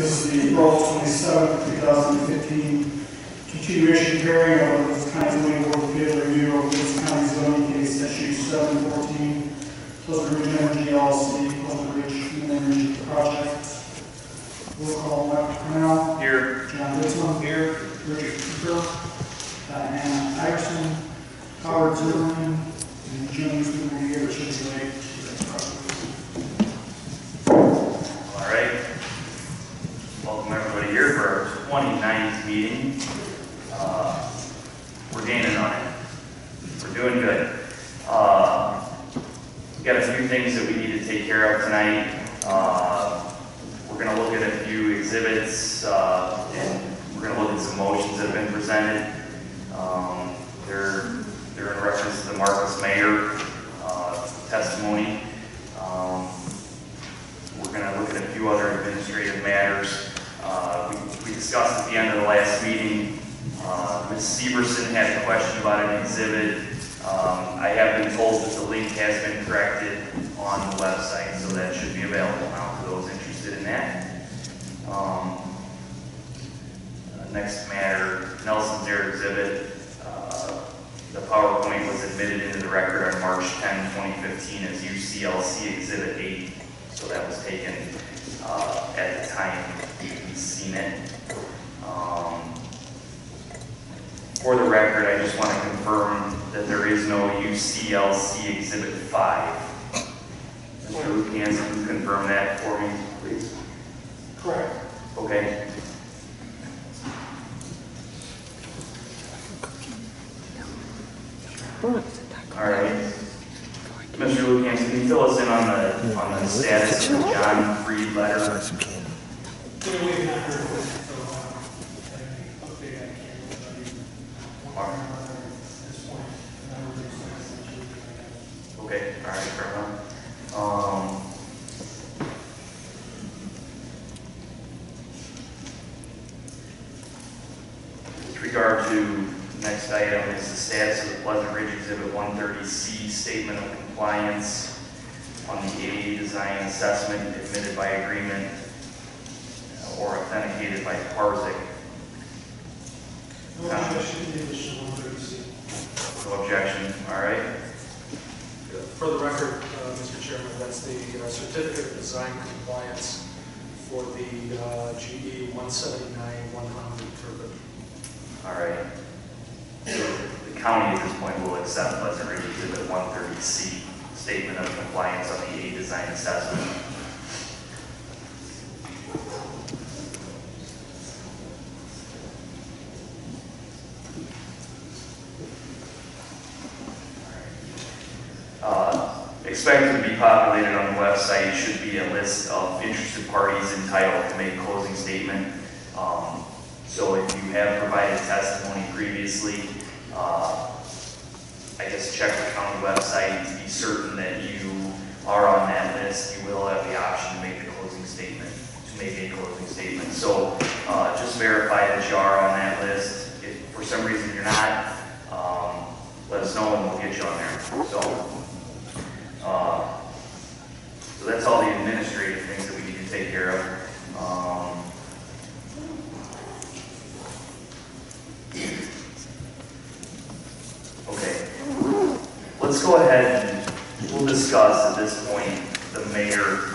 this is the April 27th, 2015 continuation hearing of the County Zoning Board of Appeals review of this county zoning case issue 714, Pleasant Ridge Energy LLC, Pleasant Ridge Clean Energy Project. Roll call: Dr. Cornell. Here. John Ditzman. Here. Richard Cooper. Diana Iverson. Howard Zimmerman. And James Cooper here. It should be late. All right. Welcome everybody here for our 29th meeting. We're gaining on it. We're doing good. We've got a few things that we need to take care of tonight. We're going to look at a few exhibits, and we're going to look at some motions that have been presented. They're in reference to the Marcus Mayer testimony. We're going to look at a few other administrative matters. We discussed at the end of the last meeting, Ms. Severson had a question about an exhibit. I have been told that the link has been corrected on the website, so that should be available now for those interested in that. Next matter, Nelson's Air exhibit. The PowerPoint was admitted into the record on March 10, 2015 as UCLC Exhibit 8. So that was taken at the time you've seen it. For the record, I just want to confirm that there is no UCLC Exhibit 5. Mr. Lucan, can you confirm that for me, please? Correct. Okay. All right. Mr. Lucan, can you fill us in on the status of the John Freed letter? Okay, all right, fair enough. With regard to the next item is the status of the Pleasant Ridge Exhibit 130C Statement of Compliance on the ADA Design Assessment admitted by agreement or authenticated by Parzik. No objection to the addition of 130C. No objection, all right. For the record, Mr. Chairman, that's the Certificate of Design Compliance for the GE 179-100 turbine. All right. The county at this point will accept Pleasant Ridge Exhibit 130C Statement of Compliance on the ADA Design Assessment. Expected to be populated on the website should be a list of interested parties entitled to make a closing statement. So if you have provided testimony previously, I guess check the county website to be certain that you are on that list. You will have the option to make a closing statement. So just verify that you are on that list. If for some reason you're not, let us know and we'll get you on there. So that's all the administrative things that we need to take care of. Okay, let's go ahead and we'll discuss at this point the mayor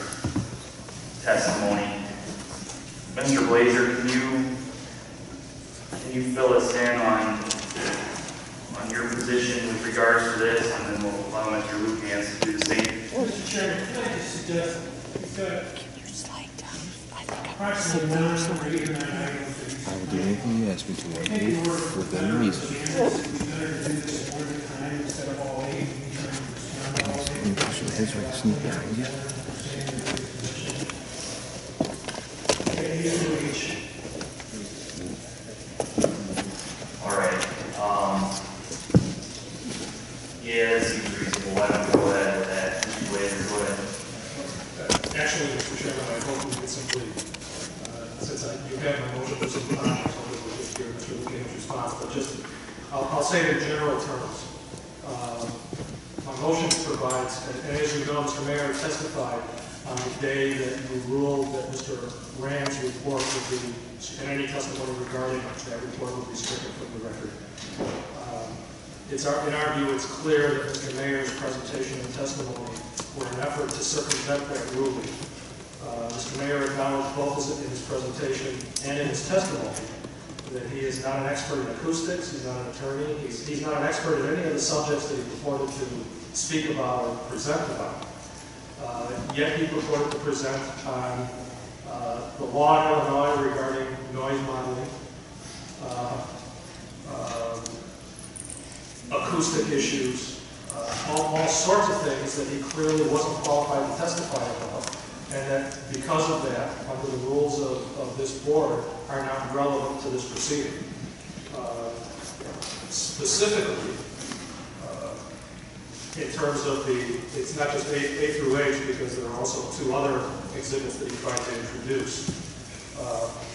testimony. Mr. Blazer, can you fill us in on your position with regards to this, and then we'll allow Mr. Lucan to do the same. Mr. Chairman, can I just suggest Can you slide down? I think approximately 9 or 8 or 9 items. I will do anything you ask me to within reason. We better do this one at a time instead of all 8. His way to sneak behind you. All right. Yeah, that seems reasonable. Why don't we go ahead with that? Go ahead. Actually, Mr. Chairman, I hope we can simply, since you have my motion for some time, so we'll just hear Mr. Lucan's response, but just, I'll say it in general terms. My motion provides, and as you know, Mr. Mayor testified on the day that you ruled that Mr. Rand's report would be, and any testimony regarding that report would be stricken from the record. In our view, it's clear that Mr. Mayor's presentation and testimony were an effort to circumvent that ruling. Mr. Mayor acknowledged both in his presentation and in his testimony that he is not an expert in acoustics, he's not an attorney, he's not an expert in any of the subjects that he purported to speak about or present about. Yet he purported to present on the law in Illinois regarding noise modeling, acoustic issues, all sorts of things that he clearly wasn't qualified to testify about, and that because of that, under the rules of this board, are not relevant to this proceeding. Specifically, in terms of it's not just A through H, because there are also two other exhibits that he tried to introduce.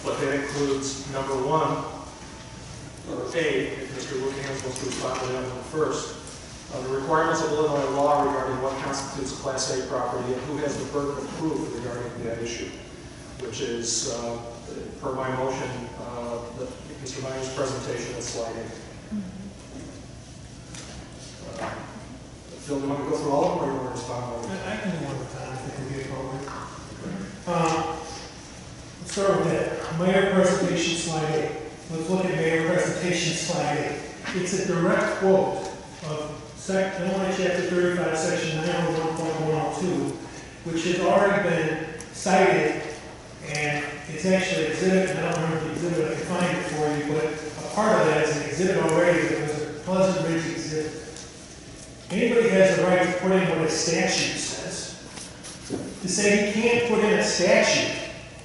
But that includes number one, or A, if Mr. Woodhams wants to respond to that one first, the requirements of Illinois law regarding what constitutes Class A property and who has the burden of proof regarding that issue, which is, per my motion, Mr. Meyer's presentation at slide 8. Phil, do you want to go through all of them, or do you want to respond? I can do one at a time if it can be appropriate. Let's start with that. Mayor presentation, slide 8. Let's look at Mayor presentation, slide 8. It's a direct quote of Illinois Chapter 35, Section 901.102, which has already been cited, and it's actually an exhibit, and I don't remember the exhibit, I can find it for you, but a part of that is an exhibit already that was a Pleasant Ridge exhibit. Anybody has the right to put in what a statute says. To say he can't put in a statute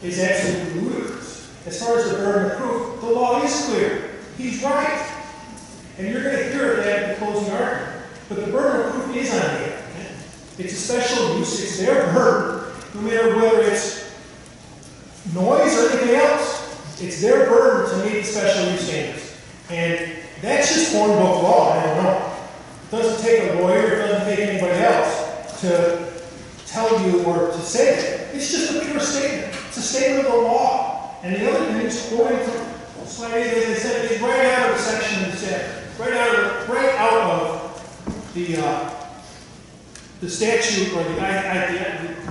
is absolutely ludicrous. As far as the burden of proof, the law is clear. He's right. And you're going to hear that in the closing argument. But the burden of proof is on the applicant. It's a special use. It's their burden, no matter whether it's noise or anything else. It's their burden to meet the special use standards. And that's just horn book law. I don't know. It doesn't take a lawyer, it doesn't take anybody else to tell you or to say it. It's just a pure statement. It's a statement of the law. And the other thing is quoting from slide 8, as I said, is right out of the section of the statute, right out of the statute or the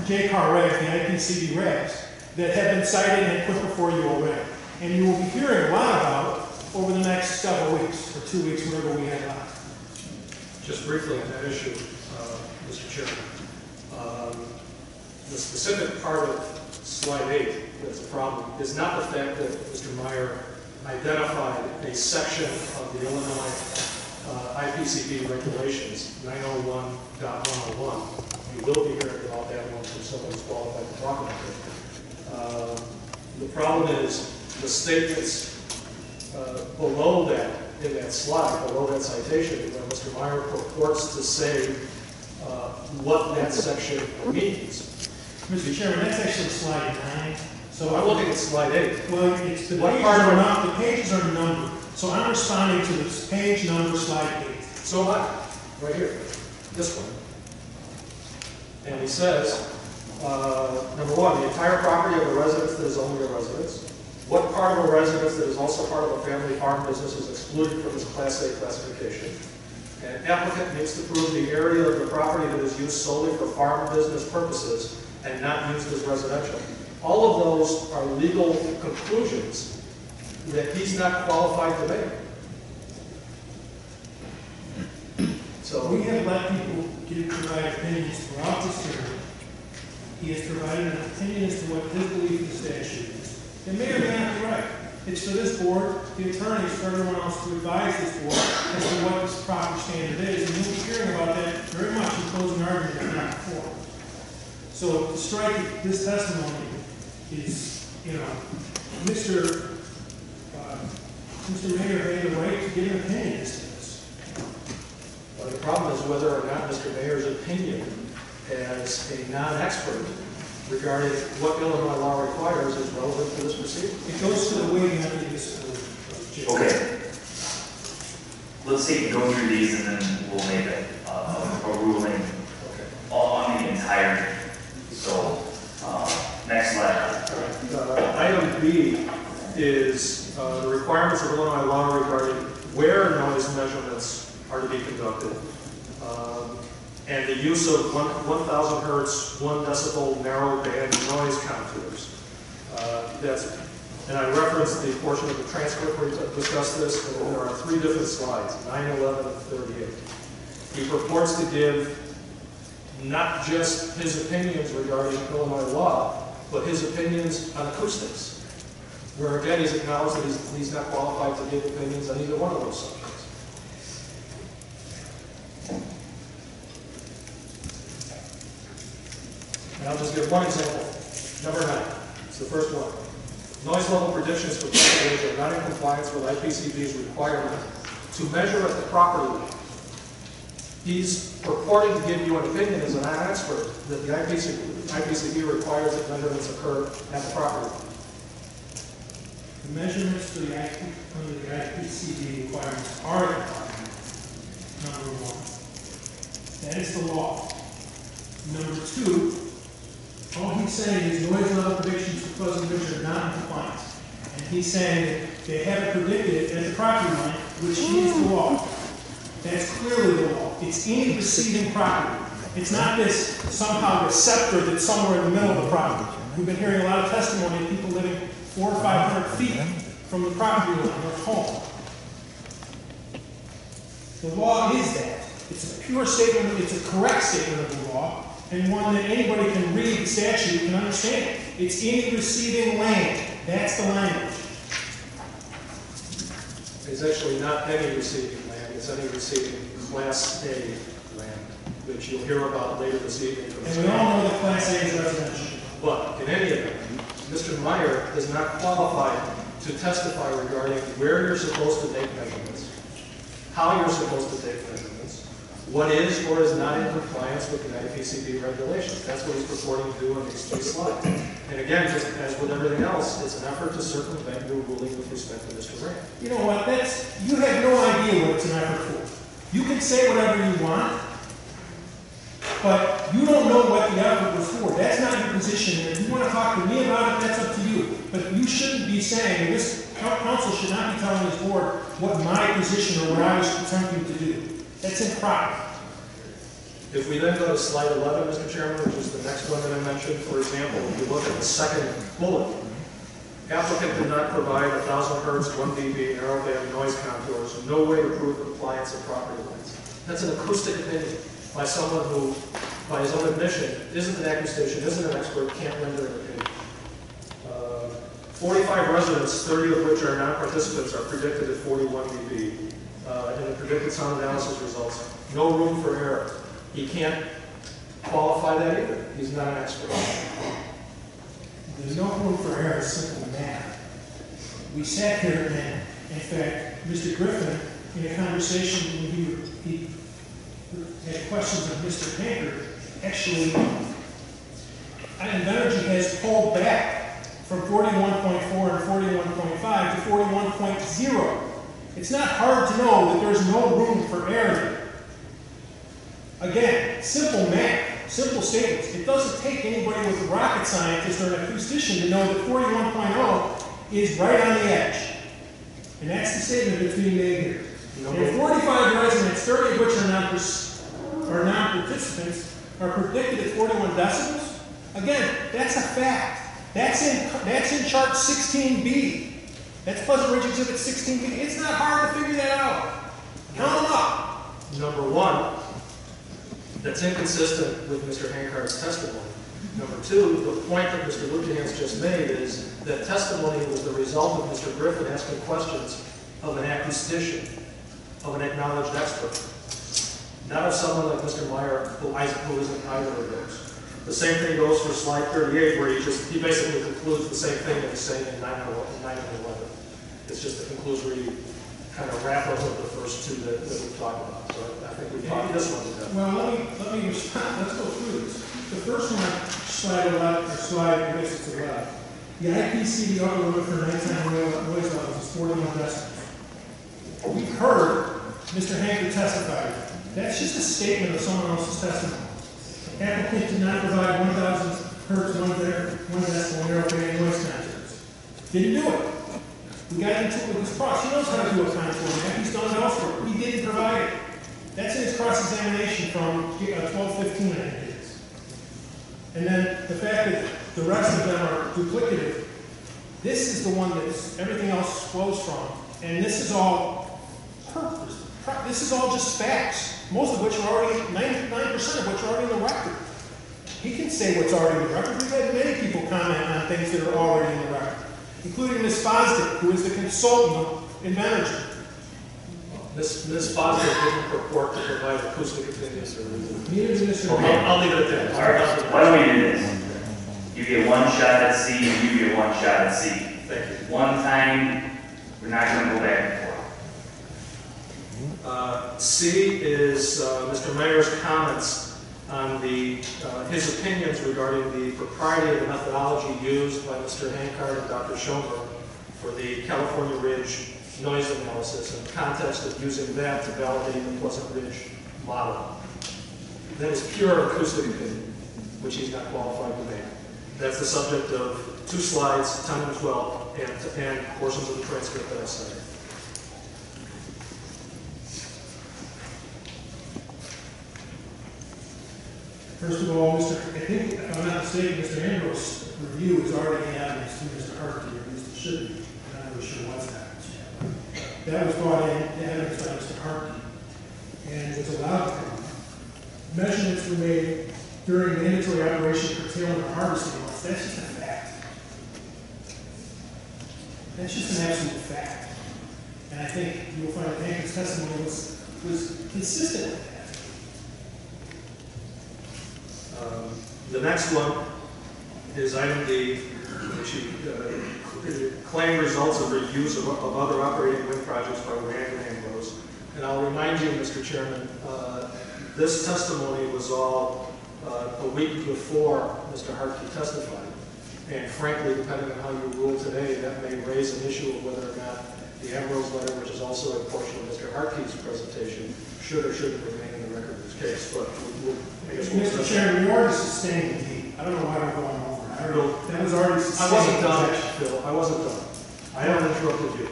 JCAR regs, the IPCB regs, that have been cited and put before you already. And you will be hearing a lot about it over the next several weeks, or 2 weeks, whatever we have left. Just briefly on that issue, Mr. Chairman. The specific part of slide 8 that's a problem is not the fact that Mr. Meyer identified a section of the Illinois IPCB regulations, 901.101. We will be hearing about that one from someone who's qualified to talk about it. The problem is the statements below that, in that slide, below that citation, where Mr. Meyer purports to say what that section means. Mr. Chairman, that's actually slide 9. So I'm looking at slide 8. Well, it's the pages are numbered. So I'm responding to this page number, slide 8. So what? Right here. This one. And he says, number one, the entire property of a residence that is only a residence. What part of a residence that is also part of a family farm business is excluded from this Class A classification? An applicant needs to prove the area of the property that is used solely for farm business purposes and not used as residential. All of those are legal conclusions that he's not qualified to make. So we have let people provide opinions throughout this hearing. He has provided an opinion as to what his belief in the statute is. It may or may not be right. It's for this board, the attorneys, for everyone else to advise this board as to what this proper standard is. And you'll be hearing about that very much in closing argument, if not before. So to strike this testimony is, Mr. Mayor had the right to give an opinion as to this. Well, the problem is whether or not Mr. Mayor's opinion as a non-expert regarding what Illinois law requires is relevant to this proceeding. It goes to the weighting of this. Okay. Let's take and go through these and then we'll make a ruling on the entirety. So B is the requirements of Illinois law regarding where noise measurements are to be conducted, and the use of 1,000 hertz, 1 decibel narrow band noise contours. And I referenced the portion of the transcript where we discussed this, and there are 3 different slides, 9, 11, and 38. He purports to give not just his opinions regarding Illinois law, but his opinions on acoustics, where again he's acknowledged that he's not qualified to give opinions on either one of those subjects. And I'll just give one example. Number 9, it's the first one. Noise level predictions for decibels are not in compliance with IPCB's requirement to measure at the property line. He's purporting to give you an opinion as a non-expert that the IPCB requires that measurements occur at the property line. The measurements for the under the IPCB requirements are in compliance. Number 1. That is the law. Number 2, all he's saying is noise level predictions for Pleasant Ridge are not in compliance. And he's saying that they haven't predicted it at the property line, which is the law. That's clearly the law. It's any receiving property. It's not this somehow receptor that's somewhere in the middle of the property. We've been hearing a lot of testimony of people living 400 or 500 feet from the property line, their home. The law is that. It's a pure statement, it's a correct statement of the law, and one that anybody can read the statute and understand. It's any receiving land. That's the language. It's actually not any receiving land, it's any receiving Class A land, which you'll hear about later this evening. And we all know that Class A is residential. But in any event, Mr. Meyer is not qualified to testify regarding where you're supposed to make measurements, how you're supposed to take measurements, what is or is not in compliance with the IPCB regulations. That's what he's purporting to do in these 3 slides. And again, just as with everything else, it's an effort to circumvent your ruling with respect to Mr. Rand. You know what? You have no idea what it's an effort for. You can say whatever you want, but you don't know what the effort was for. That's not your position. If you want to talk to me about it, that's up to you. But you shouldn't be saying, and this council should not be telling this board what my position or what I was attempting to do. That's improper. If we then go to slide 11, Mr. Chairman, which is the next one that I mentioned, for example, if you look at the second bullet, applicant did not provide 1,000 hertz, 1 dB narrowband noise contours, no way to prove compliance of property lines. That's an acoustic opinion by someone who, by his own admission, isn't an acoustician, isn't an expert, can't render an opinion. 45 residents, 30 of which are non-participants, are predicted at 41 dB. In the predicted sound analysis results, no room for error. He can't qualify that either. He's not an expert. There's no room for error, it's simple math. We sat here and, in fact, Mr. Griffin, in a conversation when he had questions of Mr. Hankard, actually, Energy has pulled back from 41.4 and 41.5 to 41.0. It's not hard to know that there's no room for error here. Again, simple math, simple statements. It doesn't take anybody with a rocket scientist or an acoustician to know that 41.0 is right on the edge. And that's the statement that's being made here. And 45 residents, 30 of which are non-participants, are predicted at 41 decibels. Again, that's a fact. That's in chart 16B. That's Pleasant Ridge Exhibit 16B. It's not hard to figure that out. Count them up. Number 1, that's inconsistent with Mr. Hankard's testimony. Number 2, the point that Mr. Lujan's just made is that testimony was the result of Mr. Griffin asking questions of an acoustician, of an acknowledged expert, not of someone like Mr. Meyer who isn't either of those. The same thing goes for slide 38, where he basically concludes the same thing that he's saying in 9 and 11. It's just a conclusory kind of wrap-up of the first 2 that we've talked about. So I think we've talked this one to death. Well, let me respond. Let's go through this. The first one, slide 11, or slide, I guess it's 11. The IPCB upper limit for nighttime noise levels is 41 decibels. We've heard Mr. Hankard testify. That's just a statement of someone else's testimony. Applicant did not provide 1,000 hertz, 1 decibel narrowband noise contours. Didn't do it. We got into it with his cross. He knows how to do a contour map. He's done it elsewhere. We didn't provide it. That's in his cross-examination from 1215, I think it is. And then the fact that the rest of them are duplicative, this is the one that everything else flows from. And this is all purpose. This is all just facts, most of which are already, 99% of which are already in the record. He can say what's already in the record. We've had many people comment on things that are already in the record, including Ms. Fosdick, who is the consultant in manager. Ms. Foster didn't purport to provide acoustic opinions or Neither did Mr. Okay, I'll leave it at that. All right, why don't we do this? You get one shot at C, and you get one shot at C. Thank you. One time, we're not going to go back and forth. C is Mr. Meyer's comments on his opinions regarding the propriety of the methodology used by Mr. Hankard and Dr. Schoenberg for the California Ridge noise analysis in the context of using that to validate the Pleasant Ridge model. That is pure acoustic opinion, which he's not qualified to make. That's the subject of 2 slides, 10 and 12, and portions of the transcript that I cited. First of all, I think, if I'm not mistaken, Mr. Ambrose' review is already in evidence to Mr. Hartley, or at least it should be. I'm not really sure what's happened. That was brought in evidence by Mr. Hartley, and was allowed to come. Measurements were made during mandatory operation curtailment or harvesting loss. That's just a fact. That's just an absolute fact. And I think you'll find that Hankard's testimony was consistent with that. The next one is item D, which claim results of reviews of other operating wind projects by Rand and Ambrose. And I'll remind you, Mr. Chairman, this testimony was all a week before Mr. Hartley testified. And frankly, depending on how you rule today, that may raise an issue of whether or not the Ambrose letter, which is also a portion of Mr. Hartley's presentation, should or shouldn't remain in the record of this case. But Mr. Chairman, we already sustained D. I don't know why we're going over it. That was already sustained. I wasn't done, Phil. I wasn't done. I haven't interrupted you.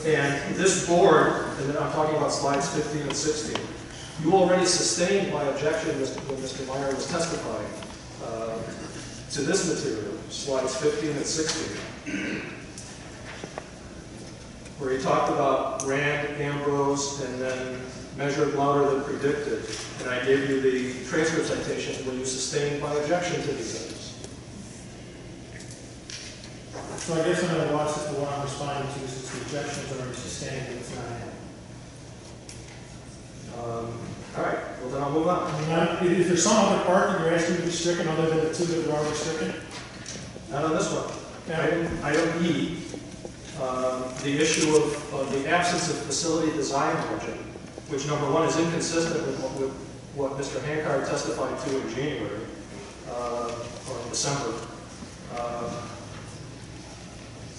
And this board, and I'm talking about slides 15 and 16, you already sustained my objection when Mr. Meyer was testifying to this material, slides 15 and 16, where he talked about Rand, Ambrose, and then measured louder than predicted. And I gave you the transcript citations where you sustained my objection to these items. So I guess I'm going to watch this, the one I'm responding to, since the objection is already sustained, and it's not in. All right, well then I'll move on. Is there some other part that you're asking to be stricken other than the 2 that are already stricken? Not on this one. Yeah. Item E, the issue of the absence of facility design margin, which number 1 is inconsistent with what Mr. Hankard testified to in January or in December.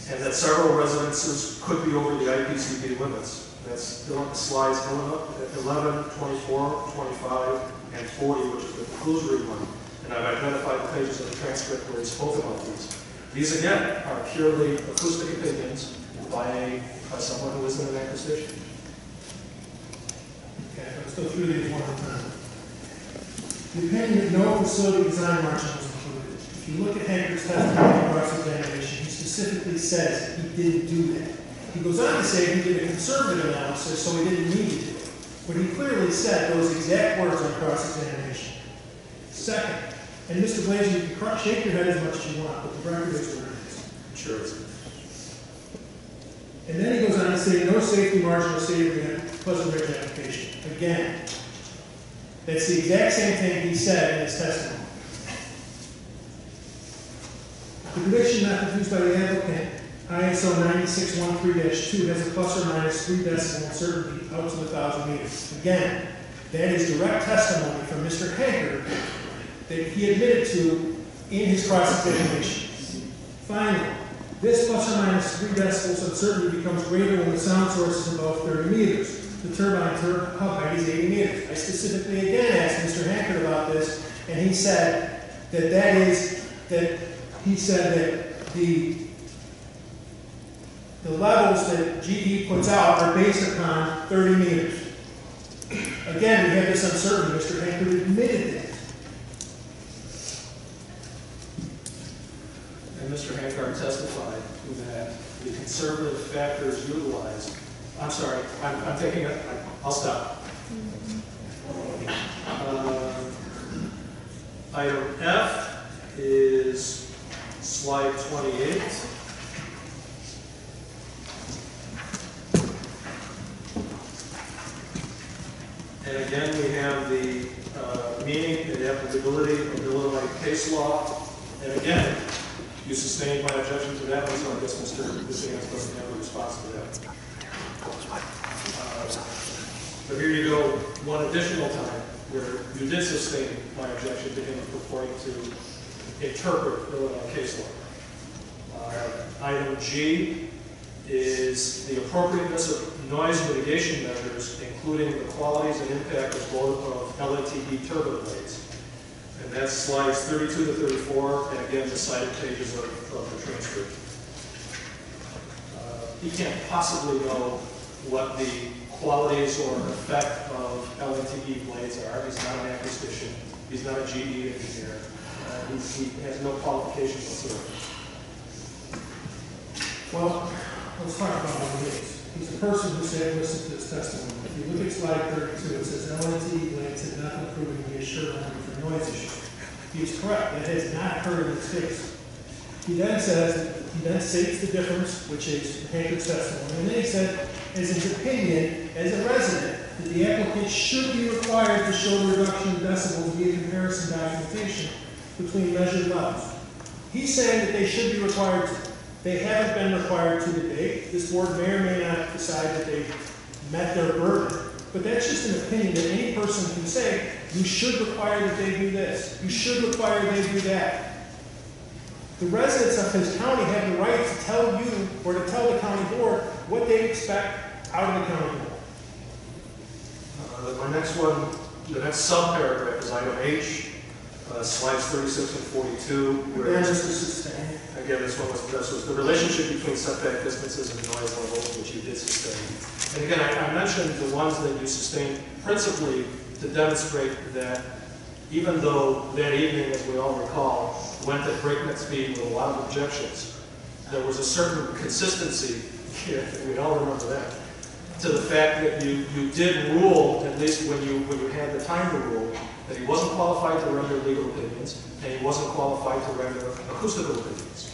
And that several residences could be over the IPCP limits. That's still on the slides 11, 24, 25, and 40, which is the conclusory one. And I've identified the pages of the transcript where he spoke about these. These, again, are purely acoustic opinions by someone who isn't an acquisition. Okay, let's go through these one at a time. The opinion that no facility design margin was included. If you look at Hankard's testimony in cross-examination, he specifically says he didn't do that. He goes on to say he did a conservative analysis, so he didn't need to do it. But he clearly said those exact words on cross-examination. Second, and Mr. Blazer, you can shake your head as much as you want, but the record is what it is. Sure it is. And then he goes on to say no safety margin or safety in Pleasant Ridge application. Again, that's the exact same thing he said in his testimony. The prediction method used by the applicant, ISO 9613-2, has a plus or minus 3 decimal uncertainty out to 1,000 meters. Again, that is direct testimony from Mr. Hankard that he admitted to in his cross-examination. Finally, this plus or minus 3 decibels uncertainty becomes greater when the sound source is above 30 meters. The turbine hub height is 80 meters. I specifically again asked Mr. Hankard about this, and he said that he said that the levels that GE puts out are based upon 30 meters. Again, we have this uncertainty. Mr. Hankard admitted that. And Mr. Hankard testified that the conservative factors utilized, I'm sorry, I'm taking it, I'll stop. Item F is slide 28. And again, we have the meaning and applicability of Illinois case law. And again, you sustained my objection to that one, so I guess Mr. Vicians doesn't have a response to that. But here you go, one additional time where you did sustain my objection to him purporting to interpret Illinois case law. Item G is the appropriateness of noise mitigation measures, including the qualities and impact of LATE turbine blades. And that's slides 32 to 34, and again, the cited pages of the transcript. He can't possibly know what the qualities or effect of LATE blades are. He's not an acoustician. He's not a GE engineer. He has no qualifications whatsoever. Well, let's talk about what he is. He's a person who said, listen to this testimony. If you look at slide 32, it says LATE blades have not been proven to be a sure remedy for noise issues. He is correct. That has not occurred in this case. He then states the difference, which is Hankard's testimony, and then he said, as his opinion, as a resident, that the applicant should be required to show the reduction in decibels via comparison documentation between measured levels. He's saying that they should be required to. They haven't been required to debate. This board may or may not decide that they've met their burden. But that's just an opinion that any person can say, you should require that they do this. You should require they do that. The residents of his county have the right to tell you or to tell the county board what they expect out of the county board. My next one, the next subparagraph is item H, slides 36 and 42. Where again, this was the relationship between setback distances and noise level, which you did sustain. And again, I mentioned the ones that you sustained principally to demonstrate that even though that evening, as we all recall, went at breakneck speed with a lot of objections, there was a certain consistency, we all remember that, to the fact that you did rule, at least when you had the time to rule, that he wasn't qualified to render legal opinions, and he wasn't qualified to render acoustical opinions.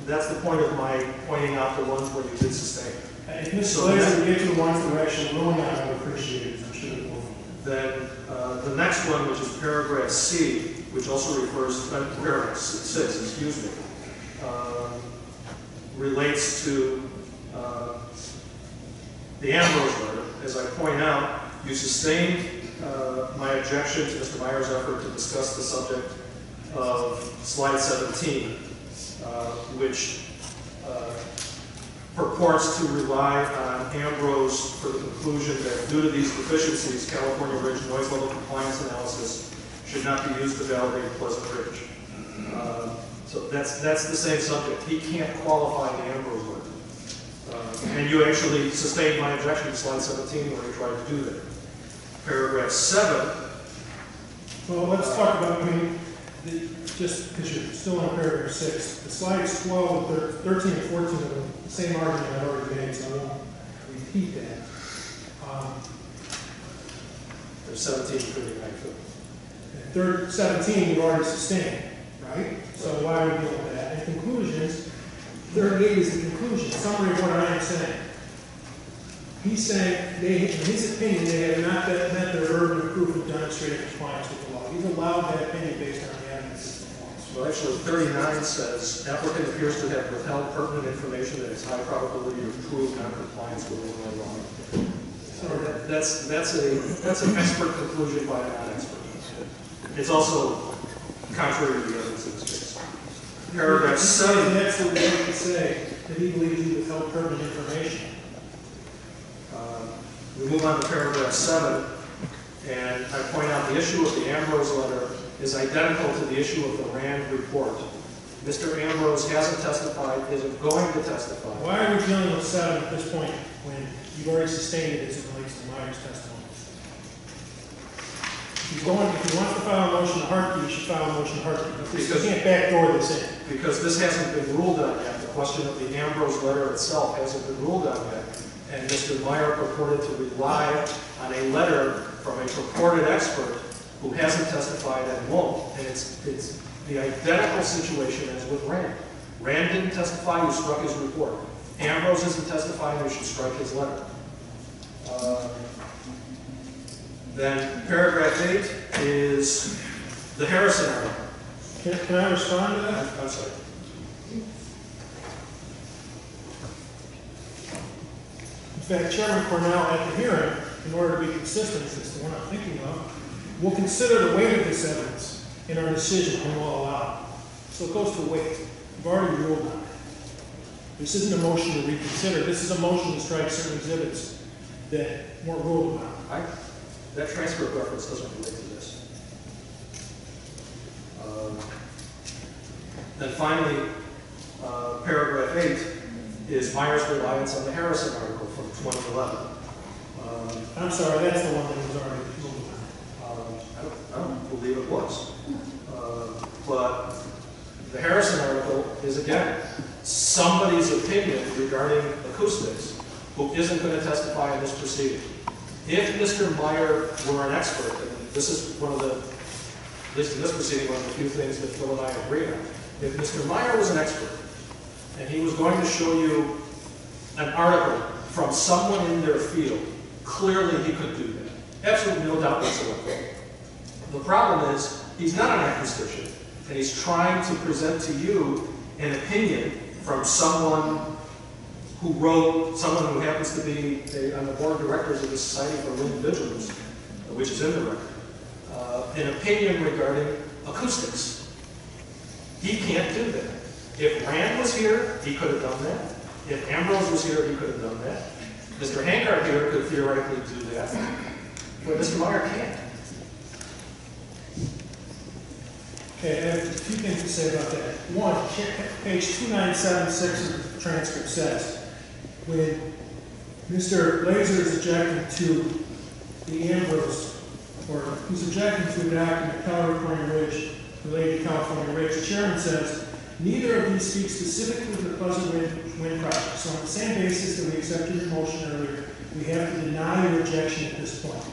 That's the point of my pointing out the ones where you did sustain. If Mr. Glazer would get to the ones that were actually ruling on, I would appreciate it. I'm sure it will. Then the next one, which is paragraph C, which also refers to paragraph 6, excuse me, relates to the Ambrose letter. As I point out, you sustained my objection to Mr. Meyer's effort to discuss the subject of slide 17, which purports to rely on Ambrose for the conclusion that due to these deficiencies, California Ridge noise level compliance analysis should not be used to validate Pleasant Ridge. So that's the same subject. He can't qualify the Ambrose letter. And you actually sustained my objection to slide 17 where you tried to do that. Paragraph 7. Well, let's talk about, just because you're still on paragraph 6, the slides 12, 13, and 14 are the same argument I've already made, so I won't repeat that. There's 17 and 39. 17 you've already sustained, right? So why are we dealing with that? And conclusions, 38 is the conclusion, summary of what I am saying. He's saying, in his opinion, they have not met their burden of proof of demonstrated compliance with the law. He's allowed that opinion based on the evidence. Well, actually, 39 says, applicant appears to have withheld pertinent information that has high probability to prove non-compliance with Illinois law. So that's an expert conclusion by a non-expert. It's also contrary to the evidence in this case. Paragraph 7. That's what we have to say, that he believes he withheld pertinent information. We move on to paragraph 7, and I point out the issue of the Ambrose letter is identical to the issue of the Rand report. Mr. Ambrose hasn't testified, isn't going to testify. Why are we dealing with 7 at this point when you've already sustained it as it relates to Meyer's testimony? If he wants to file a motion to Hartke, he should file a motion to Hartke. You can't backdoor this in. Because this hasn't been ruled on yet. The question of the Ambrose letter itself hasn't been ruled on yet. And Mr. Meyer purported to rely on a letter from a purported expert who hasn't testified and won't. And it's the identical situation as with Rand. Rand didn't testify, you struck his report. Ambrose isn't testifying, you should strike his letter. Then paragraph 8 is the Harrison article. Can I respond to that? I'm sorry. In fact, Chairman Cornell at the hearing, in order to be consistent, as the one I'm thinking of, will consider the weight of this evidence in our decision and will allow it. So it goes to weight. We've already ruled on it. This isn't a motion to reconsider. This is a motion to strike certain exhibits that weren't ruled upon. That transfer of reference doesn't relate to this. Then finally, paragraph 8 is Meyer's reliance on the Harrison article from 2011. I'm sorry, that's the one that was already ruled upon. I don't believe it was. But the Harrison article is, again, somebody's opinion regarding acoustics who isn't going to testify in this proceeding. If Mr. Meyer were an expert, and this is one of the, at least in this proceeding, one of the few things that Phil and I agree on. If Mr. Meyer was an expert, and he was going to show you an article from someone in their field, clearly he could do that. Absolutely no doubt whatsoever. The problem is, he's not an acoustician, and he's trying to present to you an opinion from someone who wrote, someone who happens to be on the board of directors of the Society for Wind Vigilance, which is in the record, an opinion regarding acoustics. He can't do that. If Rand was here, he could have done that. If Ambrose was here, he could have done that. Mr. Hankard here could theoretically do that. But Mr. Meyer can't. Okay, I have a few things to say about that. One, page 2976 of the transcript says, when Mr. Laser is objecting to the Ambrose, or he's objecting to a document, California Ridge, related to California Ridge, the chairman says, neither of these speak specifically to the Pleasant Wind project. So on the same basis that we accepted your motion earlier, we have to deny your objection at this point.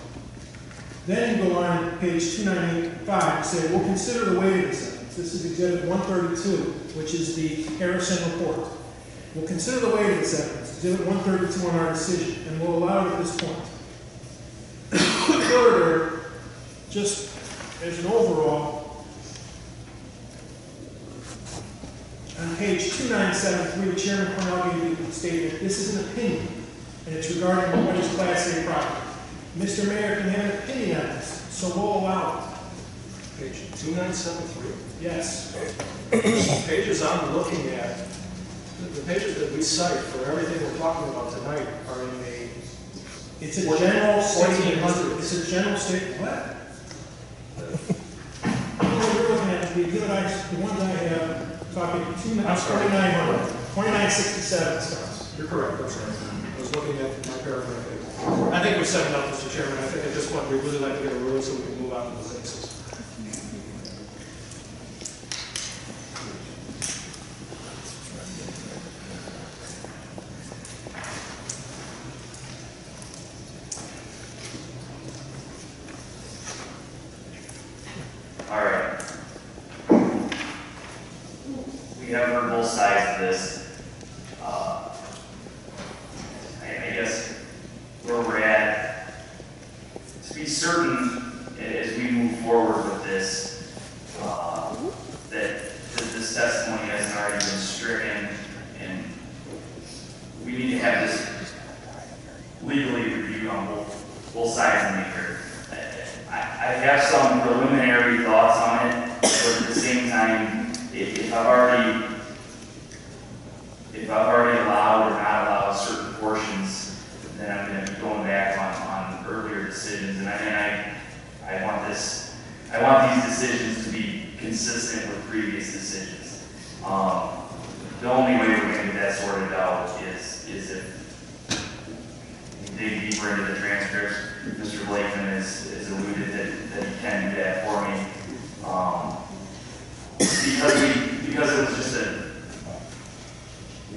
Then you go on page 2985 and say, we'll consider the weight of this evidence. This is exhibit 132, which is the Harrison report. We'll consider the weight of this evidence, exhibit 132 on our decision, and we'll allow it at this point. Further, just as an overall, on page 2973, Chairman Cornell gave you a statement, this is an opinion, and it's regarding what is Class A property. Mr. Mayor can have an opinion on this, so we'll allow it. Page 2973? Yes. The pages I'm looking at, the pages that we cite for everything we're talking about tonight are in a... It's a general statement. 1400. It's a general statement. What? What we're looking at, the ones I have, talking 2900, 2967 starts. You're correct, I'm sorry. I was looking at my paragraph. I think we've set enough, Mr. Chairman. I think at this point we'd really like to get a ruling so we can move on to the cases. All right. We have heard both sides of this. I guess where we're at, to be certain as we move forward with this, that this testimony hasn't already been stricken, and we need to have this legally reviewed on both sides of the matter. I have some preliminary thoughts on it, but at the same time, if I've already allowed or not allowed certain portions, then I'm going to be going back on earlier decisions, and I want these decisions consistent with previous decisions. The only way we're going to get that sorted out is if we dig deeper into the transcripts. Mr. Blakeman has alluded that he can do that for me. Because it was just a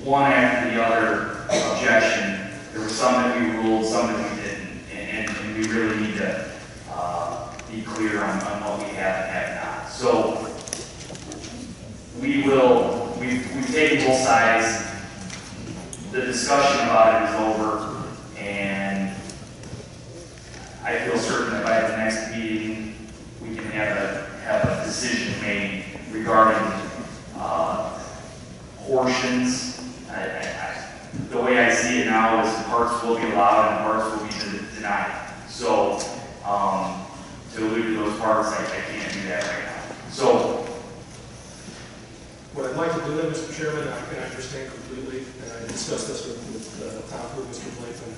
one after the other objection, there was some that we ruled, some that we didn't, and we really need to be clear on what we have and have not. So we've taken both sides. The discussion about it is over, and I feel certain that by the next meeting we can have a decision made regarding portions. The way I see it now is parts will be allowed and parts will be denied. So to allude to those parts, I can't do that right now. So what I'd like to do then, Mr. Chairman, I can understand completely, and I discussed this with Mr. Blakeman.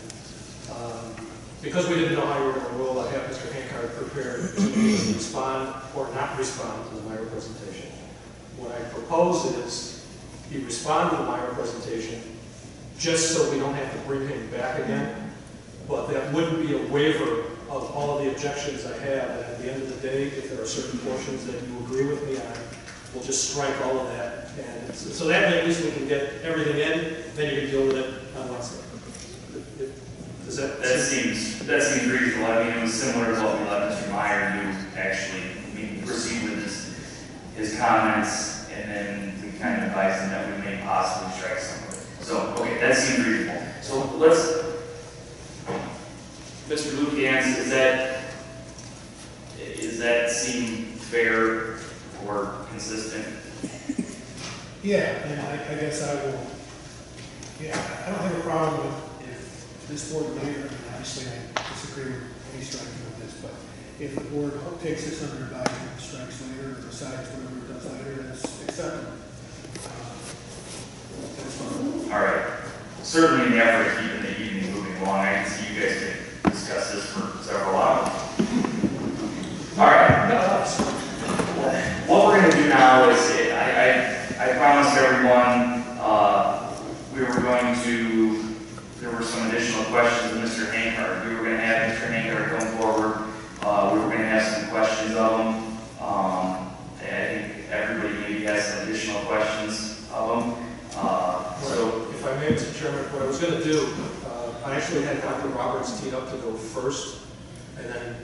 Because we didn't know how you were going to rule, I have Mr. Hankard prepared to respond or not respond to the Meyer presentation. What I propose is he respond to the Meyer presentation just so we don't have to bring him back again, but that wouldn't be a waiver of all of the objections I have, and at the end of the day, if there are certain portions that you agree with me on, we'll just strike all of that. And so that way at least we can get everything in, then you can deal with it on Wednesday. Does that seems reasonable. I mean, it was similar to what we let Mr. Meyer do, actually. We proceed with his comments, and then we kind of advised him that we may possibly strike some of it. So, okay, that seems reasonable. So let's, Mr. Lucans, does that seem fair or consistent? Yeah, and I guess I will, I don't have a problem with if this board later, and obviously I disagree with any striking with this, but if the board takes this under advisement and strikes later, or decides whatever it does later, that's acceptable. That's fine. All right. Certainly in the effort of keeping the evening moving along, I can see you guys could discuss this for several hours. All right. What we're going to do now is, I promised everyone we were going to, there were some additional questions of Mr. Hankard. We were going to have Mr. Hankard come forward. We were going to have some questions of him. I think everybody maybe has some additional questions of him. So, if I may, Mr. Chairman, what I was going to do, I actually had Dr. Roberts teed up to go first, and then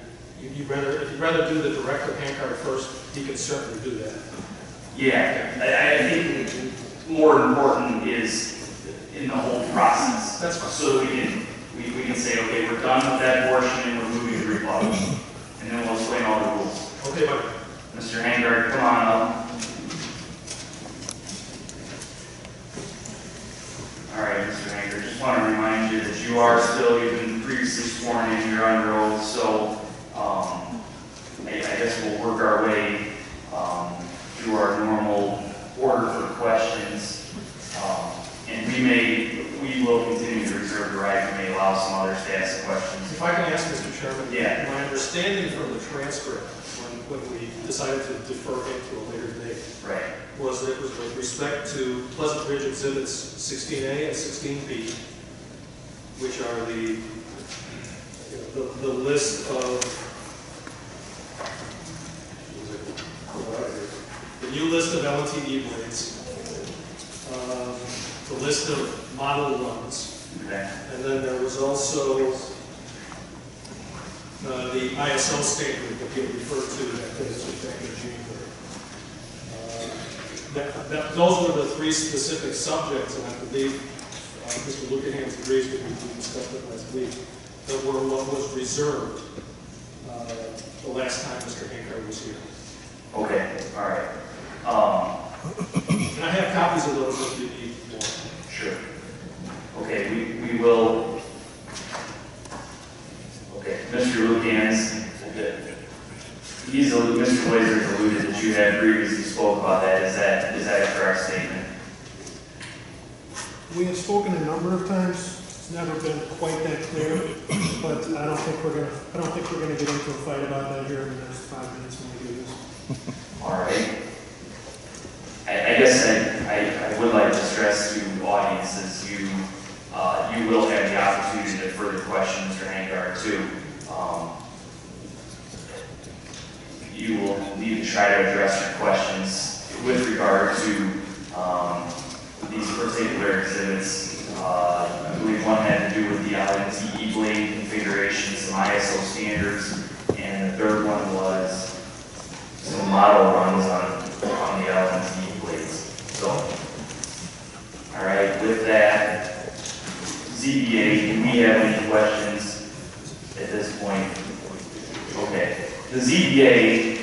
if you'd rather do the director Hankard first, he can certainly do that. Yeah, I think more important is in the whole process. That's fine. So that we can say, okay, we're done with that portion and we're moving to rebuttal. And then we'll explain all the rules. Okay, buddy. Mr. Hankard, come on up. All right, Mr. Hankard, just want to remind you that you are still, you've been previously sworn in, you're under oath, so I guess we'll work our way through our normal order for questions. And we will continue to reserve the right, we may allow some others to ask questions. If I can ask, Mr. Chairman, Yeah. my understanding from the transcript when we decided to defer it to a later date Right. was that it was with respect to Pleasant Ridge Exhibits 16A and 16B, which are the list of the new list of LTE blades, the list of model runs, Okay. and then there was also the ISO statement that you referred to that was back in January. Those were the three specific subjects, and I believe Mr. Lucahan's agrees with me, we discussed it last week, that were what was reserved the last time Mr. Hankard was here. Okay, all right. And I have copies of those if you need more. Sure. Okay, we will. Okay, Mr. Lucans, Mr. Blazer's alluded that you had previously spoke about that. Is that a correct statement? We have spoken a number of times. It's never been quite that clear, but I don't think we're gonna get into a fight about that here in the next 5 minutes when we do this. All right. addressed to audiences. You will have the opportunity to further question Mr. Hankard too. You will need to try to address your questions with regard to these particular exhibits. I believe one had to do with the LNT blade configuration, some ISO standards, and the third one was some model runs on the LNT blades. So, all right, with that, ZBA, do we have any questions at this point? Okay. The ZBA,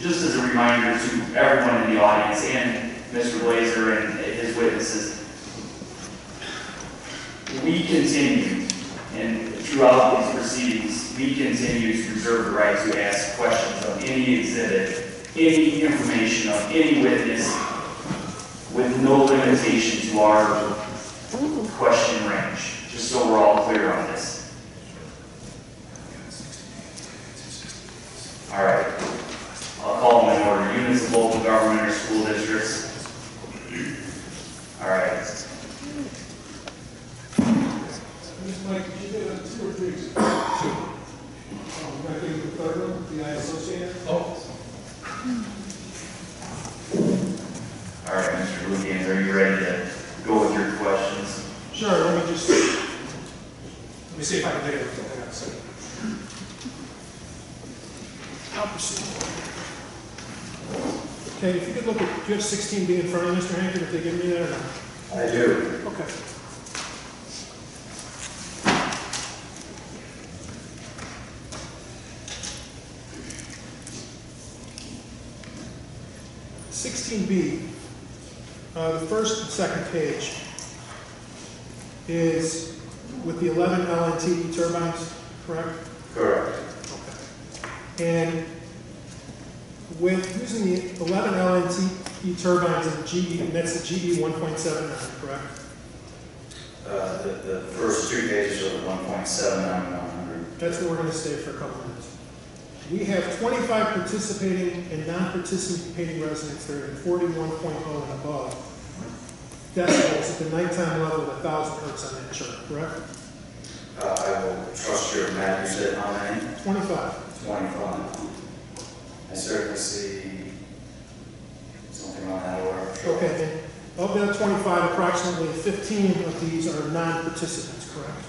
just as a reminder to everyone in the audience and Mr. Blazer and his witnesses, we continue, and throughout these proceedings, we continue to reserve the right to ask questions of any exhibit, any information of any witness, with no limitation to our question range, just so we're all clear on this. All right. I'll call them in order. Units of local government or school districts. All right. Mike, did you get 2 or 3? 2. I think the third one, the ISO standard. Oh, All right, Mr. Lugians, are you ready to go with your questions? Sure, let me see if I can get everything. Hang on a second. I'll proceed. Okay, if you could look at, do you have 16B in front of you, Mr. Hankard, if they give me that or not? I do. Okay. B, the first and second page is with the 11 LNT turbines, correct? Correct. Okay. And with using the 11 LNT turbines and GE, and that's the GE 1.79, correct? The first 2 pages are the 1.79 That's where we're going to stay for a couple minutes. We have 25 participating and non-participating residents that are at 41.0 and above decibels at the nighttime level of 1,000 hertz on that chart, correct? I will trust your math. You said how many? 25. 25. I certainly see something on that order. Okay, and of that 25, approximately 15 of these are non-participants, correct?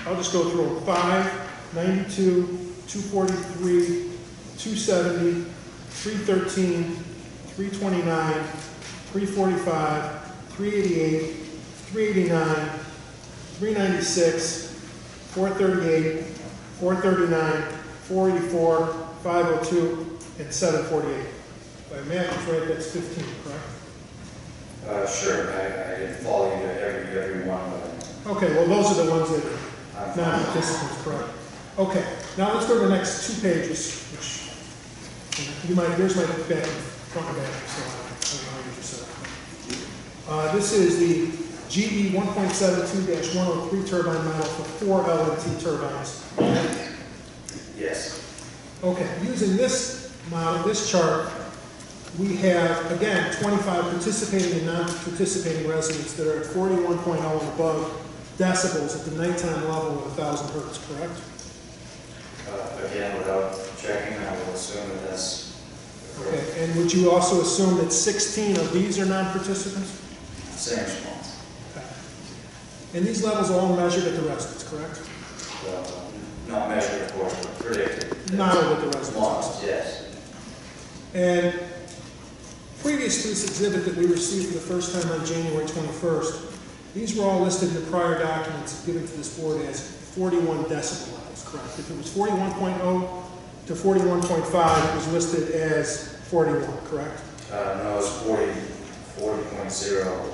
I'll just go through them. 5, 92, 243, 270, 313, 329, 345, 388, 389, 396, 438, 439, 484, 502, and 748. By math, right, that's 15, correct? Sure. I didn't follow you to every one of them. Okay, well, those are the ones that are non-participants, correct? Okay, now let's go to the next 2 pages, which you might, here's my back, front and back, so I don't know what you said. This is the GE 1.72-103 turbine model for 4 LNT turbines. Yes. Okay, using this model, this chart, we have, again, 25 participating and non-participating residents that are at 41.0 and above decibels at the nighttime level of 1,000 hertz, correct? Again, without checking, I will assume that that's correct. Okay, and would you also assume that 16 of these are non-participants? Same response. Okay. And these levels are all measured at the residence, correct? Not measured, of course, but predicted. Not at the residence. Lost, yes. And previous to this exhibit that we received for the first time on January 21st, these were all listed in the prior documents given to this board as 41 decibel levels, correct? If it was 41.0 to 41.5, it was listed as 41, correct? No, it's 40.0, or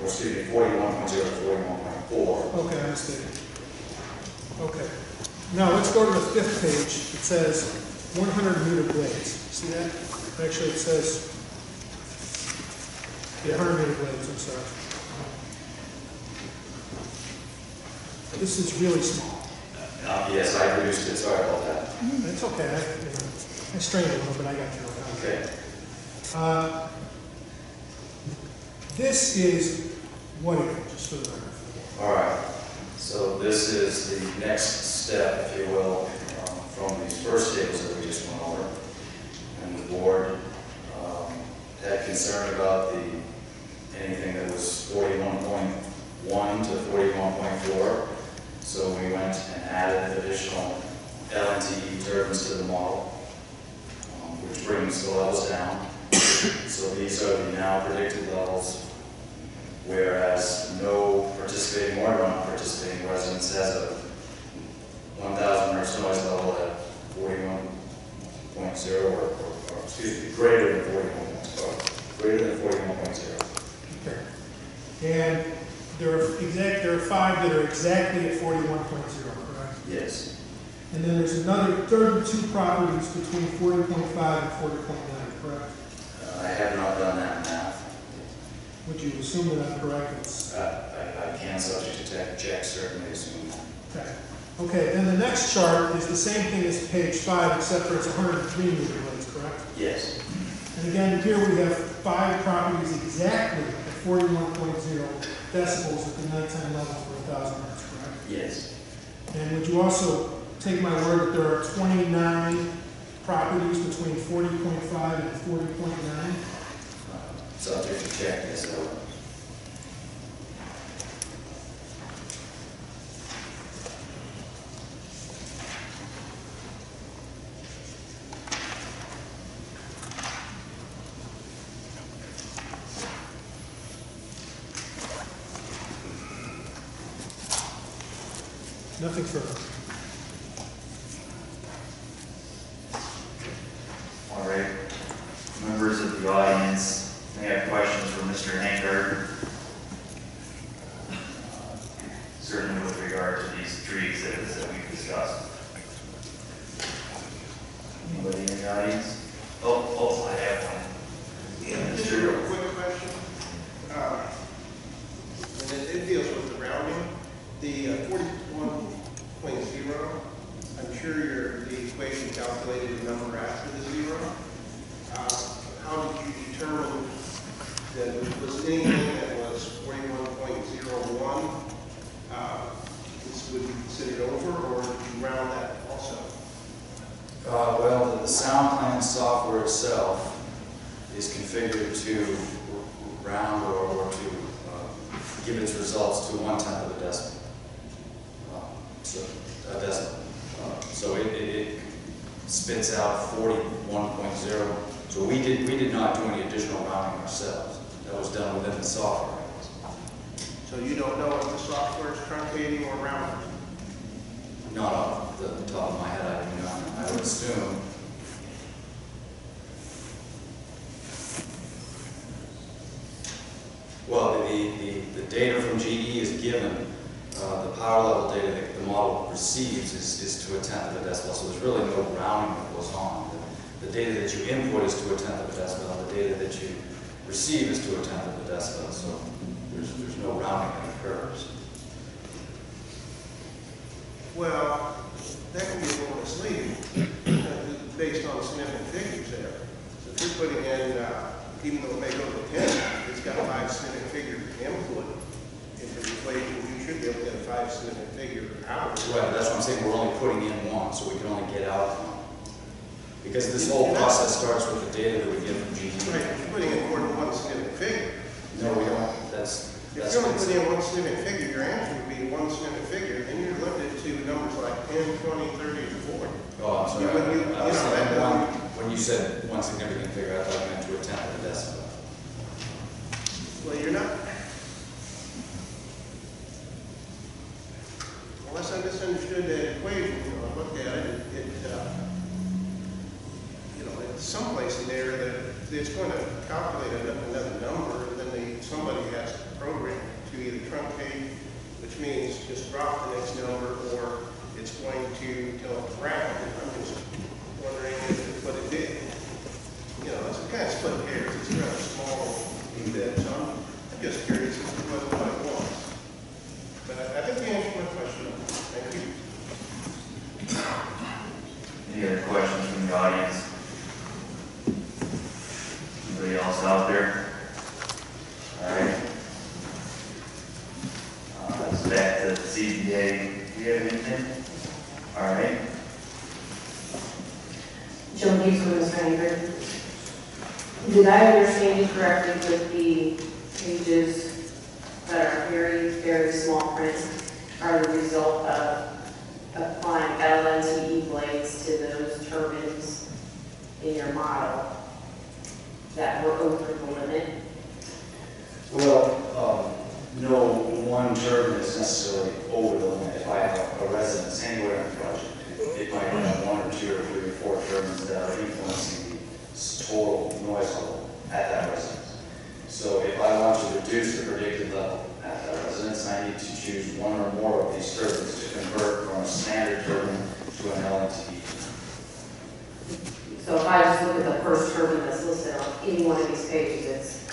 excuse me, 41.0 to 41.4. Okay, I understand. Okay. Now let's go to the 5th page. It says 100 meter blades. See that? Actually, it says 100 meter blades, I'm sorry. This is really small. Yes, I produced it. Sorry about that. It's okay. I strained it a little bit. I got to know that. Okay. This is what it is, just for the record. All right, so this is the next step, if you will, from these first tables that we just went over. And the board had concern about anything that was 41.1 to 41.4. So we went and added additional LNTE terms to the model, which brings the levels down. So these are the now predicted levels, whereas no participating or non-participating residence has a 1,000 hertz noise level at 41.0 or excuse me, greater than 41.0. Okay. And there are 5 that are exactly at 41.0, correct? Yes. And then there's another 32 properties between 40.5 and 40.9, correct? I have not done that math. Would you assume that I'm correct? It's, I can, subject to tech check, certainly assume that. okay. Okay, then the next chart is the same thing as page 5, except for it's 103 meter blades, correct? Yes. And again, here we have 5 properties exactly at 41.0 decibels at the nighttime level for 1,000 hertz, correct? Yes. And would you also take my word that there are 29 properties between 40.5 and 40.9? Subject to check, yes, I will. Nothing further. All right. Members of the audience may have questions for Mr. Hankard, certainly with regard to these tree exhibits that we've discussed. Anybody in the audience? Oh, I have one. Yeah, just a real quick question. And it deals with the rounding. The 41.0, I'm sure the equation calculated the number after the 0. How did you determine that was anything that was 41.01? This would be considered over, or did you round that also? Well, the sound plan software itself is configured to round or to give its results to 1/10 of a decimal. So it spits out 41.0. So we did not do any additional rounding ourselves. That was done within the software. So you don't know if the software is truncating or rounding? Not off the top of my head, I do not. I would assume. Well, the data from GE is given. The power level data that the model receives is to 1/10 of a decibel, so there's really no rounding that goes on. The data that you input is to 1/10 of a decibel, and the data that you receive is to 1/10 of a decibel, so there's no rounding that occurs. Well, that can be a little misleading based on significant figures there. So if you're putting in, even though it may go to 10, it's got a 5 significant figure input into the equation, you should be able to get a 5 significant figure out. Right, that's what I'm saying, we're only putting in 1, so we can only get out 1. Because this whole process starts with the data that we get from GE. Right, if you're putting in more than 1 significant figure. No, we don't. That's If you're only putting in 1 significant figure, your answer would be 1 significant figure, then you're limited to numbers like 10, 20, 30, and 40. Oh, I'm sorry. You know, that When you said 1 significant figure, I thought you meant to 1/10 of a decibel. well, you're not. Unless I misunderstood that equation, you know, I looked at it, you know, it's someplace in there that it's going to calculate another number, and then somebody has to program to either truncate, which means just drop the next number, or it's going to tell it to round. I'm just wondering if what it did. You know, it's kind of split hairs. It's a rather small bit, so I'm just curious as to what it was. But I think we answered my question. Thank you. Any other questions from the audience? Anybody Anybody else out there? All right. So back to CBA. Do you have anything? All right. Joan Hughes from Mr. Hankard. Did I understand you correctly with the pages that are very, very small print are the result of applying LNTE blades to those turbines in your model that were over the limit? Well, no one turbine is necessarily over the limit. If I have a residence anywhere in the project, it might have 1 or 2 or 3 or 4 turbines that are influencing the total noise level at that residence. So if I want to reduce the predicted level at that residence, I need to choose 1 or more of these turbines to convert from a standard turbine to an LNTE. So if I just look at the first turbine that's listed on any one of these pages, it's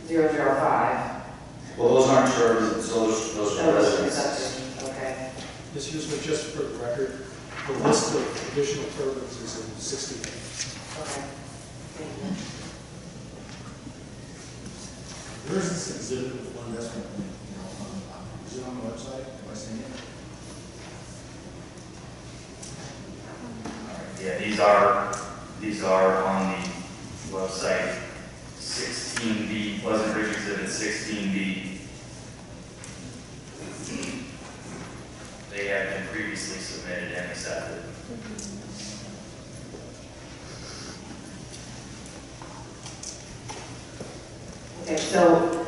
005. Well, those aren't turbines, those are residences. Okay. Ms. Huesman, just for the record, the list of additional turbines is in 60. Okay. Thank you. Where's this exhibit with one decimal point? Is it on the website? Am I seeing it? Yeah, these are on the website. 16B, Pleasant Ridge Exhibit 16B. They have been previously submitted and accepted. Okay, so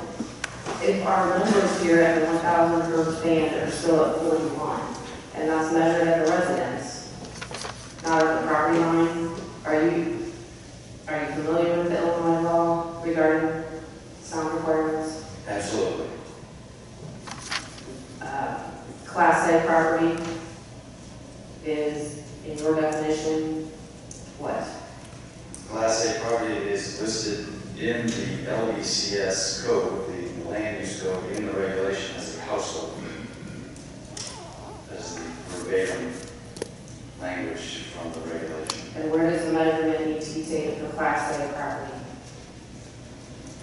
if our numbers here at the 1,000 per band are still at 41, and that's measured at the residence, not at the property line, are you familiar with the Illinois law regarding sound requirements? Absolutely. Class A property is, in your definition, what? Class A property is listed in the LECS code, the land use code, in the regulation as a household. That is the verbatim language from the regulation. And where does the measurement need to be taken for Class A property?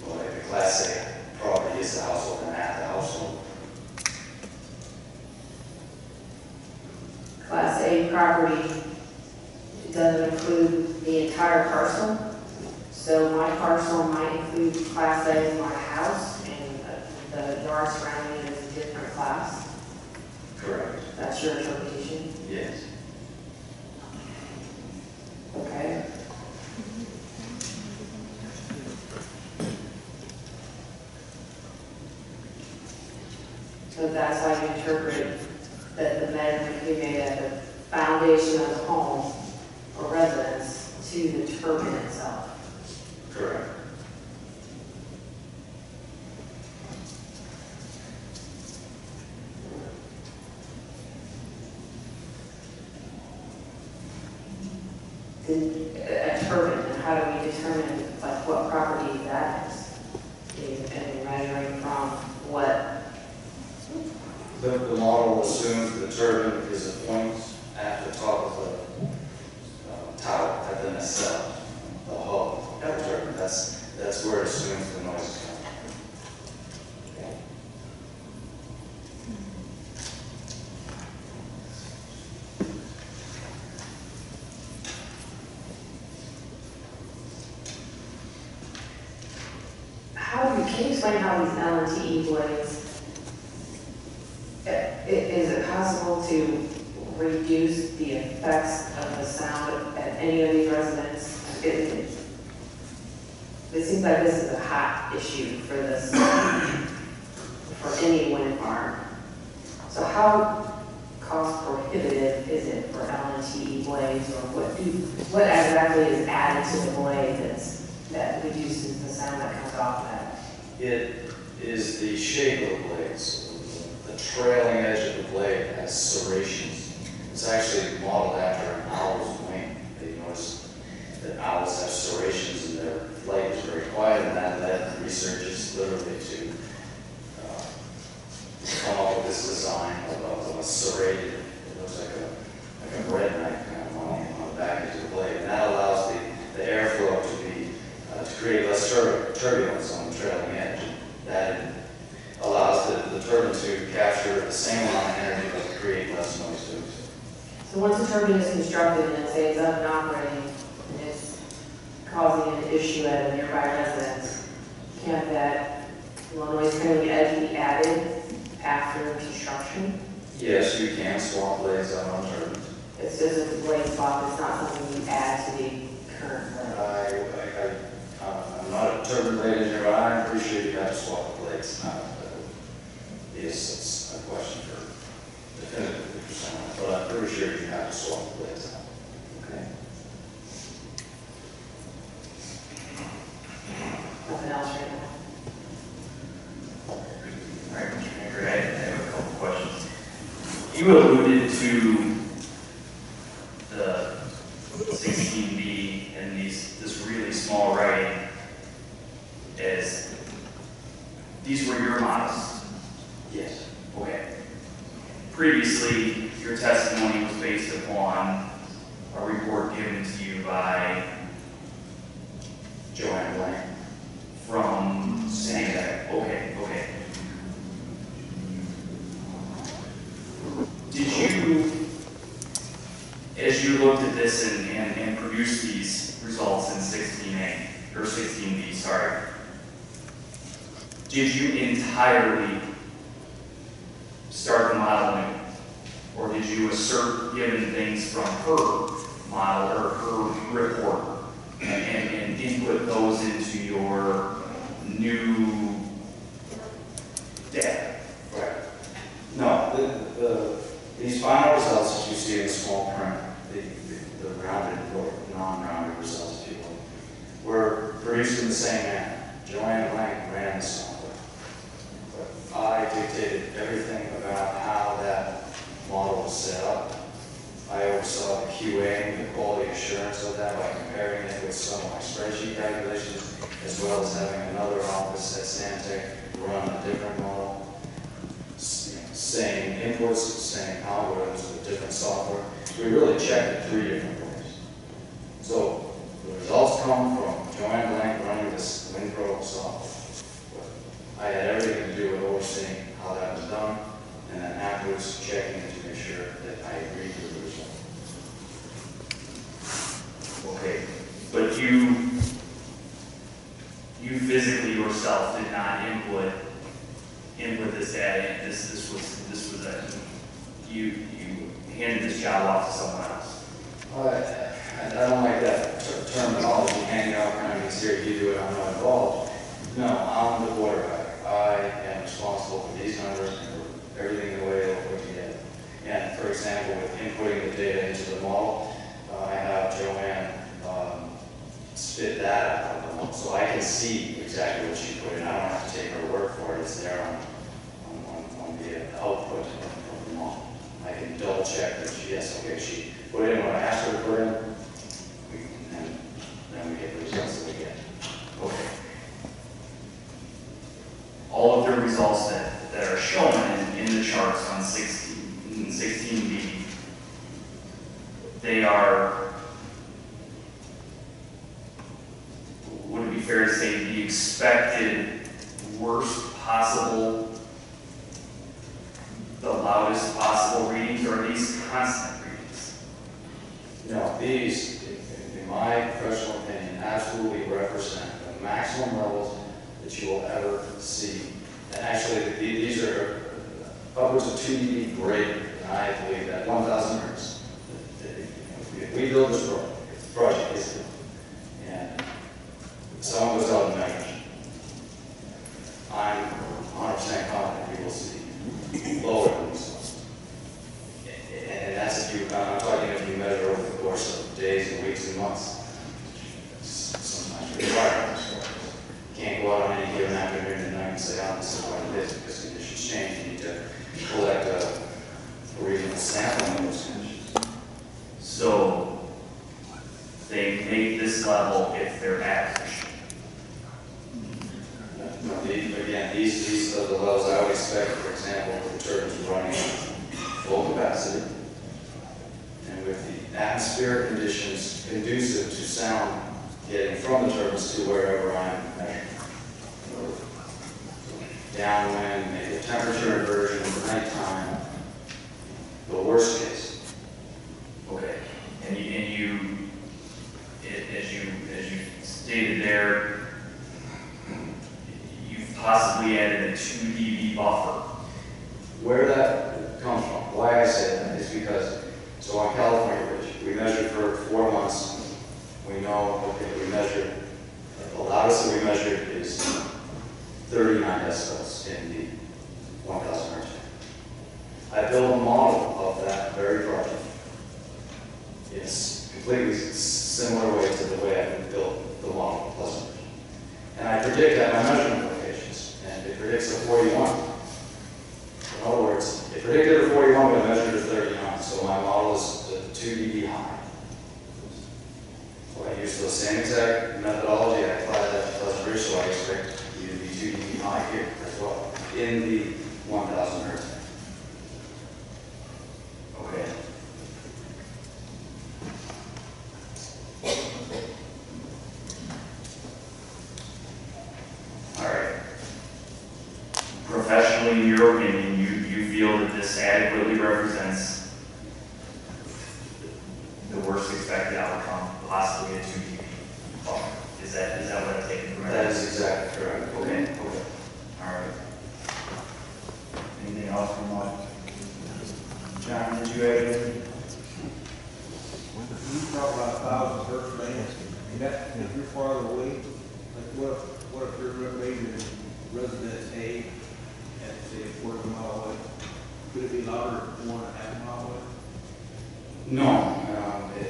Well, if the Class A property is the household, then at the household. Class A property doesn't include the entire parcel. So my parcel might include Class A in my house, and the yard surrounding it is a different class. Correct. That's your interpretation? Yes. Okay. So that's how you interpret that the measurement can be made at the foundation of the home or residence to the turbine itself. Correct. A turbine, and how do we determine like what property that is? And measuring from what? The model assumes the turbine is a point at the top of the tower, at the nacelle, the hub of the turbine. That's where it assumes the noise is coming. Can you explain how these LNTE blades, is it possible to reduce the effects of the sound at any of these residents? It seems like this is a hot issue for this, for any wind farm. So how cost prohibitive is it for LNTE blades, or what exactly is added to the blade that reduces the sound that comes off that? It is the shape of the blades. The trailing edge of the blade has serrations. It's actually modeled after an owl's wing. They notice that owls have serrations and their flight is very quiet, and that led researchers literally to come up with this design of a serrated, it looks like a bread knife kind of on the back of the blade. And that allows the airflow to create less turbulence on the trailing edge. That allows the turbine to capture the same amount of energy but create less noise too. So once a turbine is constructed and say it's up and operating, and it's causing an issue at a nearby residence, can't that low noise trailing edge be added after construction? Yes, you can swap blades out on turbines. It's just a blade swap, it's not something you add to the current blade. I'm not a turbine blade engineer, but I'm pretty sure you have to swap the blades. Yes, it's a question for definitive percent, but I'm pretty sure you have to swap the blades out. Okay. Nothing else right now? All right, Mr. Hankard, I have a couple questions. You alluded to the 16B and this really small writing as these were your models. Yes. Okay. Previously, your testimony was based upon a report given to you by Joanne Blank. from Hankard. Okay. Did you, as you looked at this and produced these results in 16A, or 16B, sorry, did you entirely start the modeling, or did you assert given things from her model or her report and input those into your new data? Right. No, these final results that you see in the small print, the rounded or non-rounded results, if you will, were produced in the same manner. Joanne Blank ran the software. But I dictated everything about how that model was set up. I oversaw the QA, the quality assurance of that by comparing it with some of my spreadsheet calculations, as well as having another office at Santec run a different model. Same inputs, same algorithms with different software. We really checked it 3 different ways. So the results come from Joanne Blank running this WinPro software. I had everything to do with overseeing how that was done, and then afterwards checking it to make sure that I agreed with the result. Okay, but you physically yourself did not input this data. This was you handed this job off to someone else. I don't like that terminology, handing out findings here, you do it, I'm not involved. No, I'm the water guy. I am responsible for these numbers and for everything the way they're put together. And for example, with inputting the data into the model, I have Joanne spit that out of the model, so I can see exactly what she put in. I don't have to take her word for it. It's there on the output of the model. I can double check that she put in what I asked her to put in, and then we get the results that we get. Okay. All of the results that are shown in the charts on 16B, they are, would it be fair to say, the expected worst possible, the loudest possible readings, or are these constant readings? No, these, in my professional opinion, absolutely represent the maximum levels that you will ever see. And actually, these are upwards of 2 dB greater than I believe at 1,000 hertz. We build this project, isn't it? And someone goes out and measures. I'm 100% confident we will see lower than this one. And that's if I'm talking if you measure over the course of days and weeks and months. Sometimes required. You can't go out on any given afternoon and night and say, oh, this is what it is, because conditions change. You need to collect a reasonable sample of those conditions. So they make this level if they're average. Again, these are the levels I would expect, for example, if the turbines running full capacity and with the atmospheric conditions conducive to sound getting from the turbines to wherever I'm measuring. downwind, maybe a temperature inversion at nighttime, the worst case. Okay, and as you stated there, you've possibly added a 2 dB buffer. Where that comes from, why I say that is because, so on California Ridge, we measured for 4 months. We know, okay, we measured, the loudest that we measured is 39 decibels in the 1,000 hertz. I built a model of that very project. It's completely similar way to the way I built the model of Pleasant Ridge. And I predict at my measurement locations, and it predicts a 41. In other words, it predicted a 41, but I measured a 39, so my model is 2 dB high. So I use the same exact methodology, I apply that to Pleasant Ridge, so I expect you to be 2 dB high here as well, in the 1,000 hertz. Okay. All right. Professionally, in your opinion, you feel that this adequately represents the worst expected outcome, possibly a 2 dB buffer. Is that what I'm taking from it? That is exactly correct. Okay. Okay. All right. Anything else from Mike? John, did you have anything? You talk about 1,000 hertz range, and that, if you're farther away, like what if you're rated in residence A at say a quarter of a mile away? Could it be louder 1.5 mile away? No,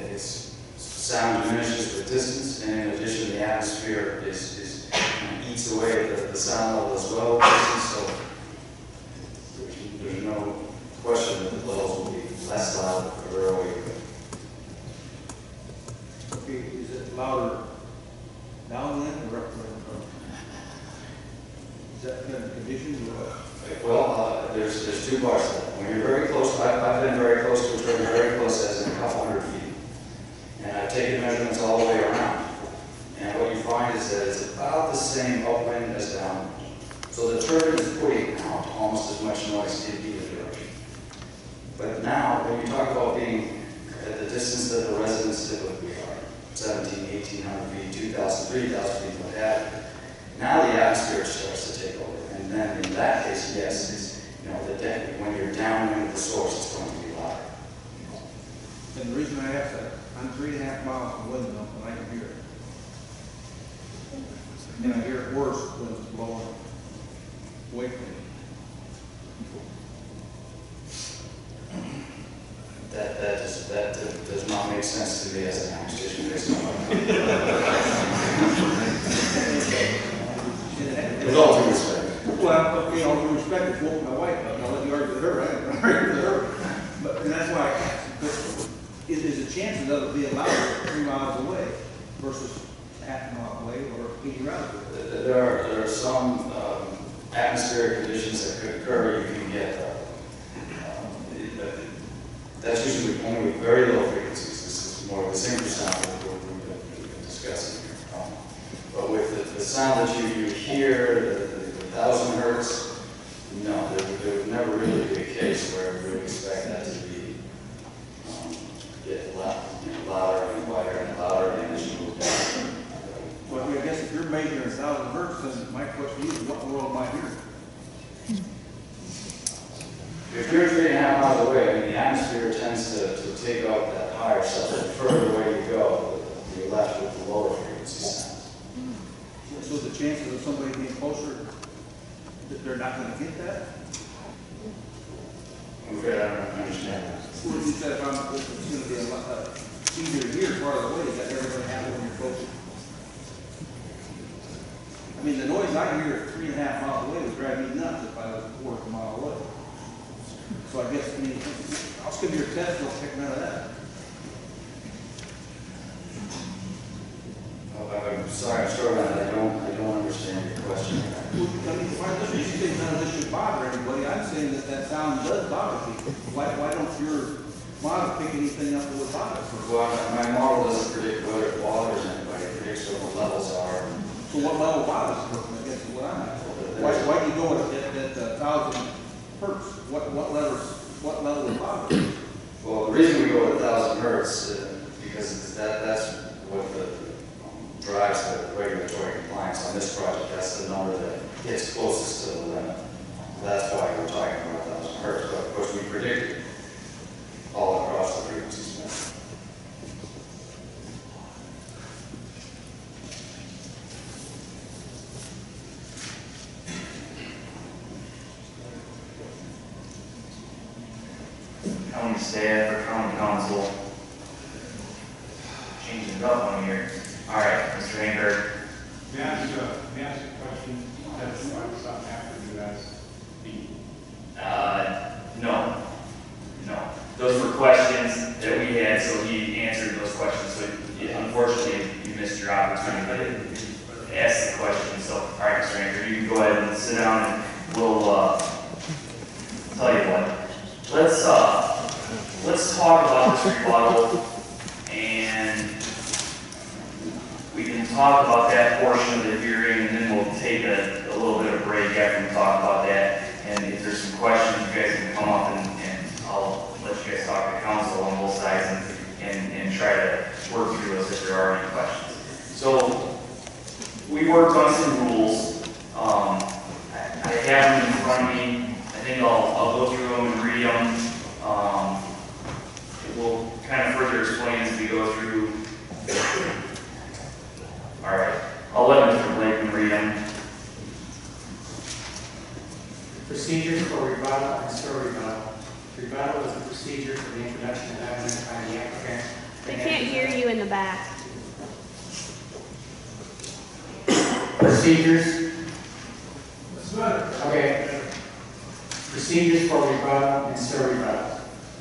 it's sound diminishes with distance, and in addition, the atmosphere eats away at the sound level as well, so there's no question that the levels will be less loud the further away you go. Okay, is it louder downwind or upwind? Is that kind of conditions or what? Well, there's 2 parts to that. When you're very close, I've been very close to a turbine, very close as in a couple hundred feet. And I've taken measurements all the way around. And what you find is that it's about the same upwind as downwind. So the turbine is putting out almost as much noise in either direction. But now, when you talk about being at the distance that the residents typically are, 1,700, 1,800 feet, 2,000, 3,000 feet, what have you, now the atmosphere starts to take over. And then in that case, yes, it's, when you're downwind of the source, it's going to be louder. And the reason I ask that, I'm 3.5 miles from Windmill, and I can hear it. And I hear it worse when it's blowing away from me. That does not make sense to me as an acquisition based on with all due respect. Well, okay, all due respect, it's woke my wife up, and I'll let you argue with her, I don't argue with her. But, and that's why I asked, but is the chances of it being louder 3 miles away versus half a mile away or 80 miles away? There are some atmospheric conditions that could occur. You can get, that's usually only with very low frequencies. This is more of the same sound that we've been discussing here. But with the sound that you hear, the 1,000 hertz, no, there would never really be a case where we would expect that to be get louder and quieter and louder and as you move down. Well, I guess if you're measuring 1,000 hertz, then my question is, what in the world am I hearing? If you're 3.5 miles away, I mean, the atmosphere tends to take up that higher stuff. The further away you go, you're left with the lower frequency sounds. So the chances of somebody being closer, that they're not going to get that? I'm afraid I don't understand that. Well, you said if it's going to be a lot easier here, farther away, is that ever going to happen when you're closer? I mean, the noise I hear 3.5 miles away would drive me nuts if I was a quarter of a mile away. So I guess, I mean, I'll give you your test, we'll take none of that. I'm sorry, I'm struggling. I don't understand your question. Well, I mean, if I listen, you say none of this should bother anybody. I'm saying that sound does bother people. Why don't your model pick anything up that would bother people? Well, my model doesn't predict whether it bothers anybody. It predicts what the levels are. So what level bothers the person, I guess is what I'm asking. Why do you go at 1,000 hertz? What level is bothering? Well, the reason we go with 1,000 hertz because that's what drives the regulatory compliance on this project. That's the number that gets closest to the limit. That's why we're talking about 1,000 hertz. But of course, we predicted all across the frequency spectrum. County staff or county council changing it up on here. All right, Mr. Hankard. May I ask a question? That's something after you ask the. No. Those were questions that we had, so he answered those questions. So unfortunately, you missed your opportunity to ask the question. So, all right, Mr. Hankard, you can go ahead and sit down, and we'll tell you what. Let's talk about this rebuttal, and we can talk about that portion of the hearing, and then we'll take a little bit of break after we talk about that. And if there's some questions, you guys can come up and I'll let you guys talk to council on both sides and try to work through those if there are any questions. So we worked on some rules. I have them in front of me. I think I'll go through them and read them. We'll kind of further explain as we go through. All right, I'll let Mr. Blakeman read them. Procedures for rebuttal and still rebuttal. Rebuttal is a procedure for the introduction of evidence by the applicant. We can't hear you in the back. Procedures. What's better? Okay. Procedures for rebuttal and still rebuttal.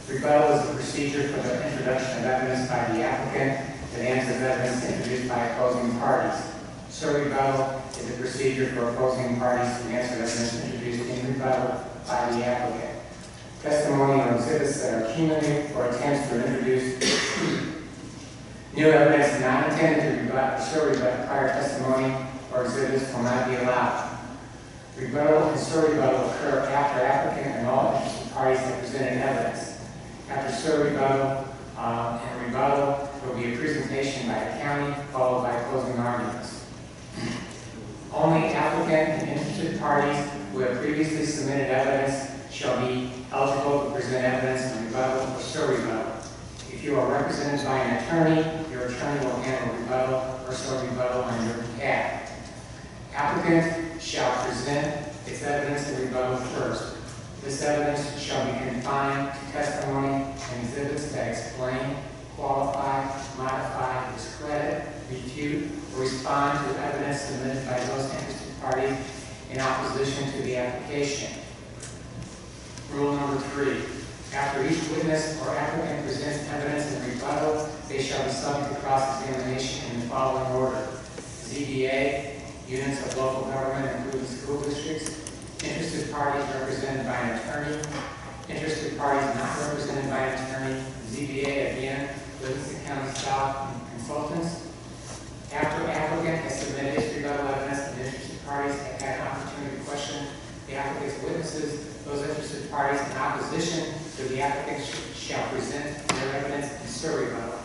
Rebuttal is a procedure for the introduction of evidence by the applicant that answers evidence introduced by opposing parties. Still rebuttal is a procedure for opposing parties to answer evidence introduced in rebuttal by the applicant. Testimony or exhibits that are cumulative or attempts to introduce new evidence not intended to rebut or still rebut prior testimony or exhibits will not be allowed. Rebuttal and still rebuttal occur after applicant and all interested parties have presented evidence. After still rebuttal and rebuttal, there will be a presentation by the county followed by closing arguments. Only applicant and interested parties who have previously submitted evidence shall be eligible to present evidence in rebuttal or still rebuttal. If you are represented by an attorney, your attorney will handle rebuttal or still rebuttal on your behalf. Applicant shall present its evidence in rebuttal first. This evidence shall be confined to testimony and exhibits that explain, qualify, modify, discredit, refute, or respond to evidence submitted by those interested parties in opposition to the application. Rule number 3. After each witness or applicant presents evidence in rebuttal, they shall be subject to cross-examination in the following order: ZBA, units of local government, including school districts, interested parties represented by an attorney, interested parties not represented by an attorney, ZBA again, Livingston County staff and consultants. After applicant has submitted its rebuttal evidence and interested parties have had an opportunity to question the applicant's witnesses, those interested parties in opposition to the applicant shall present their evidence in still rebuttal.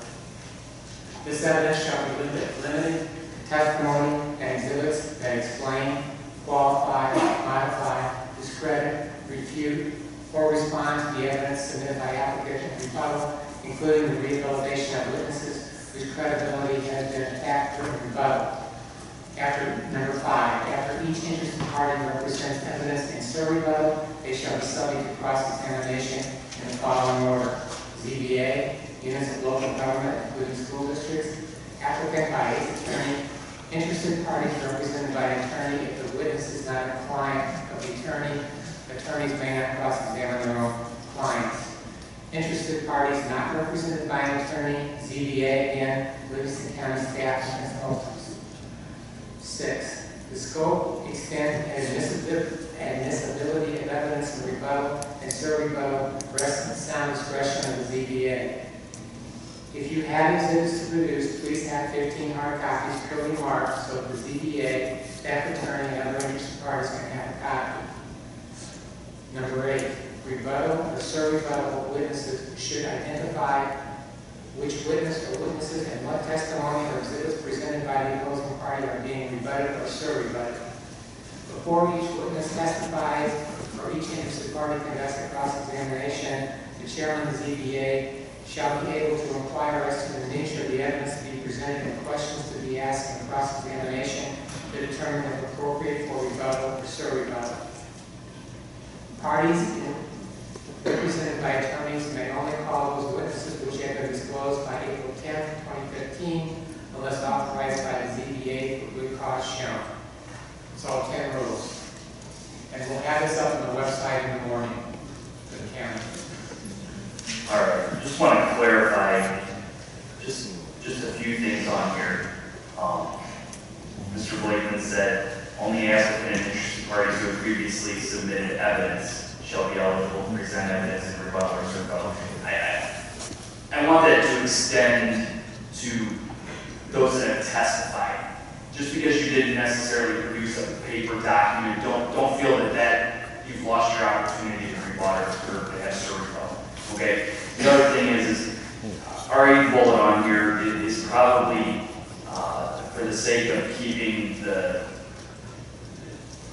This evidence shall be limited to testimony and exhibits that explain, qualify, modify, discredit, refute, or respond to the evidence submitted by applicant in rebuttal, including the rehabilitation of witnesses whose credibility has been attacked during rebuttal. After number 5, after each interested party represents evidence in still rebuttal, they shall be subject to cross-examination in the following order: ZBA, units of local government, including school districts, applicant by its attorney, interested parties represented by an attorney. If the witness is not a client of the attorney, attorneys may not cross-examine their own clients. Interested parties not represented by an attorney, ZBA again, Livingston County staff and consultants. 6. The scope, extent, and admissibility of evidence in rebuttal and still rebuttal rests in the sound discretion of the ZBA. If you have exhibits to produce, please have 15 hard copies clearly marked so that the ZBA should identify which witness or witnesses and what testimony or exhibits presented by the opposing party are being rebutted or sur-rebutted. Before each witness testifies or each interested party conducts a cross-examination, the chairman of the ZBA shall be able to inquire as to the nature of the evidence to be presented and questions to be asked in cross-examination to determine if appropriate for rebuttal or sur-rebuttal. Parties represented by attorneys may only call those witnesses which have been disclosed by April 10, 2015, unless authorized by the ZBA for good cause shown. It's all 10 rules. And we'll have this up on the website in the morning for the county. All right, just want to clarify just a few things on here. Mr. Blakeman said only applicant and interested parties who have previously submitted evidence shall be eligible to present evidence in rebuttal or sur-rebuttal. I want that to extend to those that have testified. Just because you didn't necessarily produce a paper document, don't feel that you've lost your opportunity to rebut or to have sur-rebuttal. Okay. The other thing is our 8th bullet on here is probably for the sake of keeping the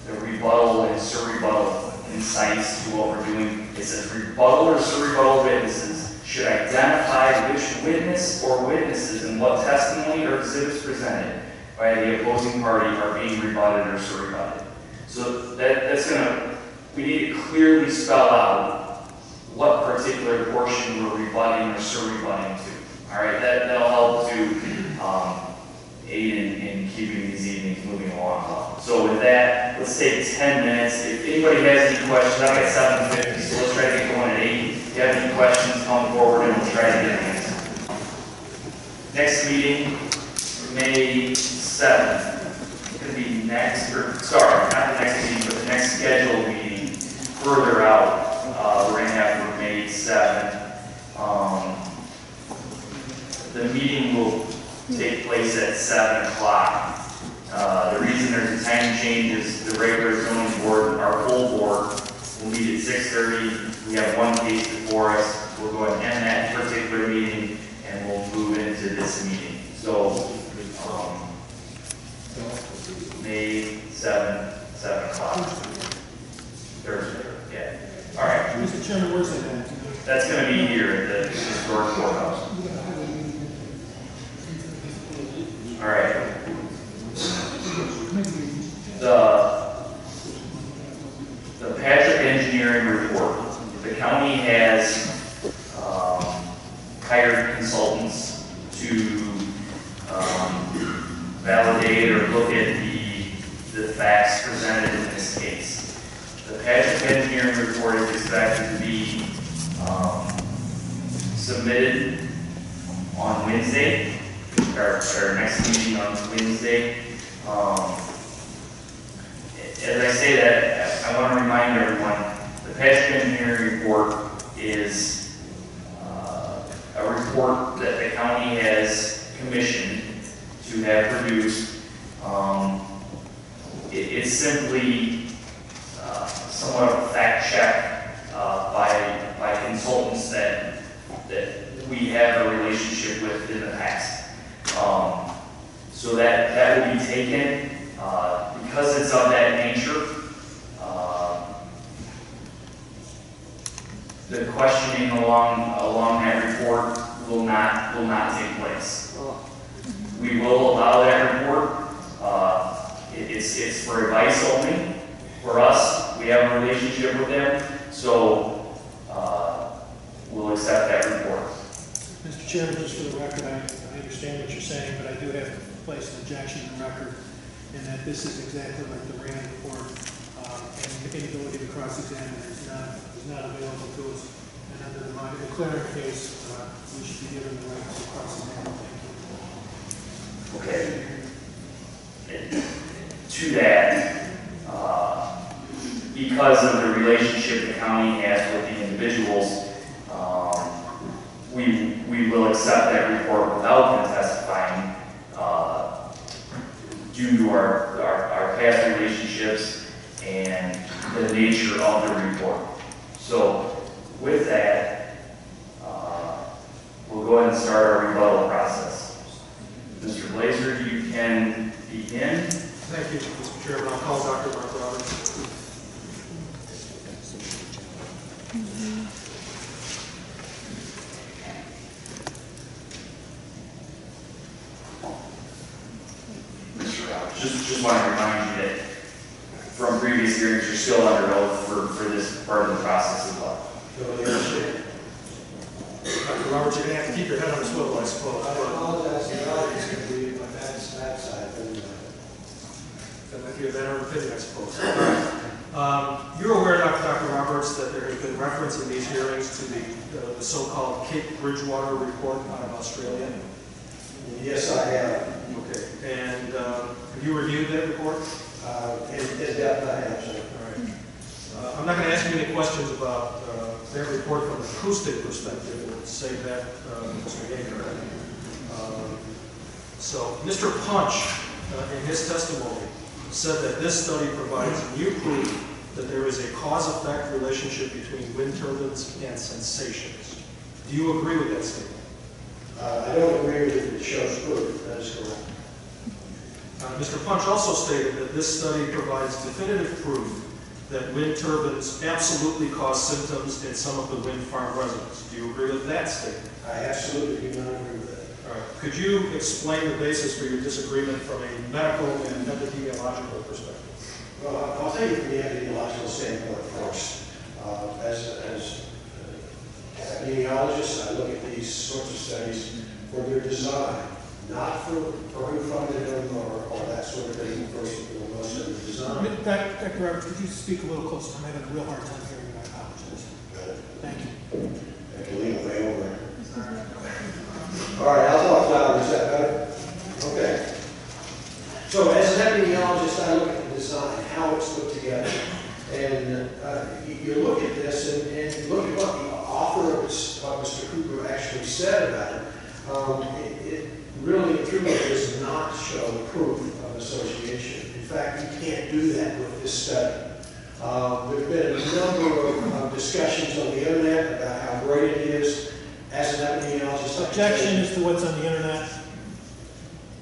rebuttal and sur-rebuttal concise to what we're doing. It says rebuttal or sur-rebuttal witnesses should identify which witness or witnesses and what testimony or exhibits presented by the opposing party are being rebutted or sur-rebutted. So that's we need to clearly spell out what particular portion we're rebutting or sur-rebutting to. All right, that'll help to aid in keeping these evenings moving along. So with that, let's take 10 minutes. If anybody has any questions, I've got 7:50, so let's try to get going at 8. If you have any questions, come forward and we'll try to get answers. Next meeting, May 7th. It's going to be not the next meeting, but the next scheduled meeting further out. We're going to have for May 7th. The meeting will take place at 7 o'clock. The reason there's a time change is the regular zoning board, our full board, will meet at 6:30. We have one case before us. We'll go ahead and end that particular meeting and we'll move into this meeting. So, May 7th, 7 o'clock. Thursday, yeah. All right. Mr. Chairman, where's that at? That's going to be here at the historic courthouse. All right. The Patrick Engineering Report. The county has hired consultants to validate or look at the facts presented in this case. The Patrick Engineering Report is expected to be submitted on Wednesday, our next meeting on Wednesday. As I say that, I want to remind everyone, the Patrick Engineering Report is a report that the county has commissioned to have produced. It's simply somewhat of a fact check by consultants that we have a relationship with in the past. So that will be taken because it's of that nature. The questioning along that report will not take place. We will allow that report. It's for advice only. For us, we have a relationship with them, so we'll accept that report. Mr. Chairman, just for the record, I understand what you're saying, but I do have to place an objection in the record in that this is exactly like the Rand report, and the inability to cross-examine is not available to us. And under the McLaren case, we should be given the right to cross-examine. Thank you. Okay. To that, because of the relationship the county has with the individuals, we will accept that report without them testifying due to our past relationships and the nature of the report. So with that, We'll go ahead and start our rebuttal process. Mr. Blazer, you can begin. Thank you, Mr. Chairman. I'll call Dr. Mark Roberts. Mr. Roberts, just want to remind you that from previous hearings, you're still under oath for this part of the process as well. Dr. Roberts, you're going to have to keep your head on a swivel, I suppose. I apologize, the audience can be my dad's side. That might be a better opinion, I suppose. You're aware, Dr. Roberts, that there has been reference in these hearings to the so-called Cape Bridgewater report out of Australia? Yes, I have. Okay. And have you reviewed that report? In depth, I have, sir. All right. I'm not going to ask you any questions about that report from an acoustic perspective. We'll save that, Mr. Hankard. So, Mr. Punch, in his testimony, said that this study provides new proof that there is a cause-effect relationship between wind turbines and sensations. Do you agree with that statement? I don't agree with it. It shows proof. That is correct. Mr. Punch also stated that this study provides definitive proof that wind turbines absolutely cause symptoms in some of the wind farm residents. Do you agree with that statement? I absolutely do not agree with that. All right. Could you explain the basis for your disagreement from a medical and epidemiological perspective? Well, I'll take it from the epidemiological standpoint first. As epidemiologists, I look at these sorts of studies for their design, not for who funded them or that sort of thing, first and foremost of the design. Dr. Roberts, could you speak a little closer? I'm having a real hard time hearing you. I apologize. Thank you. I can lean way over. All right, I'll talk louder. Is that better? Okay. So as an epidemiologist, I look at the design, how it's put together. And you look at this and look at what the author of this, what Mr. Cooper actually said about it. It really and truly does not show proof of association. In fact, you can't do that with this study. There have been a number of discussions on the internet about how great it is. As an epidemiologist, Objection as to what's on the internet.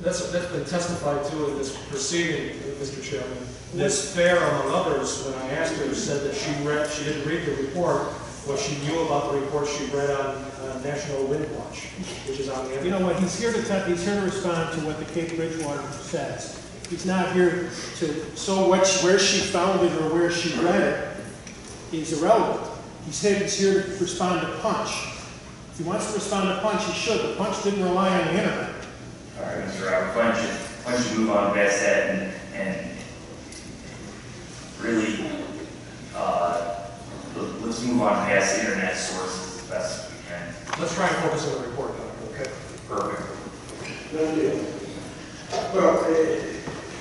That's been testified to in this proceeding, Mr. Chairman. Ms. Fair, among others, when I asked her, said that she didn't read the report. What she knew about the report she read on National Wind Watch, which is on the internet. You know what? He's here to respond to what the Cape Bridgewater says. He's not here to. Where she found it or where she read it is irrelevant. He's here to respond to Punch. If he wants to respond to Punch, he should. But Punch didn't rely on the internet. All right, Mr. Robert, why don't you move on past that and really let's move on past the internet sources as best as we can. Let's try and focus on the report, Doctor, okay? Perfect. No deal. Well,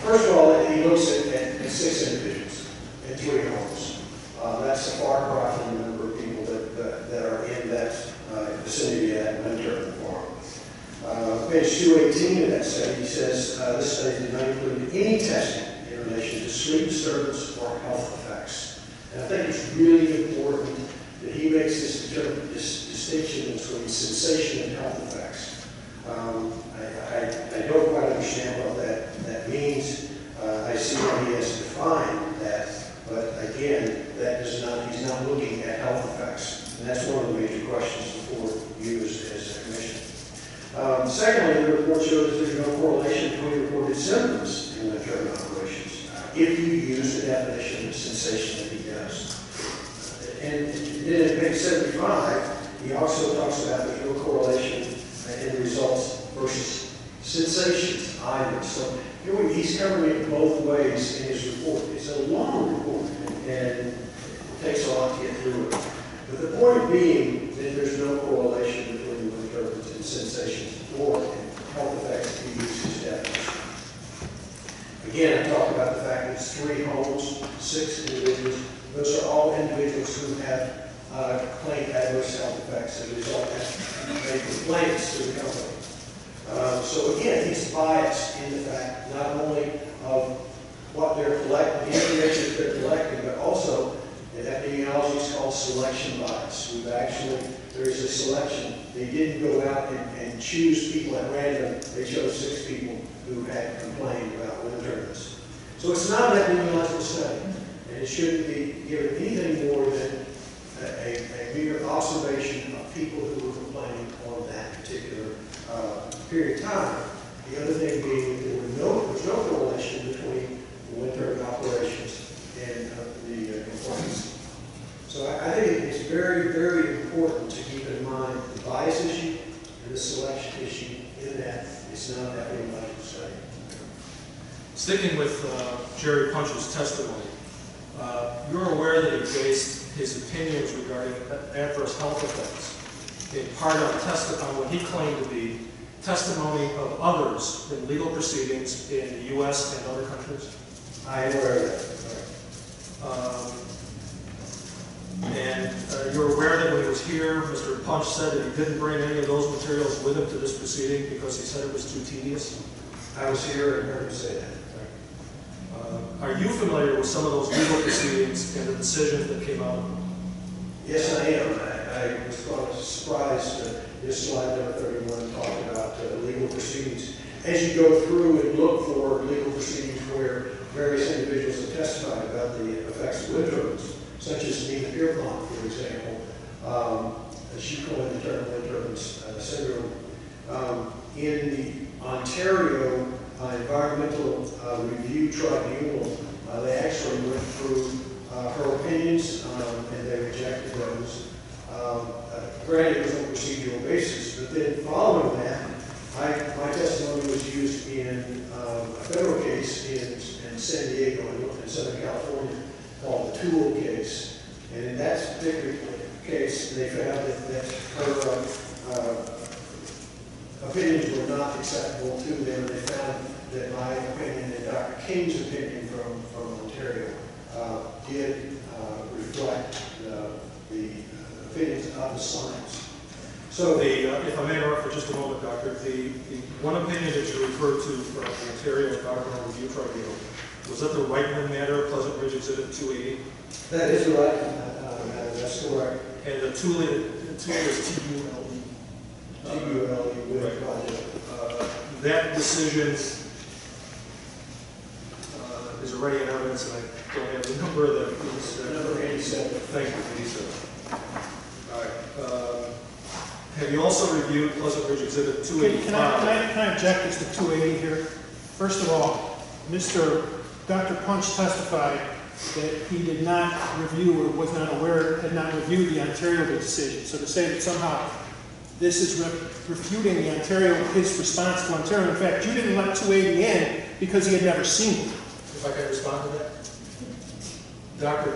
first of all, he looks at 6 individuals and 3 homes. That's a far cry from the number of people that are in that vicinity of that wind turbine farm. Page 218 of that study, he says this study did not include any testing in relation to sleep disturbance or health effects. And I think it's really important that he makes this distinction between sensation and health effects. I don't quite understand what that means. I see how he has defined that, but again, he's not looking at health effects. And that's one of the major questions before you as a commission. Secondly, the report shows there's no correlation between reported symptoms in wind turbine operations if you use the definition of sensation that he does. And then in page 75, he also talks about the no correlation in the results versus sensations either. So here he's covering it both ways in his report. It's a long report, and it takes a lot to get through it. But the point being that there's no correlation between wind turbines and sensations or health effects if you use his definition. Again, I talked about the fact that it's 3 homes, 6 individuals. Those are all individuals who have claimed adverse health effects as a result of made complaints to the company. So again, he's biased in the fact not only of what they're collecting, the information that they're collecting, but also in epidemiology is called selection bias. There is a selection They didn't go out and choose people at random. They chose 6 people who had complained about wind turbines. So it's not an epidemiological study, and it shouldn't be given anything more than a mere observation of people who were complaining on that particular period of time. The other thing being that there was no correlation between the wind turbine operations and the complaints. So I think it's very, very important to keep in mind the bias issue and the selection issue in that it's not an epidemiological study. Sticking with Jerry Punch's testimony, you're aware that he based his opinions regarding adverse health effects in part on what he claimed to be testimony of others in legal proceedings in the U.S. and other countries? I am aware of that. And you're aware that when he was here, Mr. Punch said that he didn't bring any of those materials with him to this proceeding because he said it was too tedious? I was here and heard him say that. Are you familiar with some of those legal proceedings and the decisions that came out of them? Yes, I am. I was quite surprised that this slide number 31 talked about legal proceedings. As you go through and look for legal proceedings where various individuals have testified about the effects of wind turbines, such as Nina Pierpont, for example, she coined the term wind turbines syndrome. In the Ontario Environmental Review Tribunal, they actually went through her opinions and they rejected those. Granted, it was on a procedural basis, but then following that, my testimony was used in a federal case in San Diego, in Southern California, called the Tool case. And in that particular case, they found that her opinions were not acceptable to them. They found that my opinion and Dr. King's opinion from Ontario did reflect the opinions of the science. So if I may interrupt for just a moment, Doctor, the one opinion that you referred to from the Ontario Environmental Review Tribunal, was that the Whiteman matter, Pleasant Ridge Exhibit 280? That is right. That's correct. And the tool is T-U-L-E. T-U-L-E, Right. project. That decision is already in evidence, and I don't have the number that is Number 87. Thank you, 87. All right. Have you also reviewed Pleasant Ridge Exhibit 285? Can I object as to 280 here? First of all, Dr. Punch testified that he did not review or was not aware, had not reviewed the Ontario decision. So to say that somehow this is refuting the Ontario, his response to Ontario. In fact, you didn't let 280 in because he had never seen it. If I can respond to that. Dr.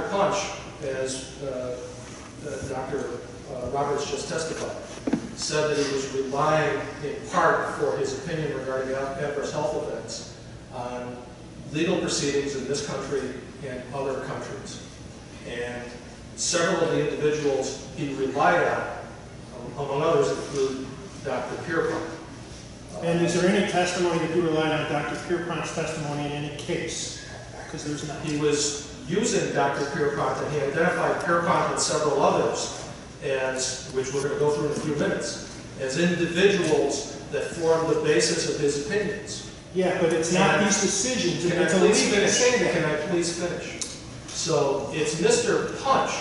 Punch, as Dr. Roberts just testified, said that he was relying in part for his opinion regarding adverse health effects on legal proceedings in this country and other countries. And several of the individuals he relied on, among others, include Dr. Pierpont. And is there any testimony that you relied on Dr. Pierpont's testimony in any case? Because there's not. He was using Dr. Pierpont, and he identified Pierpont and several others as, which we're going to go through in a few minutes, as individuals that formed the basis of his opinions. Yeah, but it's not these decisions. Can I please finish? Can I please finish? So it's Mr. Punch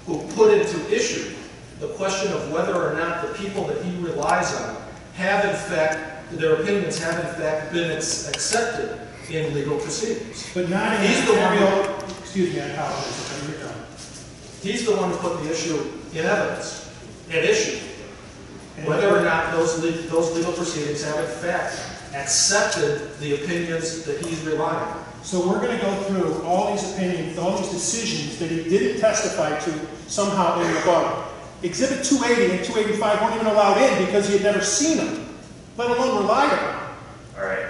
who put into issue the question of whether or not the people that he relies on have in fact, their opinions have in fact been accepted in legal proceedings. But not in He's the Ontario. Excuse me, I apologize. You're done. He's the one who put the issue in evidence, at issue, whether or not those legal proceedings have in fact accepted the opinions that he's relying on. So we're going to go through all these opinions, all these decisions that he didn't testify to somehow in rebuttal. Exhibit 280 and 285 weren't even allowed in because he had never seen them, let alone relied on them. All right.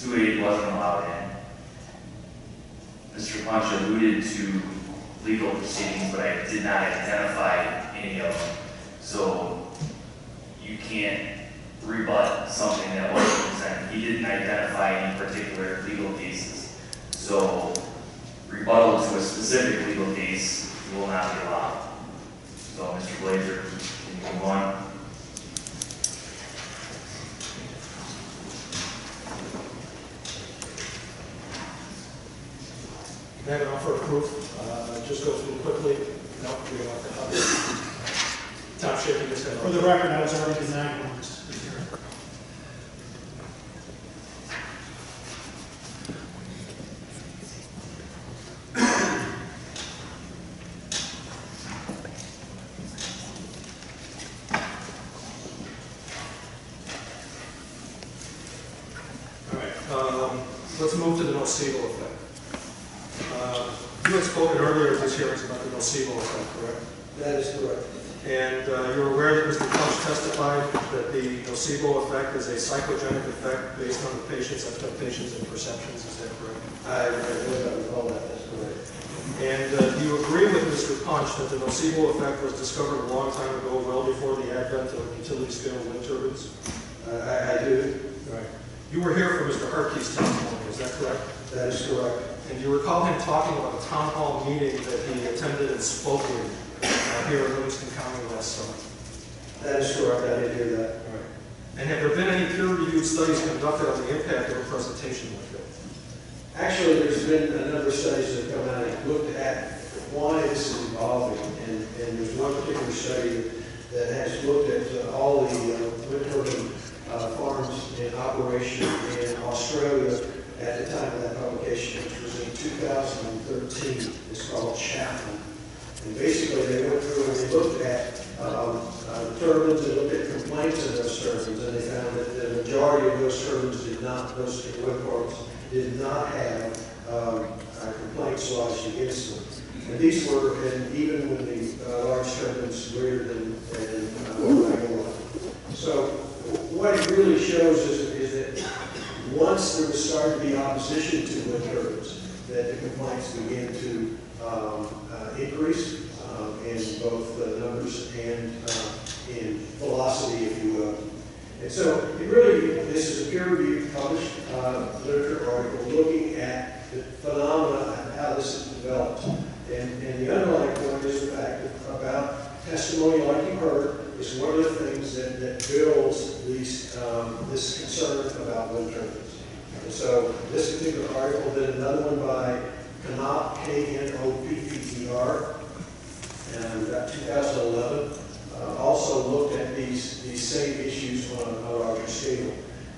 280 wasn't allowed in. Mr. Punch alluded to legal proceedings, but I did not identify any of them. So you can't rebut something that wasn't presented. He didn't identify any particular legal cases. So rebuttal to a specific legal case will not be allowed. So, Mr. Blazer, can you move on? Can I have an offer of proof? Just go through quickly. No, we don't have to have it. Tom shaking his head. For the record, I was already denied on this hearing. All right, let's move to the nocebo effect. You had spoken earlier at this hearing about the nocebo effect, correct? That is correct. And you're aware that Mr. Punch testified that the nocebo effect is a psychogenic effect based on the patient's expectations and perceptions, is that correct? I don't recall that, that's correct. And do you agree with Mr. Punch that the nocebo effect was discovered a long time ago, well before the advent of utility-scale wind turbines? I do. Right. You were here for Mr. Hartke's testimony, is that correct? That is correct. And you recall him talking about a town hall meeting that he attended and spoke with here in Livingston County last summer. That is correct, I did hear that. Right. And have there been any peer-reviewed studies conducted on the impact of a presentation like that? Actually, there's been a number of studies that have come out and looked at why this is evolving, and there's one particular study that has looked at all the wind turbine farms in operation in Australia at the time of that publication, which was in 2013. It's called Chapman. And basically, they went through and they looked at turbines, they looked at complaints of those turbines, and they found that the majority of those turbines did not, those wind farms did not have complaints lodged against them. And these were, and even when the large turbines greater than 1 megawatt. So what it really shows is that once there was started to be opposition to wind turbines, that the complaints began to increase in both numbers and in velocity, if you will. And so it really, this is a peer-reviewed published literature article looking at the phenomena and how this has developed. And the underlying point is the fact that about testimony like you heard is one of the things that builds these, this concern about wind turbines. And so this particular article, then another one by Knopp, K-N-O-P-P-E-R, and about 2011, also looked at these same issues on a larger scale.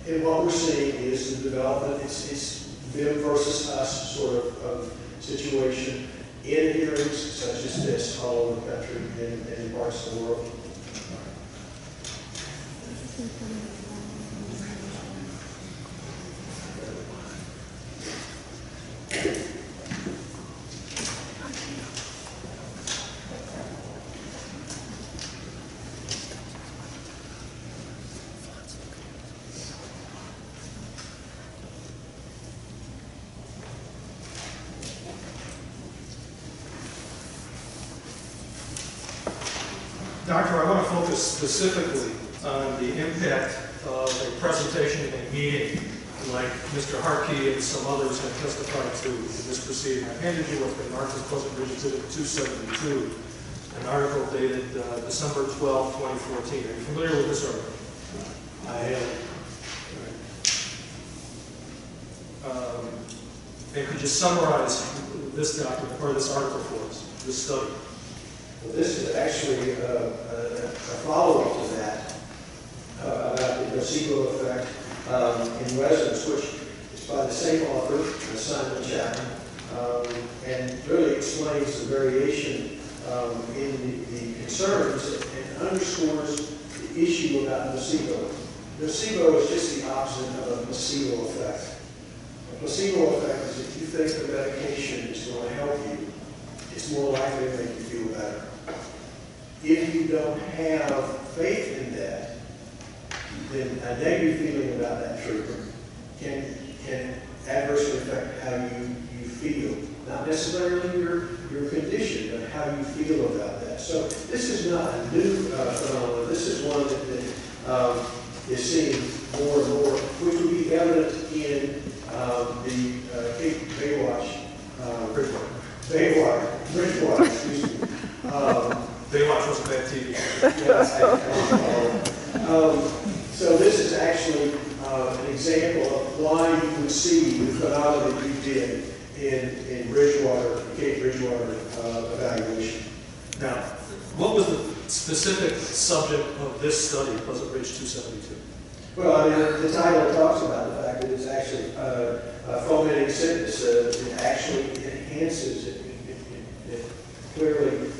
And what we're seeing is the development, it's them versus us sort of situation in hearings such as this all over the country and in parts of the world. Doctor, I want to focus specifically on the impact of a presentation in a meeting like Mr. Hartke and some others have testified to in this proceeding. I handed you what's been marked as Pleasant Ridge Exhibit 272, an article dated December 12, 2014. Are you familiar with this article? I am. And could you summarize this document or this article for us, this study? Well, this is actually a follow-up to that about the nocebo effect in residence, which is by the same author, Simon Chapman, and really explains the variation in the concerns and underscores the issue about nocebo. Nocebo is just the opposite of a placebo effect. A placebo effect is if you think the medication is going to help you, it's more likely to make you feel better. If you don't have faith in that, then a negative feeling about that treatment can adversely affect how you feel. Not necessarily your condition, but how you feel about that. So this is not a new phenomenon. This is one that is seen more and more, which would be evident in the Bridgewater, excuse me. Baywatch was a why you would see the phenomena you did in Bridgewater, Cape Bridgewater evaluation. Now, what was the specific subject of this study, Pleasant Ridge 272? Well, I mean, the title talks about the fact that it's actually fomenting sickness. It actually enhances it. It clearly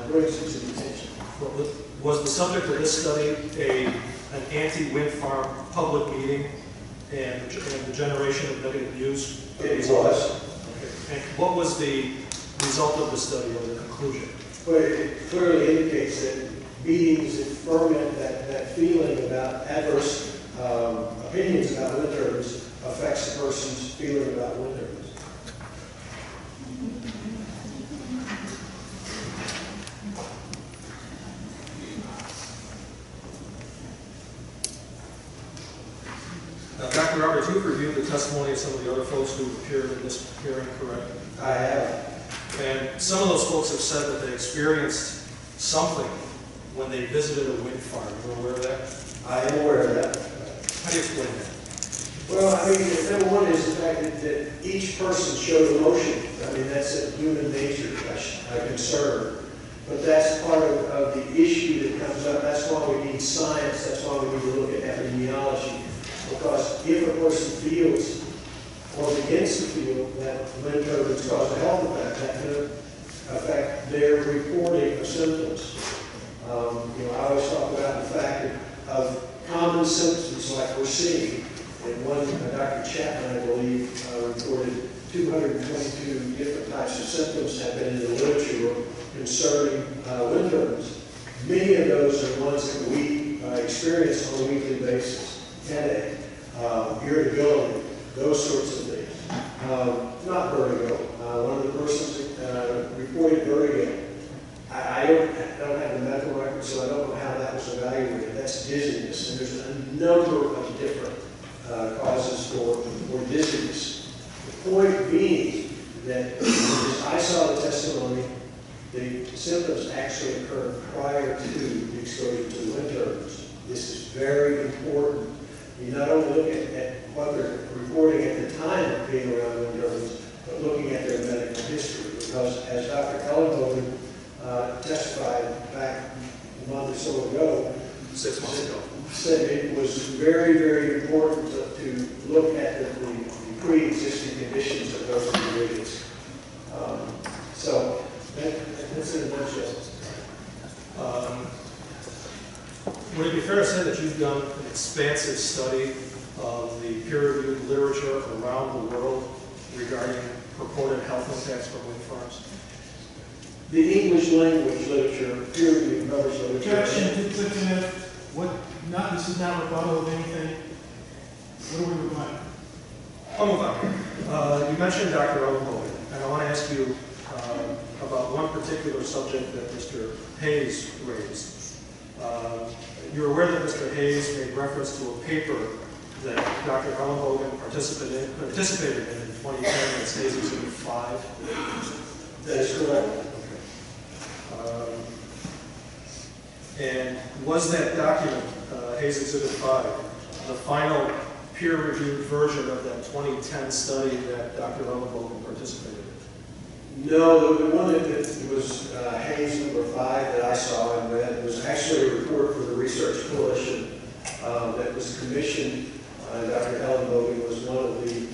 brings it to the attention. Was the subject of this study an anti-wind farm public meeting and the generation of negative views? It was. Okay. And what was the result of the study or the conclusion? Well, it clearly indicates that meetings that ferment that feeling about adverse opinions about wind turbines affects the person's feeling about wind turbines. Now, Dr. Roberts, you've reviewed the testimony of some of the other folks who appeared in this hearing, correct? I have. And some of those folks have said that they experienced something when they visited a wind farm. You're aware of that? I am aware of that. How do you explain that? Well, I mean, number one is the fact that each person showed emotion. I mean, that's a human nature concern. But that's part of the issue that comes up. That's why we need science. That's why we need to look at epidemiology. Because if a person feels or begins to feel that wind turbines cause a health effect, that can affect their reporting of symptoms. I always talk about the fact of common symptoms like we're seeing. And one, Dr. Chapman, I believe, reported 222 different types of symptoms have been in the literature concerning wind turbines. Many of those are ones that we experience on a weekly basis. Headache, irritability, those sorts of things. Not vertigo. One of the persons reported vertigo. I don't have the medical record, so I don't know how that was evaluated. That's dizziness, and there's a number of different causes for dizziness. The point being that as I saw the testimony, the symptoms actually occurred prior to the exposure to the wind turbines. This is very important. You not only look at what they're reporting at the time of being around wind turbines, but looking at their medical history. Because as Dr. Ellenbogen testified back a month or so ago, 6 months ago, said it was very, very important to look at the pre-existing conditions of those individuals. So that's in a nutshell. Would it be fair to say that you've done an expansive study of the peer-reviewed literature around the world regarding purported health impacts from wind farms? The English language literature, peer-reviewed published literature. Objection to this is not rebuttal of anything. What are we rebutting? I'll move on. You mentioned Dr. Ellenbogen, and I want to ask you about one particular subject that Mr. Hayes raised. You're aware that Mr. Hayes made reference to a paper that Dr. Ellenbogen participated in 2010. It's Hayes Exhibit 5. That is correct. Okay. And was that document, Hayes Exhibit 5, the final peer-reviewed version of that 2010 study that Dr. Ellenbogen participated in? No, the one that was Hayes number 5 that I saw and read was actually a report for the Research Coalition that was commissioned. Dr. Ellenbogen was one of the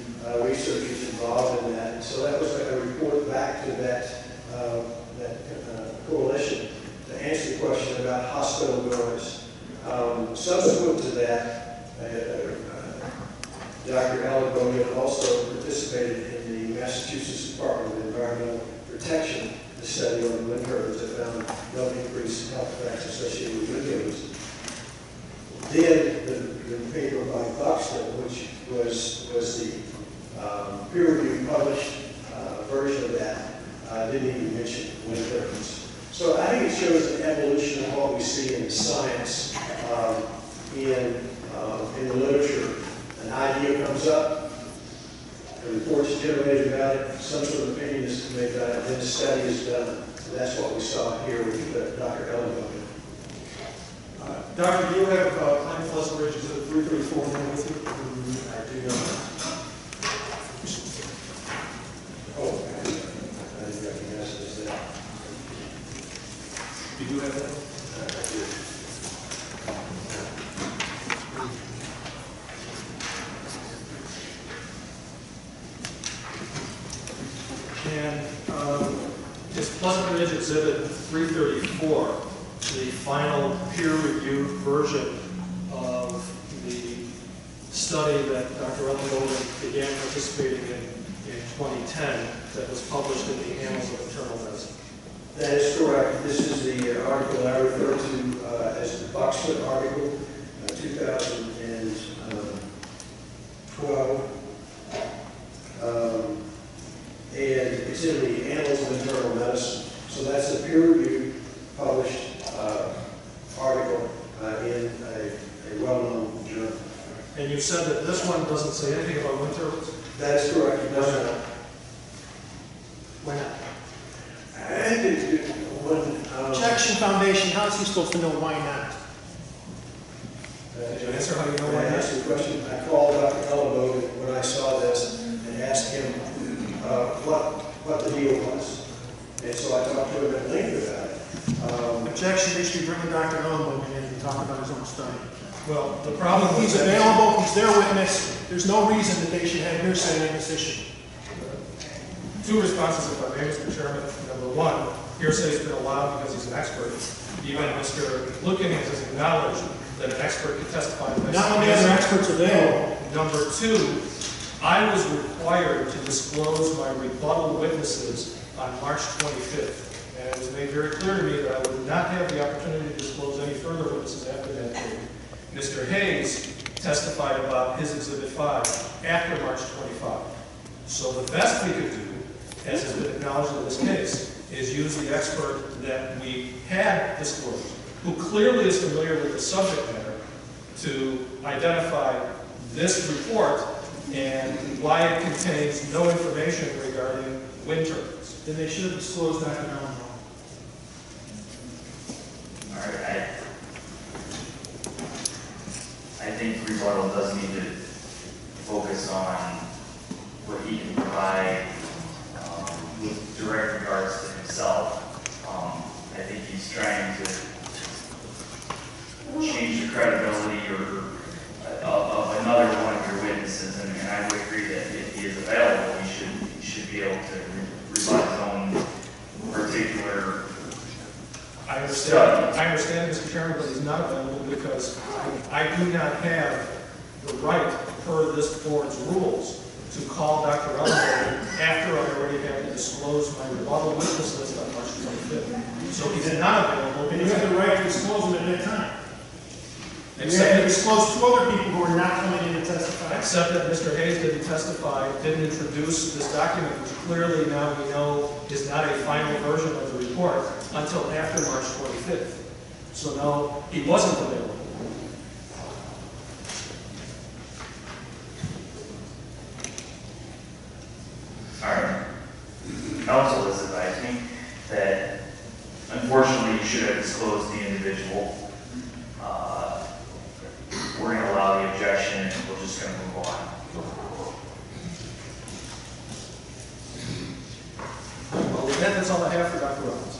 researchers involved in that. And so that was a report back to that coalition to answer the question about hospital noise. Subsequent to that, Dr. Ellenbogen also participated in the Massachusetts Department of Environmental Protection, the study on wind turbines that found no increased health effects associated with wind turbines. Then the paper by Buxton, which was the peer-reviewed published version of that, didn't even mention wind turbines. So I think it shows an evolution of what we see in science, in the literature. An idea comes up, a report is generated about it, some sort of opinion is made about it, then the study is done. And that's what we saw here with Dr. Ellenbogen. Doctor, do you have Pleasant Ridge Exhibit 334 with you? I do not. Appendage Exhibit 334, the final peer-reviewed version of the study that Dr. Ellenbogen began participating in 2010 that was published in the Annals of Internal Medicine. That is correct. This is the article I refer to as the Buxton article, 2012. And it's in the Annals of Internal Medicine. So that's a peer-reviewed, published article in a well-known journal. And you said that this one doesn't say anything about wind turbines? That is correct. It does not. Why not? I think when Objection Foundation, how is he supposed to know why not? Did you answer how you know when why I not? asked the question, I called Dr. Ellenbogen when I saw this and asked him what the deal was. And so I talked to him at length about it. Objection, they should bring Dr. Ellenbogen in and talk about his own study. Well, the problem with He's available, he's their witness, there's no reason that they should have their say on this issue. Two responses, if I may, Mr. Chairman. Number one, hearsay has been allowed because he's an expert. Even Mr. Lucanese has acknowledged that an expert can testify. Not when the other experts are available. Number two, I was required to disclose my rebuttal witnesses on March 25th. And it was made very clear to me that I would not have the opportunity to disclose any further witnesses after that date. Mr. Hayes testified about his Exhibit 5 after March 25. So the best we could do, as has been acknowledged in this case, is use the expert that we had disclosed, who clearly is familiar with the subject matter, to identify this report and why it contains no information regarding wind turbines. Then they should have disclosed Dr. Ellenbogen. All right, I think rebuttal does need to focus on what he can provide with direct regards to himself. I think he's trying to change the credibility of another one of your witnesses, and I would agree that if he is available, he should be able to rebut his own particular I understand, Mr. Chairman, but he's not available because I do not have the right, per this board's rules, to call Dr. Ellenbogen after I already had to disclose my rebuttal witness list on March 25th. So he's not available. And you have the right to disclose them at that time. You Except have to disclose two other people who are not coming in to testify. Except that Mr. Hayes didn't testify, didn't introduce this document, which clearly now we know is not a final version of the report until after March 25th. So no, he wasn't available. All right. Counsel has advised me that unfortunately you should have disclosed the individual. We're going to allow the objection and we're just going to move on. Well, with that, that's all I have for Dr. Robbins.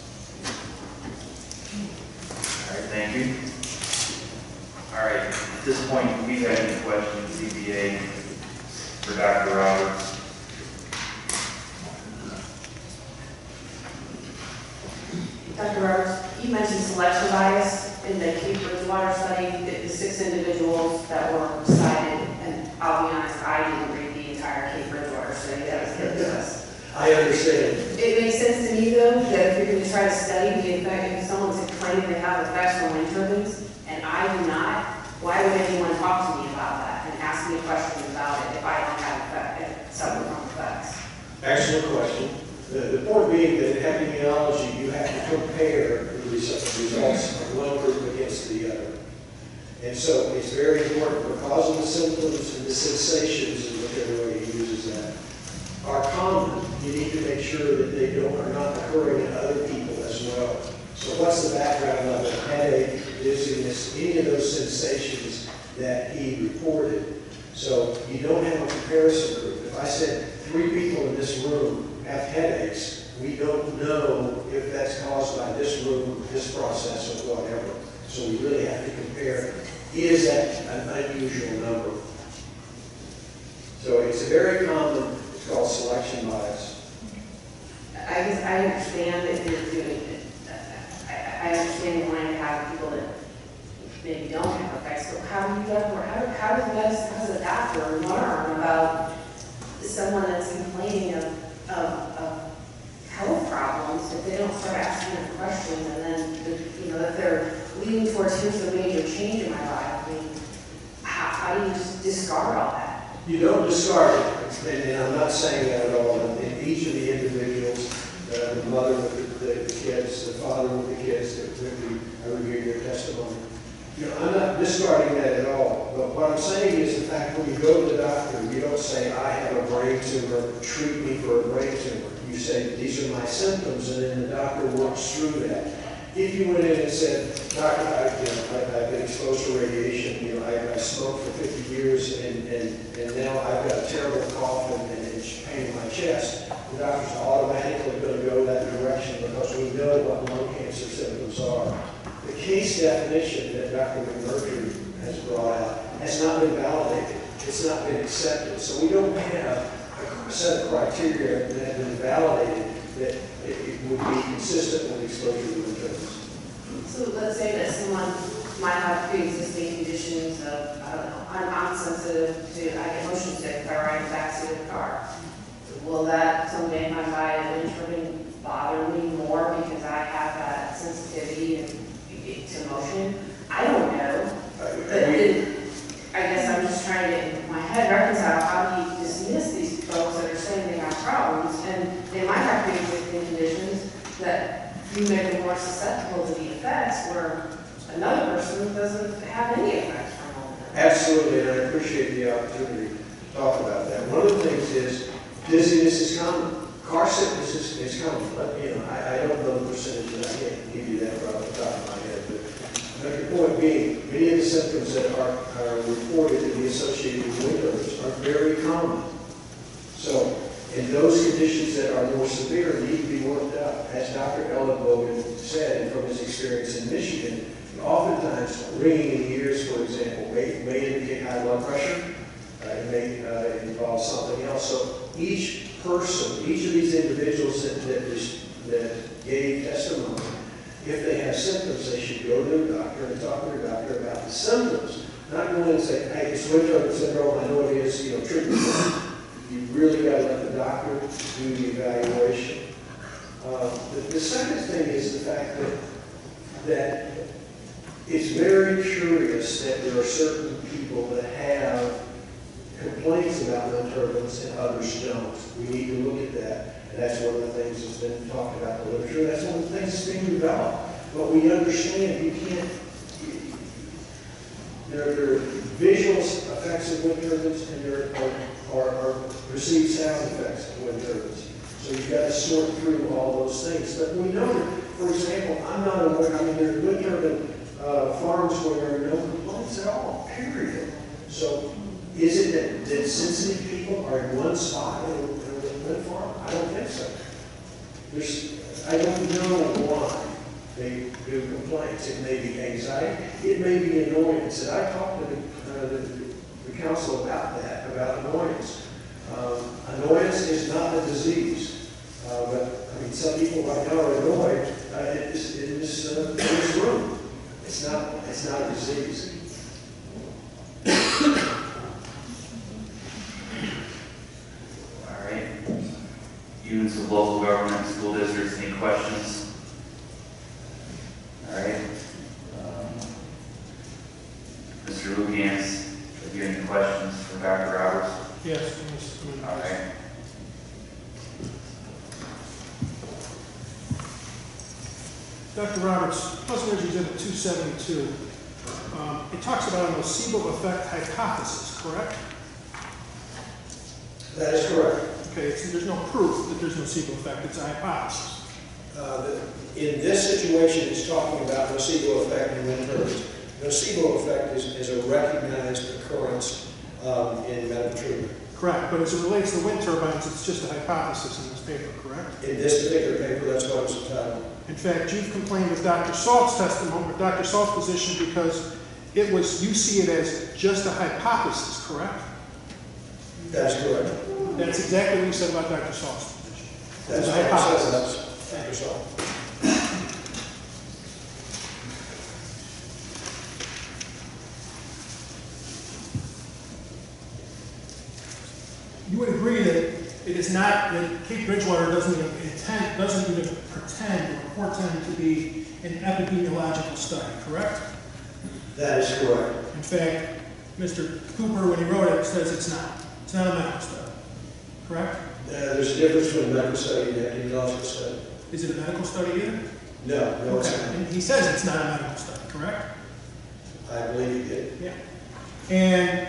All right, thank you. All right, at this point, do we have any questions, CPA, for Dr. Roberts? Dr. Roberts, you mentioned selection bias in the Cape Bridgewater study, the 6 individuals that were cited, and I'll be honest, I didn't read the entire Cape Bridgewater study that was given to us. I understand. It makes sense to me, though, that if you're going to try to study the effect, if someone's claiming they have effects from wind turbines, and I do not, why would anyone talk to me about that and ask me a question about it if I don't have suffer from effects? Excellent question. The point being that in epidemiology, you have to compare the results of one group against the other. And so it's very important because of the symptoms and the sensations, and whichever way he uses that, are common. You need to make sure that they are not occurring in other people as well. So what's the background of it? Headache, dizziness, any of those sensations that he reported. So you don't have a comparison group. If I said 3 people in this room have headaches, we don't know if that's caused by this room, this process, or whatever. So we really have to compare, is that an unusual number? So it's a very common, it's called selection bias. I guess I understand if you're doing it. I understand wanting to have people that maybe don't have effects, but how do you ever, how does medicine, how does a doctor learn about someone that's complaining of health problems if they don't start asking them questions and then, you know, that they're leading towards here's a major change in my life? I mean, how do you just discard all that? You don't discard it, and I'm not saying that at all. In each of the individuals, the mother with the kids, the father with the kids, I review their testimony. You know, I'm not discarding that at all. But what I'm saying is, in fact, when you go to the doctor, you don't say, I have a brain tumor, treat me for a brain tumor. You say, these are my symptoms, and then the doctor works through that. If you went in and said, Doctor, I've been exposed to radiation, you know, I smoked for 50 years, and now I've got a terrible cough and pain in my chest, the doctor's automatically going to go that direction because we know what lung cancer symptoms are. The case definition that Dr. McMurtry has brought out has not been validated. It's not been accepted. So we don't have a set of criteria that have been validated that it would be consistent with exposure to interns. So let's say that someone might have pre-existing conditions of, I don't know, I'm sensitive to, I get motion sick if I ride in the backseat of the car. Will that someday in my buy a wind turbine bother me more because I have that sensitivity to motion? I don't know. But I guess I'm just trying to, in my head, reconcile how do you dismiss these folks that are saying they have problems, and they might have pre-existing conditions that you make them more susceptible to the effects, where another person doesn't have any effects from all of that. Absolutely, and I appreciate the opportunity to talk about that. One of the things is dizziness is common. Car sickness is common. But, you know, I don't know the percentages. I can't give you that right off the top of my head. But the point being, many of the symptoms that are reported to be associated with wind turbines are very common. So, and those conditions that are more severe need to be worked out. As Dr. Ellen Bogan said, and from his experience in Michigan, oftentimes ringing in the ears, for example, may indicate high blood pressure. It may involve something else. So each person, each of these individuals that gave testimony, if they have symptoms, they should go to their doctor and talk to their doctor about the symptoms. Not go in and say, hey, it's wind turbine syndrome, I know it is, you know, treatment. You really got to let the doctor do the evaluation. The second thing is the fact that it's very curious that there are certain people that have complaints about wind turbines and others don't. We need to look at that, and that's one of the things that's been talked about in the literature. That's one of the things that's being developed. But we understand you can't, there are visual effects of wind turbines and there are perceived sound effects of wind turbines. So you've got to sort through all those things. But we know that, for example, I'm not aware, I mean, there are wind turbine farms where there are no complaints at all, period. So is it that sensitive people are in one spot in a wind farm? I don't think so. I don't know why they do complaints. It may be anxiety. It may be annoyance. And I talked to the council about that, about annoyance. Annoyance is not a disease. But, I mean, some people right now are annoyed in this room. It's not a disease. All right. Units of local government, school districts, any questions? All right. Mr. Lugans, have you any questions for Dr. Roberts? Yes. All right. Dr. Roberts, Puzzler's Exhibit 272, it talks about a nocebo effect hypothesis, correct? That is correct. Okay, there's no proof that there's nocebo effect, it's a hypothesis. In this situation, it's talking about nocebo effect in wind turbines. Nocebo effect is a recognized occurrence in medical treatment. Correct, but as it relates to wind turbines, it's just a hypothesis in this paper, correct? In this particular paper, that's what it's entitled. In fact, you've complained with Dr. Salt's testimony, with Dr. Salt's position, because you see it as just a hypothesis, correct? That's correct. That's exactly what you said about Dr. Salt's position. That's I what it apologize. says. Thank you, sir. You would agree that it is not, that Cape Bridgewater doesn't even pretend or portend to be an epidemiological study, correct? That is correct. In fact, Mr. Cooper, when he wrote it, says it's not. It's not a medical study, correct? There's a difference between a medical study and an epidemiological study. Is it a medical study either? No, it's Okay, not. and he says it's not a medical study, correct? I believe he did. Yeah. And,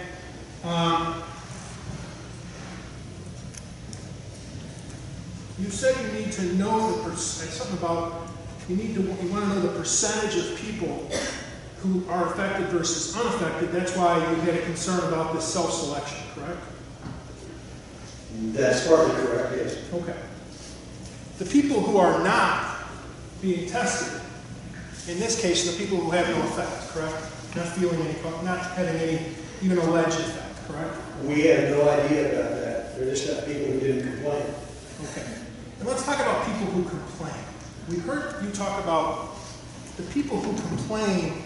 you said you need to know something about, you want to know the percentage of people who are affected versus unaffected. That's why you had a concern about this self-selection, correct? That's partly correct, yes. Okay. The people who are not being tested, in this case, the people who have no effect, correct? Not feeling any, not having any, even alleged effect, correct? We have no idea about that. They're just not people who didn't complain. Okay. And let's talk about people who complain. We heard you talk about the people who complain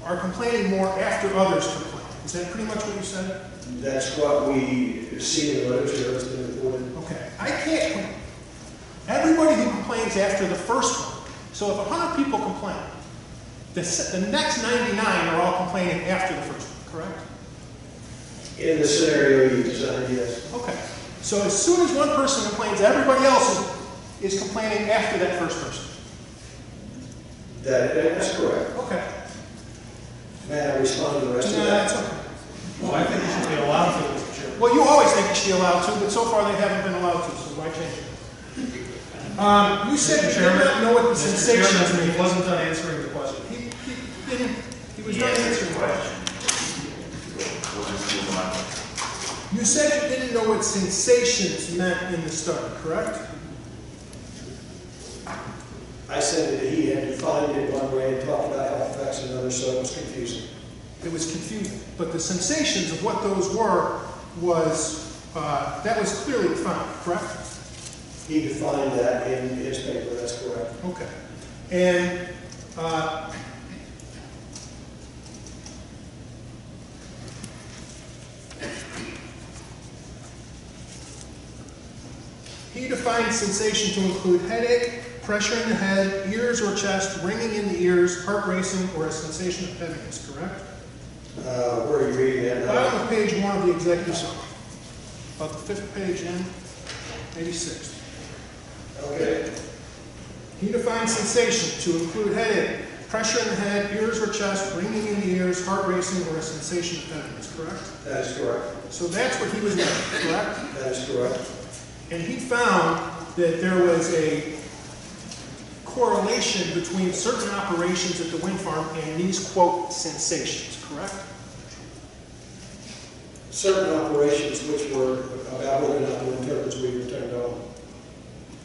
are complaining more after others complain. Is that pretty much what you said? That's what we see in the literature that's been reported. Okay. I can't. Everybody who complains after the first one. So if 100 people complain, the next 99 are all complaining after the first one, correct? In the scenario you designed, yes. Okay. So as soon as one person complains, everybody else is complaining after that first person. That's correct. Okay. May I respond to the rest of No, that? that's okay. Well, I think you should be allowed to, Mr. Chairman. Well, you always think you should be allowed to, but so far they haven't been allowed to, so why change it? You said you did not know what the sensations mean. He wasn't done answering the question. He was He not answered answering the the question. question. We'll just move on. You said you didn't know what sensations meant in the study, correct? I said that he had defined it one way and talked about health effects another, so it was confusing. It was confusing. But the sensations of what those were that was clearly defined, correct? He defined that in his paper, that's correct. Okay. And he defined sensation to include headache, pressure in the head, ears or chest, ringing in the ears, heart racing, or a sensation of heaviness, correct? Where are you reading that now? Bottom of page 1 of the executive summary. About the 5th page in, maybe 6th. Okay. He defines sensation to include headache, pressure in the head, ears or chest, ringing in the ears, heart racing, or a sensation of heaviness, correct? That is correct. So that's what he was doing, correct? That is correct. And he found that there was a correlation between certain operations at the wind farm and these, quote, sensations, correct? Certain operations which were about whether or not the wind turbines we were turned on.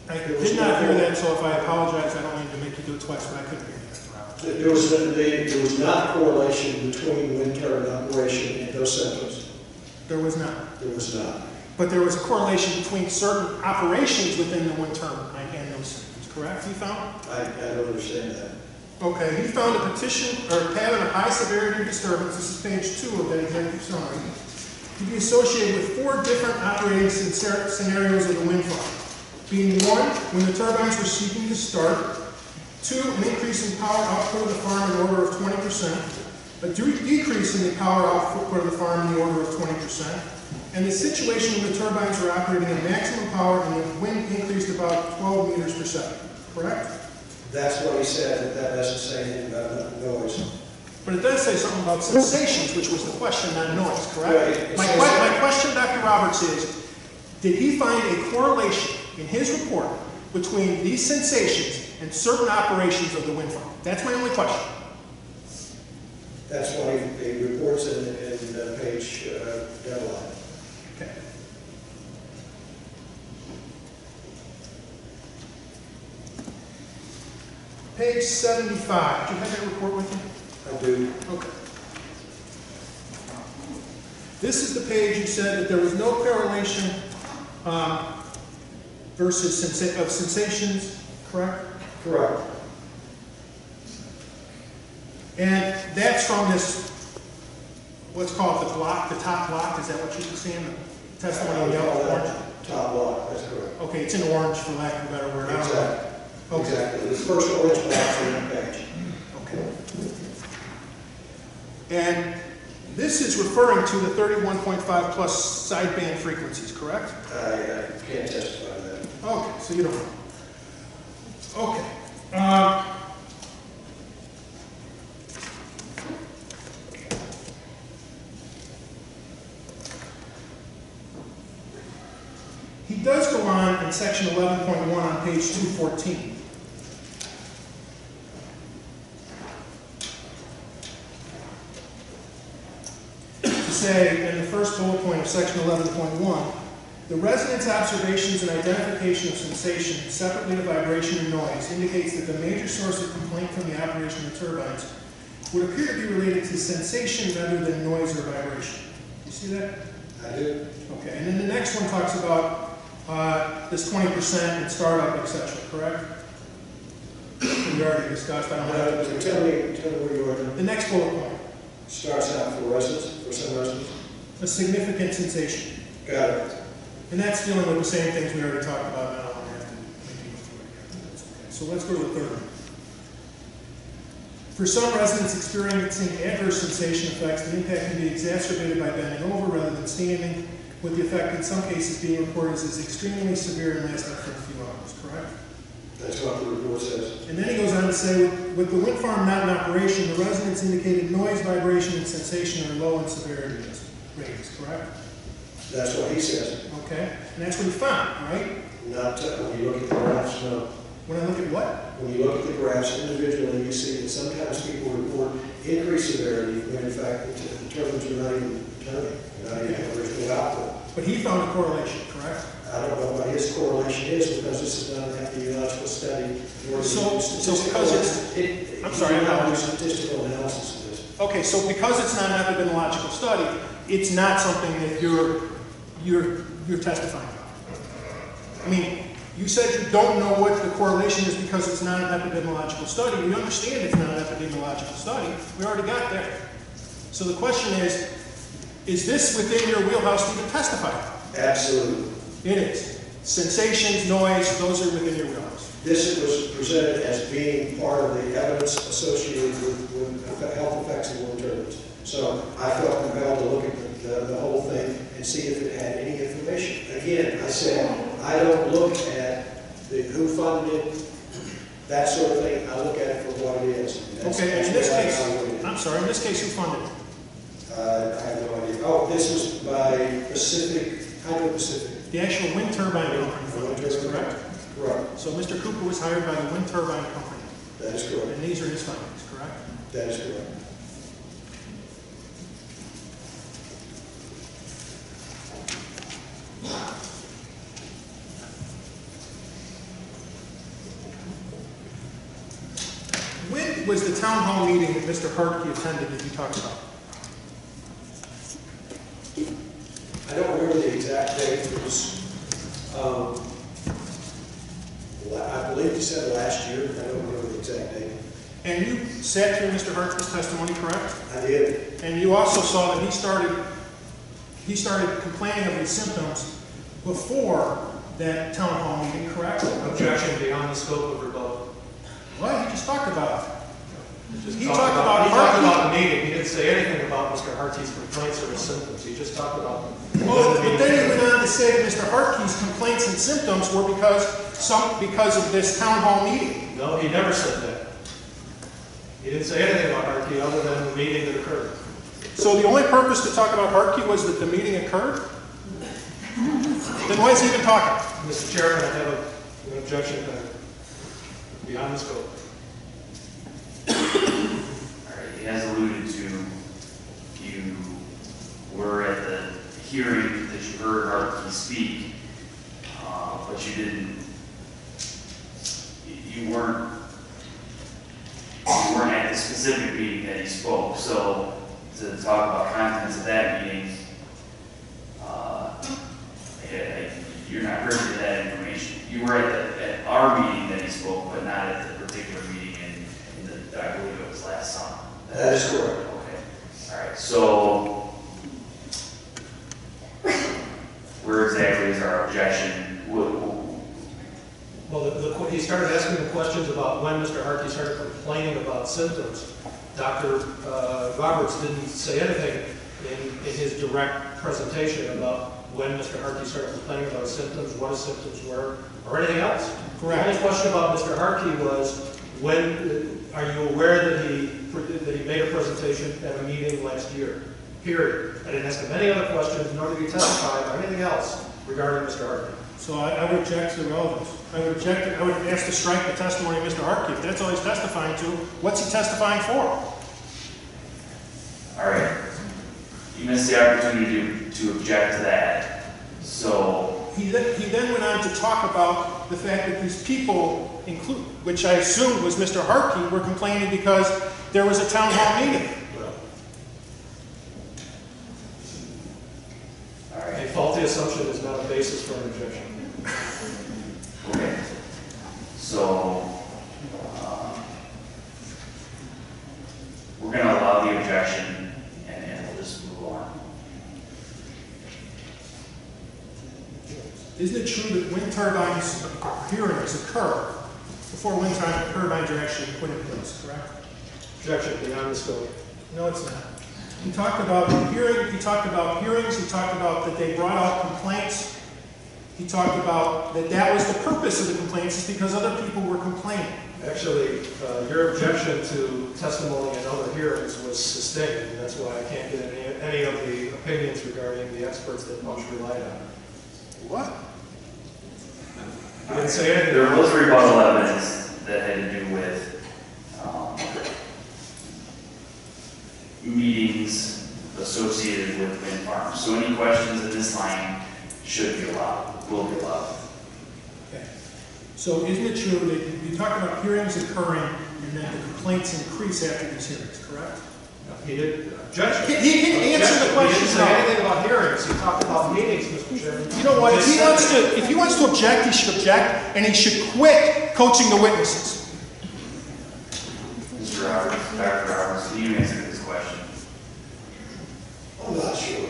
I did not hear that, so if I apologize, I don't mean to make you do it twice, but I couldn't hear that. There was not a correlation between wind turbine operation and those symptoms. There was not. There was not. But there was a correlation between certain operations within the wind turbine and those symptoms, correct, he found? I don't understand that. Okay, he found a pattern of high severity disturbance, this is page 2 of that executive summary, to be associated with 4 different operating scenarios of the wind farm. Being 1, when the turbines were seeking to start, 2, an increase in power output of the farm in the order of 20%, a decrease in the power output of the farm in the order of 20%, and the situation when the turbines were operating at maximum power and the wind increased about 12 meters per second, correct? That's what he said, but that doesn't say anything about noise. But it does say something about sensations, which was the question, not noise, correct? Right. My question, Dr. Roberts, is, did he find a correlation in his report between these sensations and certain operations of the wind farm? That's my only question. That's why he reports in page deadline. Okay. Page 75. Do you have that report with you? I do. Okay. This is the page you said that there was no correlation versus sensations, correct? Correct. And that's from this, let's call it the block, the top block, is that what you're saying? The testimony in yellow, orange? Top block, that's correct. Okay, it's in orange for lack of a better word. I don't know. Exactly. Okay. Exactly. The first orange box on that page. Okay. And this is referring to the 31.5 plus sideband frequencies, correct? I can't testify to that. Okay, so you don't know. Okay. He does go on in section 11.1 on page 214. To say, in the first bullet point of section 11.1, the resident's observations and identification of sensation, separately of vibration and noise, indicates that the major source of complaint from the operation of the turbines would appear to be related to sensation rather than noise or vibration. You see that? I do. Okay, and then the next one talks about this 20% and startup, etc., correct? We already discussed. I don't have to. Tell me where you are. The next bullet point. Starts out for residents, for some residents. A significant sensation. Got it. And that's dealing with the same things we already talked about. I don't have to maybe go through it again. That's okay. So let's go to the third one. For some residents experiencing adverse sensation effects, the impact can be exacerbated by bending over rather than standing, with the effect in some cases being reported as extremely severe and lasting for a few hours, correct? That's what the report says. And then he goes on to say, with the wind farm not in operation, the residents indicated noise, vibration, and sensation are low in severity ratings, correct? That's what he says. Okay, and that's what he found, right? Not when you look at the graphs, no. When I look at what? When you look at the graphs individually, you see that sometimes people report increased severity when in fact the turbines are not even turning, not even original output. But he found a correlation, correct? I don't know what his correlation is because this is not an epidemiological study. So because it's, I'm sorry, I'm not understanding. Statistical analysis of this. Okay, so because it's not an epidemiological study, it's not something that you're testifying about. I mean, you said you don't know what the correlation is because it's not an epidemiological study. We understand it's not an epidemiological study. We already got there. So the question is this within your wheelhouse to even testify about? Absolutely. It is. Sensations, noise, those are within your wheelhouse. This was presented as being part of the evidence associated with health effects of wind turbines. So I felt compelled to look at the whole thing and see if it had any information. Again, I said, I don't look at who funded it, that sort of thing. I look at it for what it is. Okay, and in this case, I'm sorry, in this case, who funded it? I have no idea. Oh, this was by Hydro Pacific. The actual wind turbine company funded it, correct? Correct. So Mr. Cooper was hired by the wind turbine company. That is correct. And these are his findings, correct? That is correct. When was the town hall meeting that Mr. Hartke attended that you talked about? I don't remember the exact date. It was, I believe he said last year. I don't remember the exact date. And you sat through Mr. Hartke's testimony, correct? I did. And you also saw that he started complaining of these symptoms before that town hall meeting, correct? Objection beyond the scope of rebuttal. Well, he just talked about it. He talked about the meeting. He didn't say anything about Mr. Hartke's complaints or his symptoms. He just talked about them. Well, but then he went on to say that Mr. Hartke's complaints and symptoms were because of this town hall meeting. No, he never said that. He didn't say anything about Hartke other than the meeting that occurred. So the only purpose to talk about Hartke was that the meeting occurred? Then why is he even talking? Mr. Chairman, I have an objection beyond the scope. All right, he has alluded to you were at the hearing that you heard Hartke speak, but you weren't at the specific meeting that he spoke. So to talk about contents of that meeting, you you're not privy to that information. You were at our meeting that he spoke, but not at the particular meeting in the, I believe it was last summer. That is correct. Okay. All right. So where exactly is our objection? Well, he started asking the questions about when Mr. Harkey started complaining about symptoms. Dr. Roberts didn't say anything in his direct presentation about when Mr. Harkey started complaining about his symptoms, what his symptoms were, or anything else. Correct. The only question about Mr. Harkey was, when are you aware that he made a presentation at a meeting last year? Period. I didn't ask him any other questions, nor did he testify or anything else regarding Mr. Harkey. So I would object to the relevance. I would object, I would ask to strike the testimony of Mr. Harkey. If that's all he's testifying to, what's he testifying for? All right. You missed the opportunity to object to that. So He then went on to talk about the fact that these people, which I assumed was Mr. Harkey, were complaining because there was a town hall meeting. all right. A faulty assumption is not a basis for an objection. Okay. So we're going to allow the objection, and we'll just move on. Isn't it true that wind turbines hearings occur before wind turbines are actually put in place, correct? Objection beyond the scope. No, it's not. He talked about hearings, he talked about that they brought out complaints. He talked about that was the purpose of the complaints, is because other people were complaining. Actually, your objection to testimony in other hearings was sustained, and that's why I can't get any of the opinions regarding the experts that Punch relied on. What? You didn't say anything. There was rebuttal evidence that had to do with meetings associated with wind farms. So any questions in this line should be allowed, will be allowed. Okay. So isn't it true that you talked about hearings occurring and that the complaints increase after these hearings, correct? No, he did. Judge, He can answer the question. He didn't say anything about hearings. He talked about meetings, Mr. Chairman. You know what? If he wants to object, he should object, and he should quit coaching the witnesses. Mr. Roberts, Dr. Roberts, can you answer this question? I'm not sure.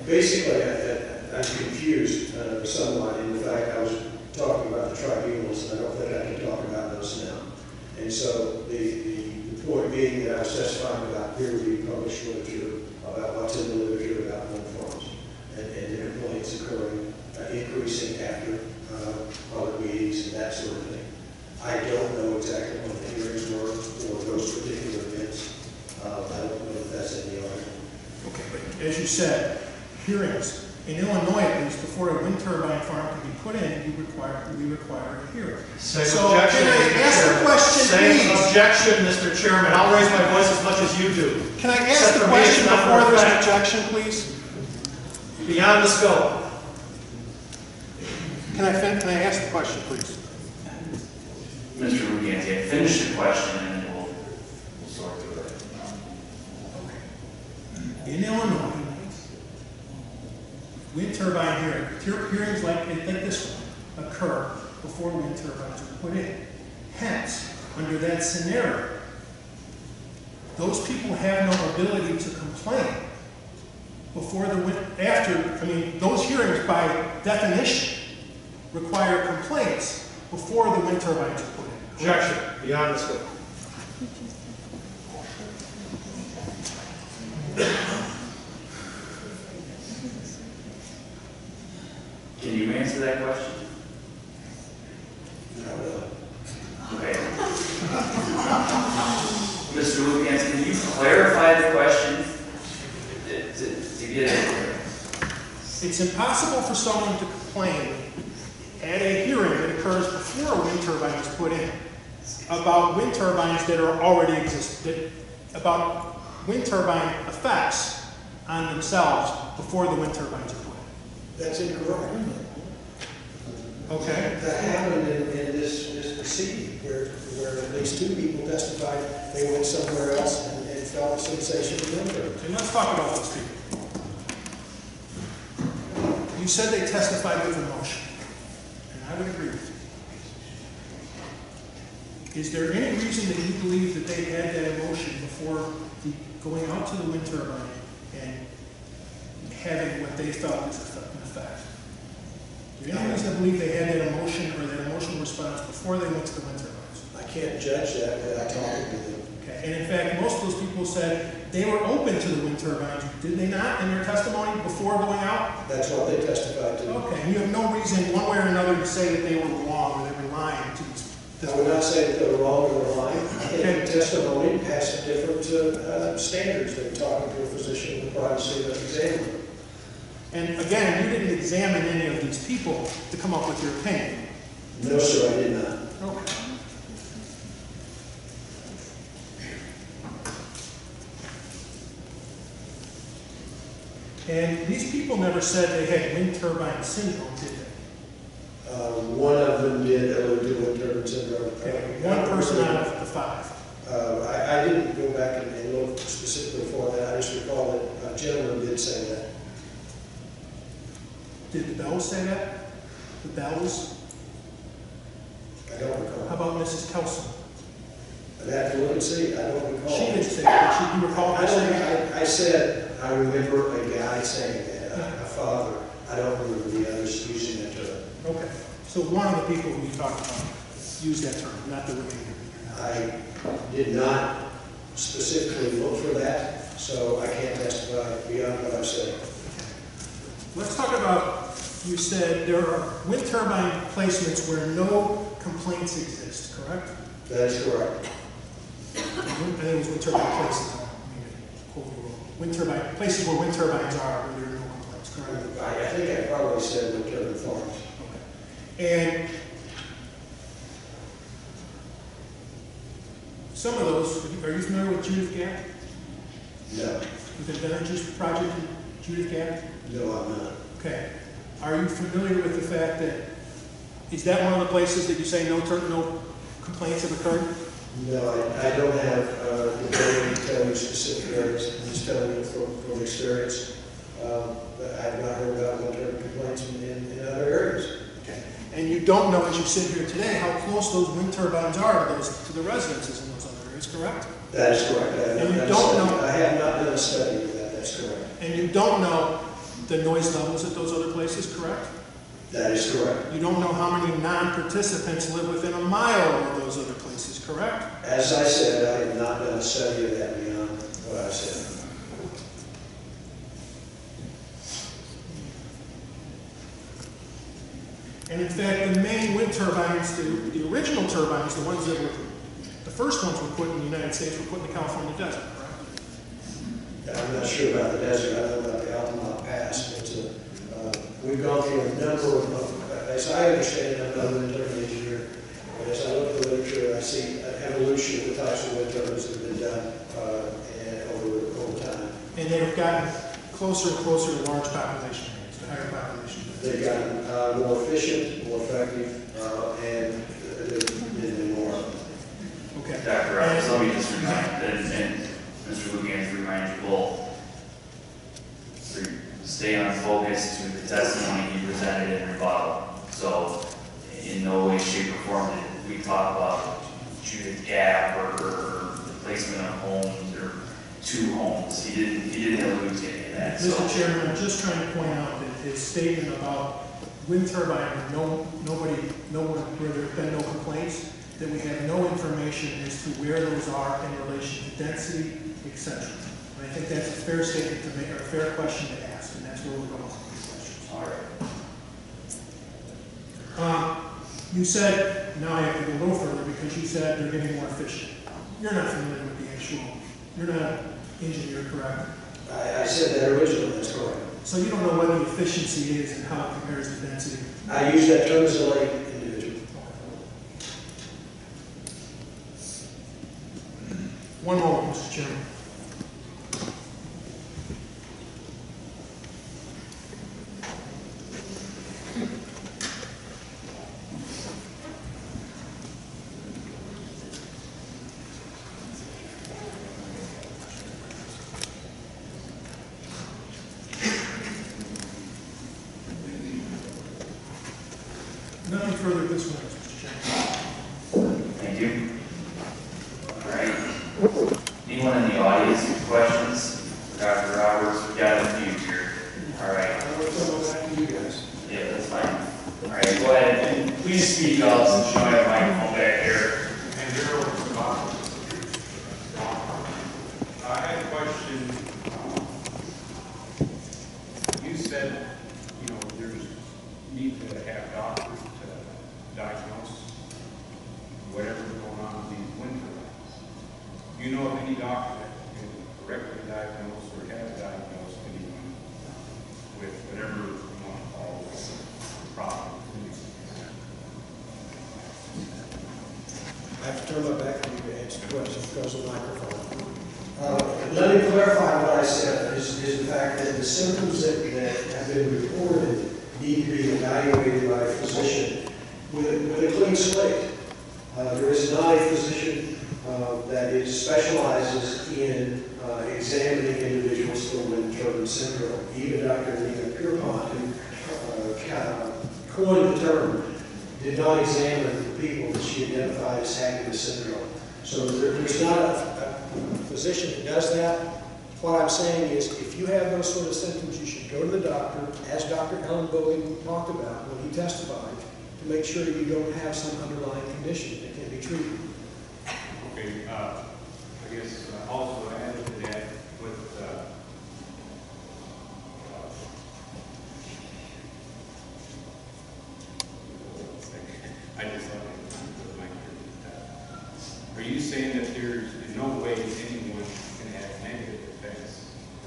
Basically, I'm confused somewhat in the fact I was talking about the tribunals, and I don't think I can talk about those now. And so the point being that I was testifying about peer-reviewed published literature, about what's in the literature about wind farms, and the complaints occurring, increasing after public meetings and that sort of thing. I don't know exactly when the hearings were for those particular events. I don't know if that's in the article. Okay, but as you said, hearings. In Illinois, at least, before a wind turbine farm can be put in, we require a hearing. Same So, objection, can I Mr. ask the Chairman. question, Same please? objection, Mr. Chairman. I'll raise my voice as much as you do. Can I ask Except the for me, it's question not before for there's an fact. objection, please? Beyond the scope. Can I ask the question, please? Mr. Ruganti, finish the question, and then we'll sort through it. In Illinois, wind turbine hearings like this one occur before wind turbines are put in. Hence, under that scenario, those people have no ability to complain before those hearings by definition require complaints before the wind turbines are put in. Objection. Beyond the scope. Can you answer that question? Not really. Okay. Mr. Lukan's, can you clarify the question to get it? It's impossible for someone to complain at a hearing that occurs before a wind turbine is put in about wind turbines that are already existing, about wind turbine effects on themselves before the wind turbines are put in. That's incorrect. Okay? That happened in this proceeding where at least two people testified they went somewhere else and felt a sensation of wind turbine. And let's talk about those people. You you said they testified with emotion, and I would agree with you. Is there any reason that you believe that they had that emotion before going out to the wind turbine and having what they thought was an effect? Do you have any reason to believe they had that emotion or that emotional response before they went to the wind turbines? I can't judge that without talking to them. Okay. And in fact, most of those people said they were open to the wind turbines, did they not, in their testimony before going out? That's what they testified to. Okay, and you have no reason, one way or another, to say that they were wrong or they were lying to these. I would not say that they were wrong or lying. I think the testimony has different standards. They were talking to a physician in the privacy of an examiner. And again, you didn't examine any of these people to come up with your opinion. No, sir, I did not. Okay. And these people never said they had wind turbine syndrome, did they? One of them did allude to wind turbine syndrome. Okay. One person out of the five. I didn't go back and look specifically for that. I just recall that a gentleman did say that. Did the Bells say that? The Bells? I don't recall. How about Mrs. Kelson? I'd have to look and see. I don't recall. She didn't say that. Did you recall her saying that? I said, I remember a guy saying that, a father. I don't remember the others using that term. Okay. So one of the people who you talked about used that term, not the remainder. I did not specifically look for that, so I can't testify beyond what I've said. Let's talk about, you said there are wind turbine placements where no complaints exist, correct? That is correct. I think it was wind turbine places. Wind turbine, places where wind turbines are, where there are no complaints, correct? I think I probably said wind turbine farms. Okay. And some of those, are you familiar with Judith Gap? No. With the Energy Project in Judith Gap? No, I'm not. Okay. Are you familiar with the fact that, is that one of the places that you say no complaints have occurred? No, I don't have the ability to tell you specific areas. I'm just telling you from experience. But I have not heard about wind turbine complaints in other areas. Okay. And you don't know, as you sit here today, how close those wind turbines are to the residences in those other areas, correct? That is correct. I have not done a study of that. That's correct. And you don't know the noise levels at those other places, correct? That is correct. You don't know how many non-participants live within a mile of those other places, correct? As I said, I have not done a study of that beyond what I said. And in fact, the main wind turbines, the original turbines, the ones that were, the first ones were put in the United States, were put in the California desert, correct? I'm not sure about the desert. I know about the Altamont Pass. We've gone through a number of, as I understand it, I'm not a wind turbine engineer, but as I look at the literature, I see an evolution of the types of wind turbines that have been done over time. And they have gotten closer and closer to large population areas, to higher population areas. They've gotten more efficient, more effective, and they've been more. Okay. Dr. Roberts, let me just remind, and Mr. Lugan's remind you both, so stay on focus to the testimony he presented in rebuttal. So in no way, shape, or form did we talk about Judith Gap or the placement of homes or two homes. He didn't allude to any of that. Mr. Chairman, I'm just trying to point out that his statement about wind turbine, where there have been no complaints, that we have no information as to where those are in relation to density, etc. And I think that's a fair statement to make, or a fair question to ask, and that's where we're going with these questions. All right. You said, now I have to go a little further, because you said they're getting more efficient. You're not familiar with the actual, you're not an engineer, correct? I said that originally, that's correct. So you don't know what the efficiency is and how it compares to density? I use that term as a lay individual. One moment, Mr. Chairman. Nothing further at this point, Mr. Chairman. Thank you. All right. Anyone in the audience with questions for Dr. Roberts? We've got a few here. All right. I want to come back to you guys. Yeah, that's fine. All right, go ahead and please speak up since you don't have a microphone back here. And you're over the box. I had a question. You said, you know, there's need to have doctors to diagnose whatever's going on with these wind turbines. Do you know of any doctor that can correctly diagnose or have diagnosed anyone with whatever you want to call the problem? I have to turn my back to you to answer the question because of the microphone. Let me clarify what I said, is the fact that the symptoms that have been reported need to be evaluated by a physician with a clean slate. There is not a physician that specializes in examining individuals for wind turbine syndrome. Even Dr. Nina Pierpont, who coined the term, did not examine the people that she identified as having the syndrome. So there's not a physician that does that. What I'm saying is, if you have those sort of symptoms, you should go to the doctor, as Dr. Ellen Bogan talked about when he testified, to make sure you don't have some underlying condition that can be treated. Okay, I guess also added to that with I just thought it might be. Are you saying that there's in no way anyone can have negative effects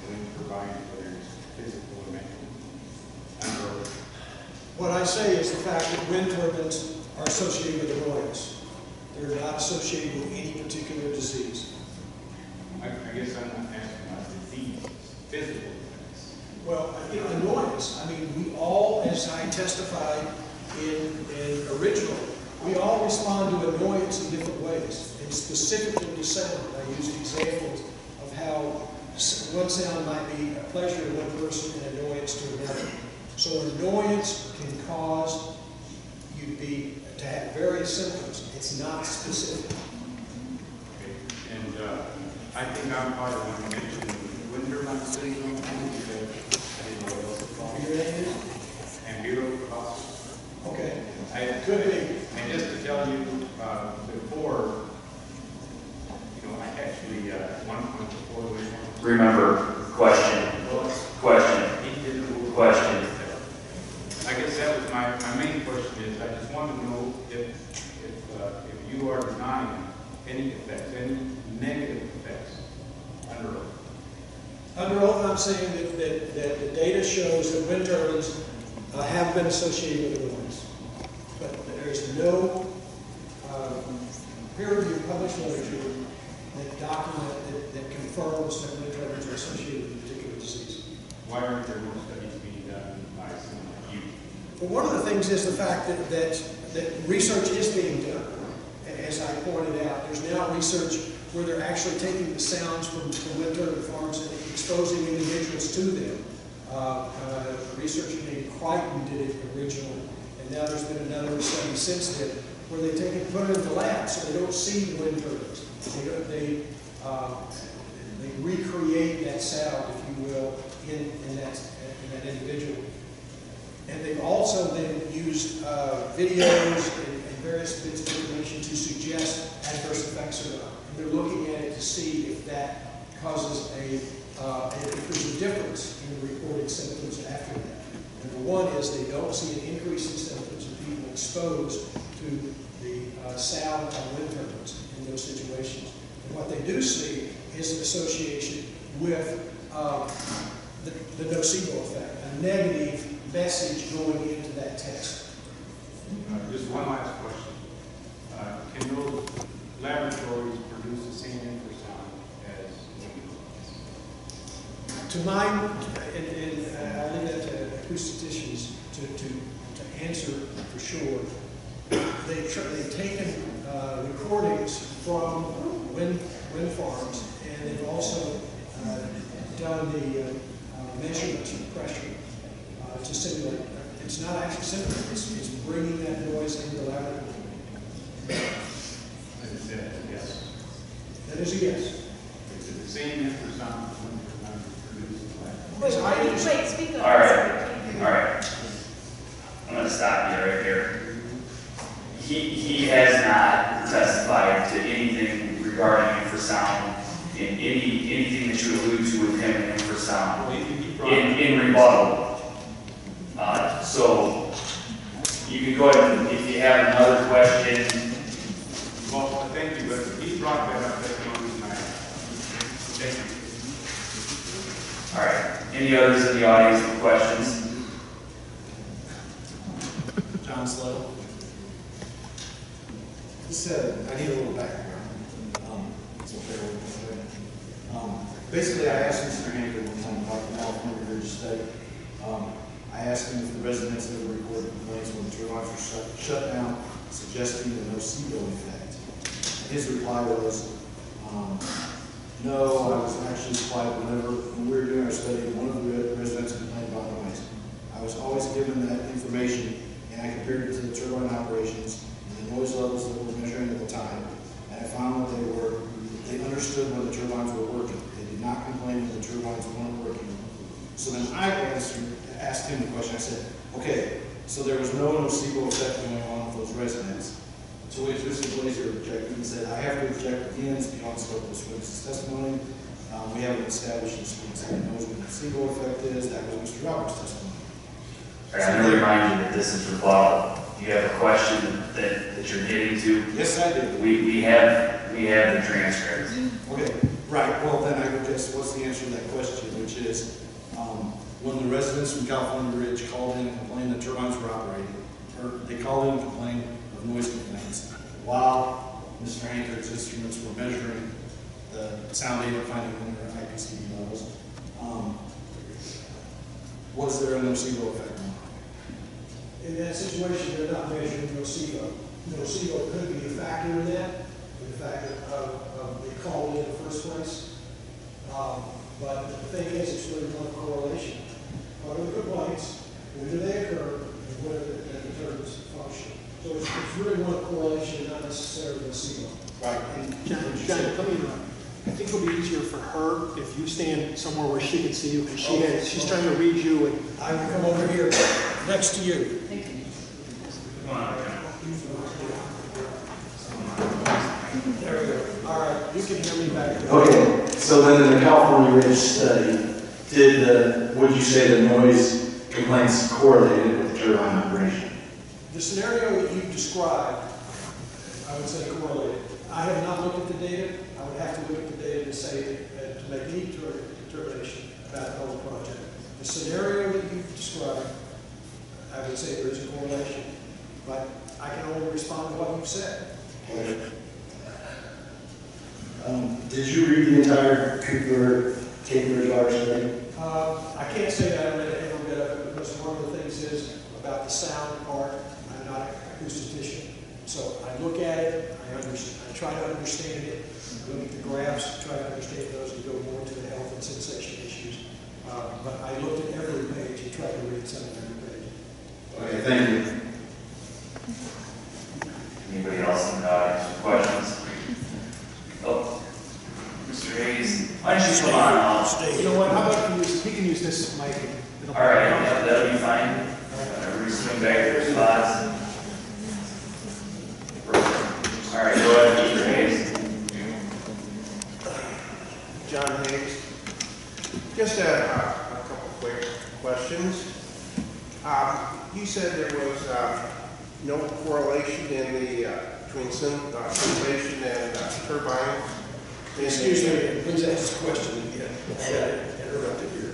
when providing whether it's physical or mental? What I say is the fact that wind turbines are associated with annoyance. They're not associated with any particular disease. I guess I'm not asking about disease, physical effects. Well, you know, annoyance. I mean, we all, as I testified in original, we all respond to annoyance in different ways, and specifically to sound. I used examples of how one sound might be a pleasure to one person and annoyance to another. So annoyance can cause you to have various symptoms. It's not specific. Okay. And I think I'm part of one you mentioned wind turbine syndrome. I didn't know what else it's called. Your name is? And bureau costs. Okay. Could be. And just to tell you, before, you know, I actually, one point before we went. Remember, question. I guess that was my main question is, I just want to know if you are denying any effects, any negative effects under oath. Under oath, I'm saying that the data shows that wind turbines have been associated with annoyance. But there is no peer-reviewed published literature that confirms that wind turbines are associated with a particular disease. Why aren't there more studies being done by someone like you? Well, one of the things is the fact that research is being done. As I pointed out, there's now research where they're actually taking the sounds from wind turbine farms and exposing individuals to them. Researcher named Crichton did it originally, and now there's been another study since then where they take it and put it in the lab so they don't see the wind turbines. They recreate that sound, if you will, in that individual. And they've also then used videos and various bits of information to suggest adverse effects or not. And they're looking at it to see if that causes if there's a difference in the reported symptoms after that. Number one is they don't see an increase in symptoms of people exposed to the sound of wind turbines in those situations. And what they do see is an association with the nocebo effect, a negative message going into that test. Just one last question. Can those laboratories produce the same infrasound as wind turbines? To mine, and I leave that to acousticians to answer for sure. They've taken recordings from wind farms, and they've also done the measurements of pressure to simulate It's not actually scintillating, it's bringing that noise into the laboratory. Yes. That is a yes. Is it the same infrasound as when you're Yes, I understand. Wait, speak up. All right. I'm gonna stop you right here. He has not testified to anything regarding infrasound in anything that you allude to with him in infrasound in rebuttal. So you can go ahead and if you have another question. Well, thank you, but he brought that up. That's the only reason I asked. Thank you. All right. Any others in the audience with questions? John Slow. I need a little background. It's okay with me. Basically, I asked Mr. Hankard one time about the California Ridge study. I asked him if the residents ever recorded complaints when the turbines were shut down, suggesting the nocebo effect. And his reply was, no, I was actually supplied when we were doing our study, one of the residents complained about noise. I was always given that information, and I compared it to the turbine operations and the noise levels that we were measuring at the time, and I found that they understood when the turbines were working. They did not complain when the turbines weren't working. So then I asked him the question. I said, okay, so there was no nocebo effect going on with those residents. To which Mr. Glazer objected and said, I have to object again, it's beyond scope of this witness's testimony. We haven't established this witness knows what the nocebo effect is. That was Mr. Roberts' testimony. All right, I'm going to remind you that this is rebuttal. Do you have a question that you're getting to? Yes, I do. We have the transcript. Okay, right. Well, then I would guess what's the answer to that question, which is when the residents from California Ridge called in and complained that turbines were operating, or they called in and complained of noise complaints, while Mr. Hankard's instruments were measuring the sound data, finding when there were IPCD levels, was there a nocebo effect? In that situation, they're not measuring nocebo. Nocebo could be a factor in that, in the fact that they called in the first place. But the thing is, it's really one correlation. What are the complaints, when do they occur, and what determines function. So it's really one correlation, not necessarily nocebo. Right. John, let me interrupt. I think it'll be easier for her if you stand somewhere where she can see you, because she's trying to read you, and I will come over here next to you. There we go. All right, you can hear me back there. Okay, so then in the California Ridge study, would you say the noise complaints correlated with the turbine operation? The scenario that you described, I would say correlated. I have not looked at the data. I would have to look at the data to say, to make any determination about the whole project. The scenario that you described, I would say there is a correlation, but I can only respond to what you've said. Did you read the entire Cooper Water study? I can't say that I read every bit of it, because one of the things is about the sound part. I'm not an acoustician, so I look at it, I try to understand it, I look at the graphs, try to understand those and go more into the health and sensation issues. But I looked at every page and tried to read some of every page. Okay, thank you. Anybody else in the audience with questions? Oh, Mr. Hayes, why don't you come on out? You know what, how about he can use this mic. All right, yeah, that'll be fine. Everybody swing back to their spots. All right, go ahead, Mr. Hayes. John Hayes. Just a couple quick questions. You said there was no correlation in the between sensation and turbine. Excuse me, please ask the question again. I got interrupted here.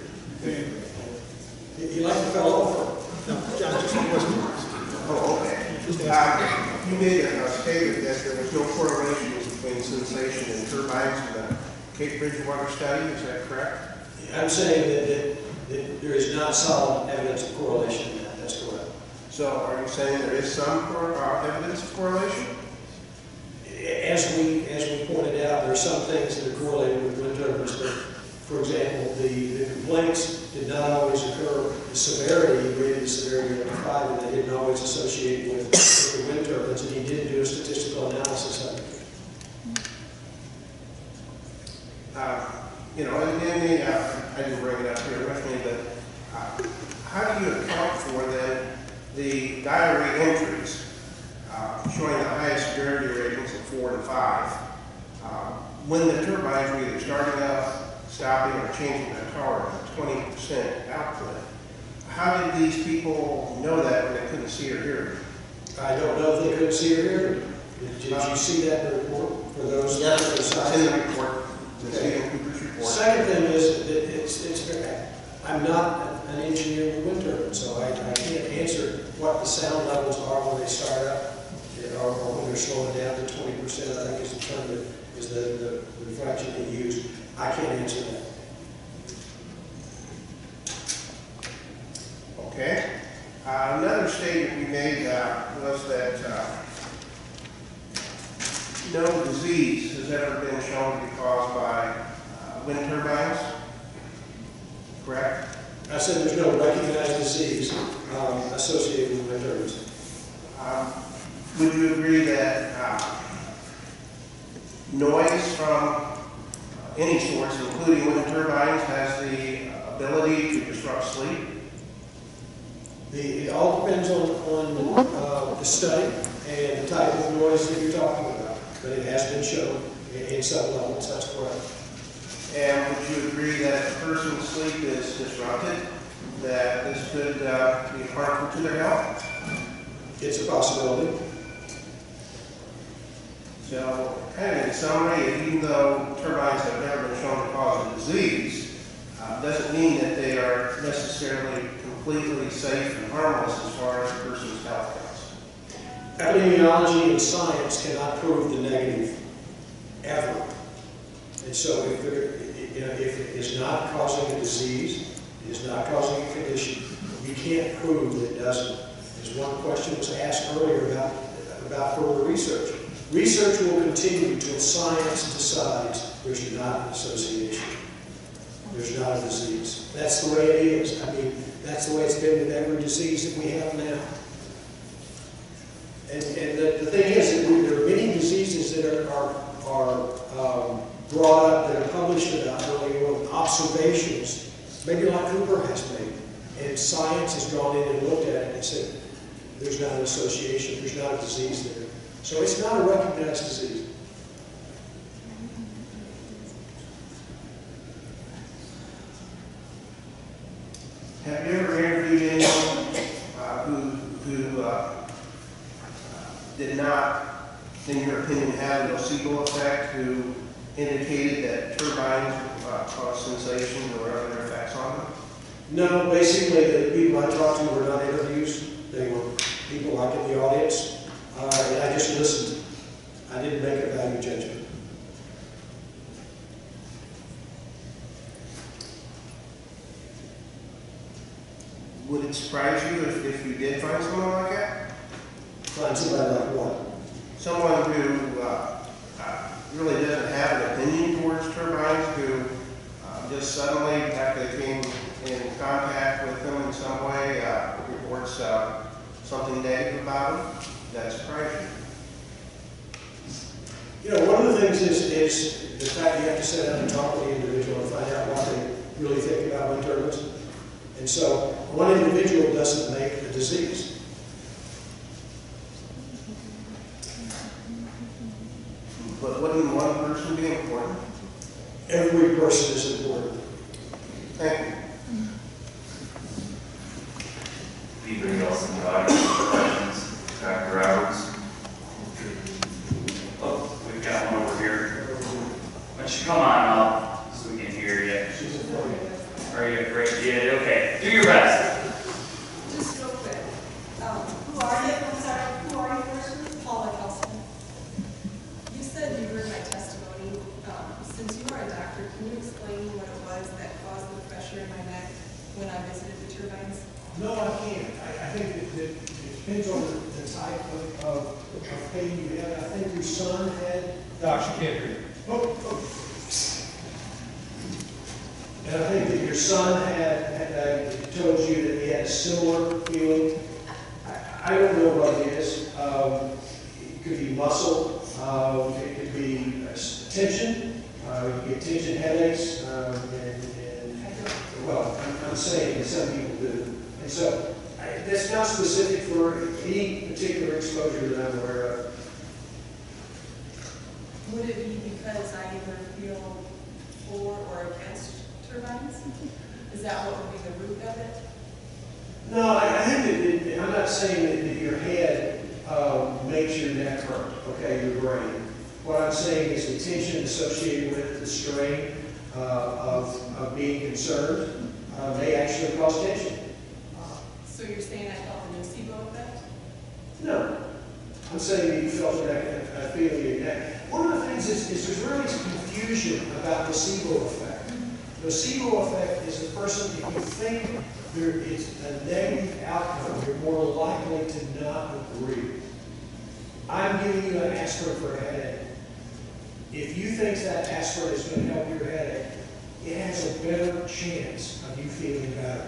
You like to fell over? No, John, just a question. Oh, okay. You made a statement that there was no correlation between sensation and turbines in the Cape Bridgewater study. Is that correct? I'm saying that there is not solid evidence of correlation in that. That's correct. So are you saying there is some evidence of correlation? As we pointed out, there are some things that are correlated with wind turbines, but For example, the complaints did not always occur, the severity, he rated the severity of the fire, and they didn't always associate with the wind turbines, and he did do a statistical analysis of it. You know, and I didn't bring it up here with me, but how do you account for then the diary entries showing the highest severity ratings of 4 and 5 when the turbines were either starting up, stopping, or changing their power to 20% output? How did these people know that when they couldn't see or hear it? I don't know if they couldn't see or hear it. Did you see that in the report for those? Yes, it's in the report. Okay. Second thing is that I'm not an engineer in wind turbines, so I can't answer what the sound levels are when they start up or when they're slowing down to 20%. I think is the term that is the fraction they use. I can't answer that. Okay. Another statement we made was that no disease has ever been shown to be caused by wind turbines, correct? I said there's no recognized disease associated with wind turbines. Would you agree that noise from any source, including wind turbines, has the ability to disrupt sleep? It all depends on the study and the type of noise that you're talking about, but it has been shown in some levels, that's correct. And would you agree that if a person's sleep is disrupted, that this could be harmful to their health? It's a possibility. So, kind of in summary, even though turbines have never been shown to cause a disease, doesn't mean that they are necessarily completely safe and harmless as far as a person's health goes. Epidemiology and science cannot prove the negative, ever. And so if it is not causing a disease, it is not causing a condition, you can't prove that it doesn't. As one question was asked earlier about further research. Research will continue until science decides there's not an association. There's not a disease. That's the way it is. I mean, that's the way it's been with every disease that we have now. And the thing is that there are many diseases that are brought up, that are published about earlier on, observations, maybe like Cooper has made. And science has gone in and looked at it and said, there's not an association, there's not a disease there. So it's not a recognized disease. Have you ever interviewed anyone who did not, in your opinion, have a nocebo effect, who indicated that turbines cause sensations or other effects on them? No, basically the people I talked to were not interviews. They were people like in the audience. And I just listened. I didn't make a value judgment. Would it surprise you if you did find someone like that? Find somebody like what? Someone who really doesn't have an opinion towards turbines, who just suddenly, after they came in contact with them in some way, reports something negative about them. That surprised you? You know, one of the things is the fact you have to sit down and talk with the individual and find out what they really think about wind turbines. And so one individual doesn't make a disease. But wouldn't one person be important? Every person is important. Thank you. Anybody else in the audience with questions? Dr. Roberts? Oh, we've got one over here. Why don't you come on up so we can hear you? Are you afraid? Yeah, okay. Do your best. Just real quick. Who are you? I'm sorry. Who are you first? Paula Kelson. You said you heard my testimony. Since you are a doctor, can you explain what it was that caused the pressure in my neck when I visited the turbines? No, I can't. I think that it depends on the type of pain you have. I think your son had. Doc, she can't hear you. Oh. And I think that your son had told you that he had a similar feeling. I don't know what it is. It could be muscle. It could be tension. You get tension headaches. Well, I'm saying that some people do. And so that's not specific for any particular exposure that I'm aware of. Would it be because I either feel for or against turbines? Is that what would be the root of it? No, I think that I'm not saying that your head makes your neck hurt, okay, your brain. What I'm saying is the tension associated with the strain of being concerned may actually cause tension. So you're saying I felt a nocebo effect? No. I'm saying that you felt a feeling in your neck. One of the things is there's really some confusion about nocebo effect. Nocebo effect is the person, if you think there is a negative outcome, you're more likely to not agree. I'm giving you an aspirin for a headache. If you think that aspirin is going to help your headache, it has a better chance of you feeling better.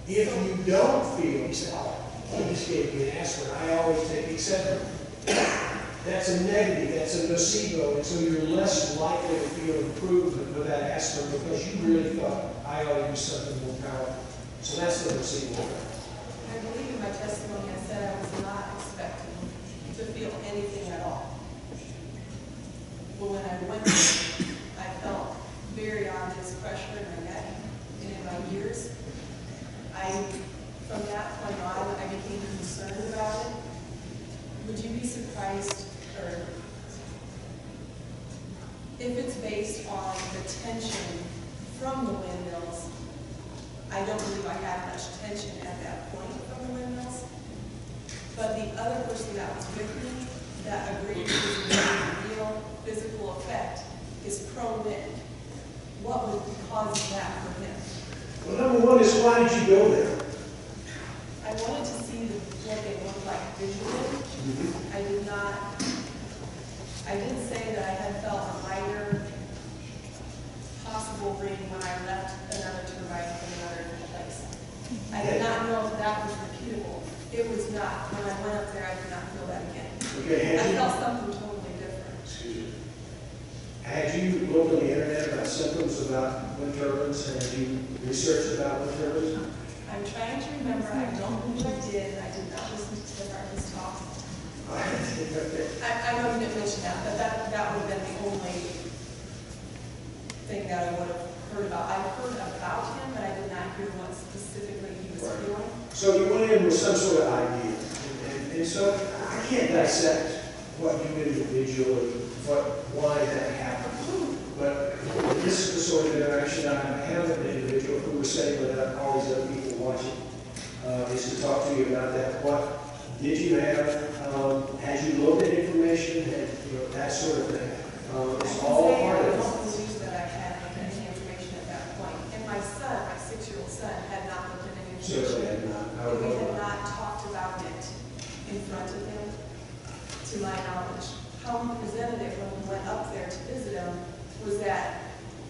If you don't feel, you say, oh, he just gave me an aspirin, I always take Excedrin. That's a negative, that's a nocebo, and so you're less likely to feel improvement with that aspirin because you really thought, I ought to use something more powerful. So that's the nocebo effect. I believe in my testimony I said I was not expecting to feel anything at all. But when I went there, I felt very obvious pressure in my neck and in my ears. From that point on, I became concerned about it. Would you be surprised, or if it's based on the tension from the windmills? I don't believe I had much tension at that point from the windmills. But the other person that was with me that agreed to the real physical effect is pro-wind. What would cause that for him? Well, number one is, why did you go there? I wanted to see what they looked like visually. I did say that I had felt a minor possible ring when I left another turbine from another place. I did not know if that was repeatable. It was not. When I went up there, I did not feel that again. Okay, I felt something totally different. Excuse me. Had you looked on the internet about symptoms about wind turbines? Had you researched about wind turbines? I'm trying to remember. I don't believe I did. I did not listen to the Marcus talk. I know you didn't mention that, but that would have been the only thing that I would have heard about. I heard about him, but I did not hear what specifically he was feeling. So you went in with some sort of idea. And so I can't dissect what you individually, why that happened. But this is the sort of interaction I have with an individual who was setting with all these other people watching, is to talk to you about that. What did you have? Had you looked at information? Had, that sort of thing. It's all part of it. I don't believe that I had any information at that point. And my son, my 6-year-old son, had not looked at any information. Certainly had not. We had not talked about it in front of him, to my knowledge. How we presented it when we went up there to visit him was that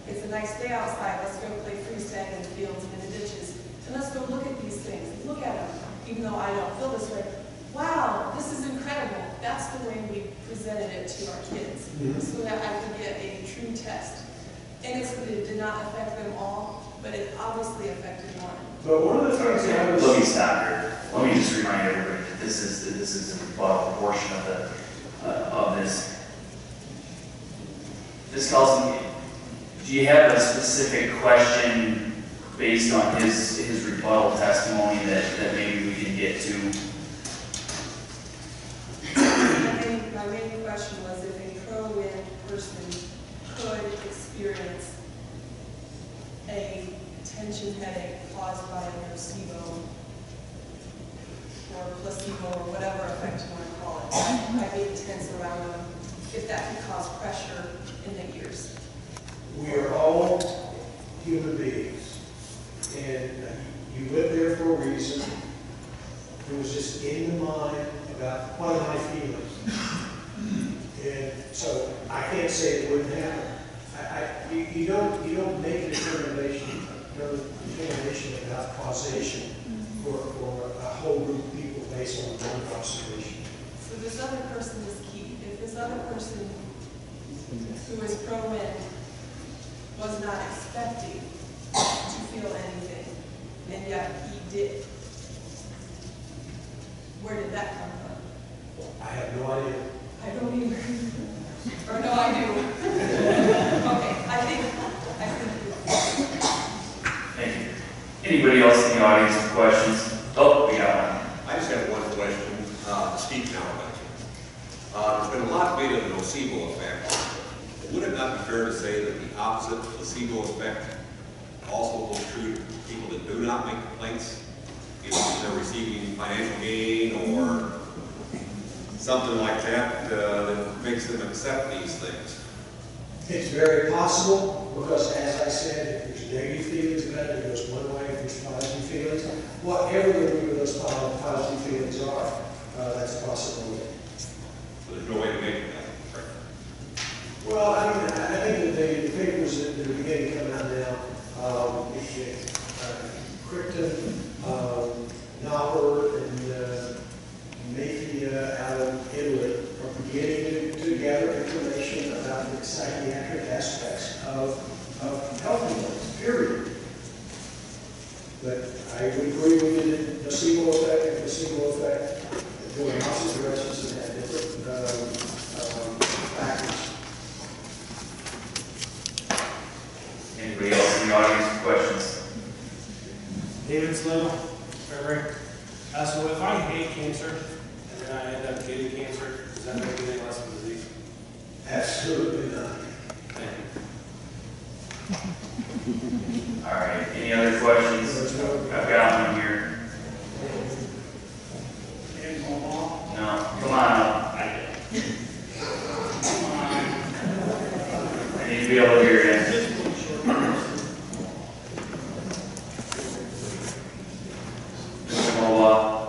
it's a nice day outside, let's go play freeze tag in the fields and in the ditches, and let's go look at these things, look at them, even though I don't feel this way. Wow, this is incredible. That's the way we presented it to our kids, so that I could get a true test. And it did not affect them all, but it obviously affected one. But one of the things that I was... Let me stop here. Let me just remind everybody that this is a rebuttal portion of this. Ms. Carlson, do you have a specific question based on his rebuttal testimony that maybe we can get to? My main question was if a pro-wind person could experience a tension headache caused by a nocebo or placebo or whatever effect you want to call it, by being tense around them, if that could cause pressure in the ears. We are all human beings, and you live there for a reason. It was just in the mind about what am I feeling. And so I can't say it wouldn't happen. You don't make a determination about causation for a whole group of people based on one observation. So this other person is key. If this other person who is pro-wind was not expecting to feel anything, and yet he did, where did that come from? I have no idea. I don't either. Or no, I do. Okay, I think. Thank you. Anybody else in the audience with questions? Oh, we got one. I just have one question, Steve Calabash. There's been a lot made of the nocebo effect. Would it not be fair to say that the opposite placebo effect also holds true to people that do not make complaints? Either they're receiving financial gain or something like that that makes them accept these things? It's very possible, because as I said, if there's negative feelings about it, it goes one way. If there's positive feelings, whatever the root of those positive feelings are, that's a possibility. So there's no way to make it that. Well, I mean, I think that the papers that are beginning to come out now, Crichton, Knopper, and Mayfield out of Italy are beginning to gather information about the psychiatric aspects of healthy ones, period. But I would agree with you that placebo effect, going opposite directions and have different factors. Anybody else in the audience with questions? David Slim, February. So if I hate cancer and then I end up getting cancer, does that make it any less of a disease? Absolutely not. Thank you. All right. Any other questions? I've got one here. No. Come on up. I need to be able to hear you.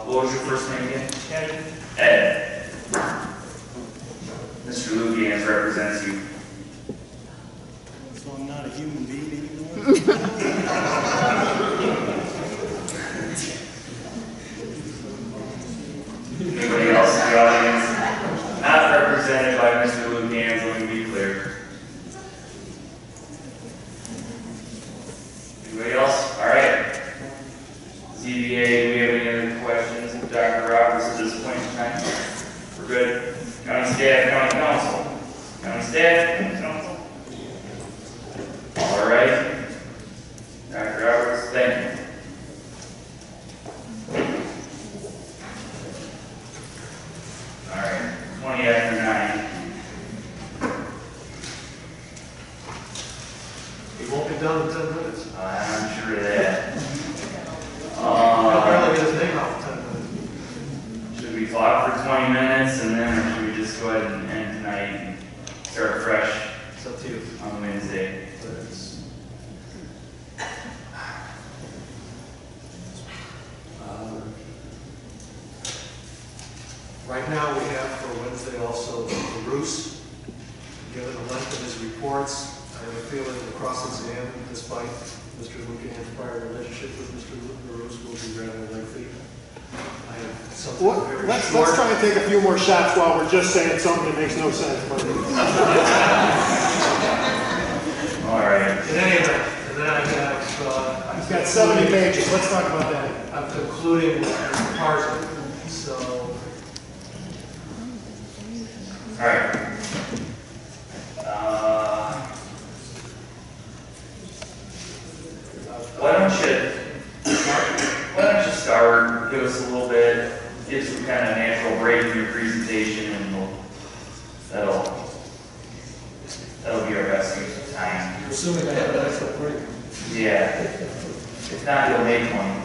What was your first name again? Ed. Ed. Mr. Lugians represents you. So I'm not a human being anymore? Anybody else in the audience? Not represented by Mr. Lugians, let me be clear. Anybody else? All right. ZBA, do we have any other questions of Dr. Roberts at this point in time? We're good. County staff, county council. County staff, county council. All right. Dr. Roberts, thank you. All right, 20 after 9. He won't be done in 10 minutes. I'm sure of that. He'll barely get his name out in 10 minutes. Should we talk for 20 minutes and then, or should we just go ahead and end tonight and start fresh? It's up to you. On Wednesday. Right now, we have for Wednesday also the Roos. Given the length of his reports, I have a feeling the cross-exam, despite Mr. Lucan's prior relationship with Mr. Roos, will be rather lengthy. I have something very Let's short. try and take a few more shots while we're just saying something that makes no sense. All right. In any event, and then I have... He's got 70 pages. Let's talk about that. I'm concluding with Tarzan. So... All right. Why don't you start, give us a little bit, give some kind of natural break in your presentation, and that'll be our best use of time. You're assuming I have an extra break. Yeah. If not, you'll make one.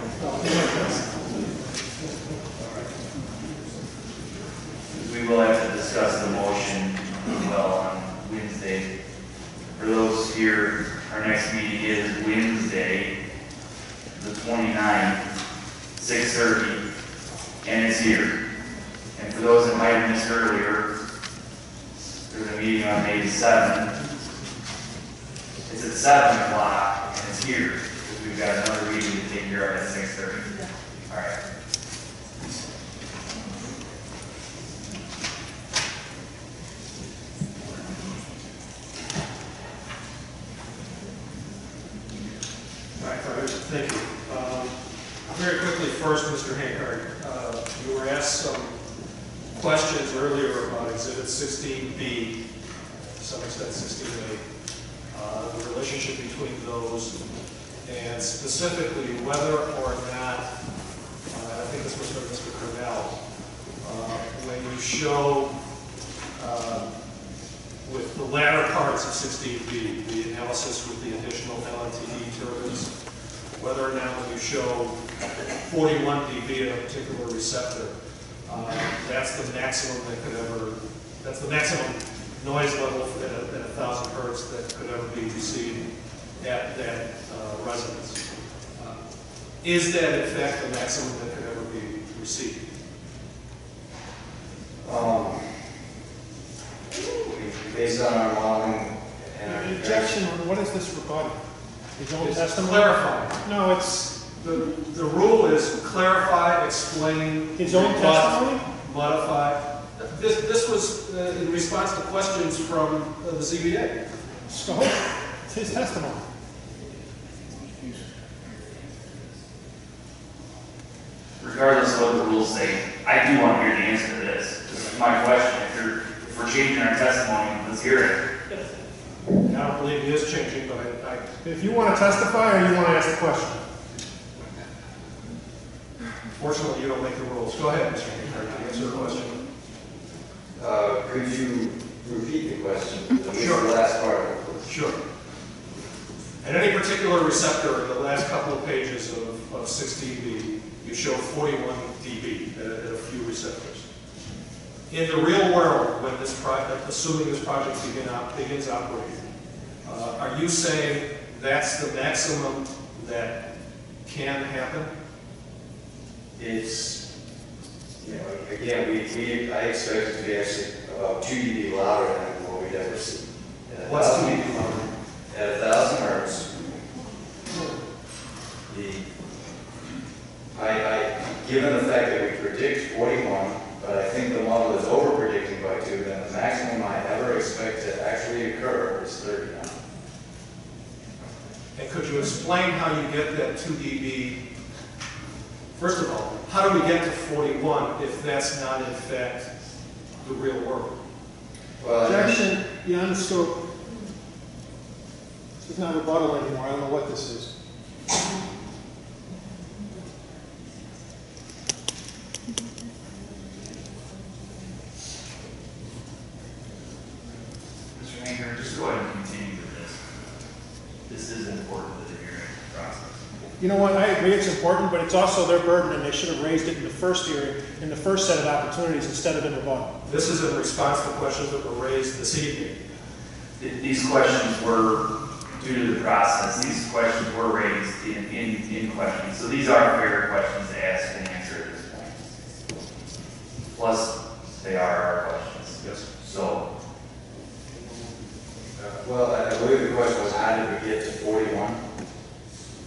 We will have to discuss the motion well on Wednesday. For those here, our next meeting is Wednesday, the 29th, 6:30, and it's here. And for those that might have missed earlier, there's a meeting on May 7th it's at 7 o'clock and it's here, because we've got another meeting to take care of at 6:30. All right. All right, thank you. Very quickly, first, Mr. Hankard, you were asked some questions earlier about Exhibit 16B, to some extent 16A, the relationship between those, and specifically whether or not, I think this was from Mr. Cornell, when you show with the latter parts of 16B, the analysis with the additional LNTD turbines, whether or not when you show 41 dB at a particular receptor, that's the maximum that could ever, that's the maximum noise level at 1,000 hertz that could ever be received at that resonance. Is that in fact the maximum that could ever be received? Based on our modeling and our Objection, what is this rebuttal? His own testimony? Clarify. No, it's The rule is clarify, explain, his own rebut, testimony? modify. This was in response to questions from the ZBA. So, it's his testimony. Regardless of what the rules say, I do want to hear the answer to this. This is my question. If we're changing our testimony, let's hear it. I don't believe it is changing, but If you want to testify or you want to ask the question? Fortunately, you don't make the rules. Go ahead, Mr. Hankard, to answer the question. Could you repeat the question? Sure. The last part of it, please. Sure. At any particular receptor in the last couple of pages of 16B, you show 41 dB at a few receptors. In the real world, when this project, assuming this project begins operating, are you saying that's the maximum that can happen? It's, you know, again, I expect it to be actually about 2 dB louder than what we'd ever see. What's 2 dB louder? At 1,000 hertz, given the fact that we predict 41, but I think the model is over-predicting by 2, then the maximum I ever expect to actually occur is 39. And could you explain how you get that 2 dB? First of all, how do we get to 41 if that's not in fact the real world? Well, Objection, beyond the scope. This is not rebuttal anymore. I don't know what this is. Mr. Hankard, just go ahead and continue with this. This is important to the hearing process. You know what? I agree it's important, but it's also their burden, and they should have raised it in the first hearing, in the first set of opportunities, instead of in rebuttal. This is in response to questions that were raised this evening. These questions were, due to the process, these questions were raised in questions. So these are fair questions to ask and answer at this point. Plus, they are our questions. Yes. So, well, I believe the question was, how did we get to 41?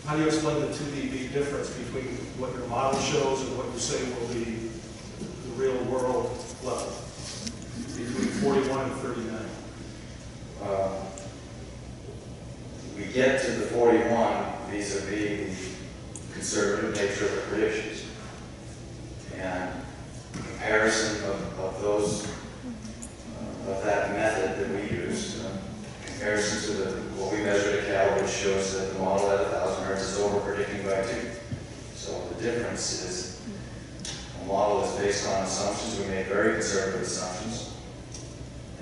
How do you explain the 2 dB difference between what your model shows and what you say will be the real world level? Between 41 and 39? We get to the 41 vis-a-vis the conservative nature of the predictions. And comparison of those, of that method that we used, comparison to what we measured at Cal, which shows that the model at 1,000 hertz is over-predicting by 2. So the difference is the model is based on assumptions. We made very conservative assumptions.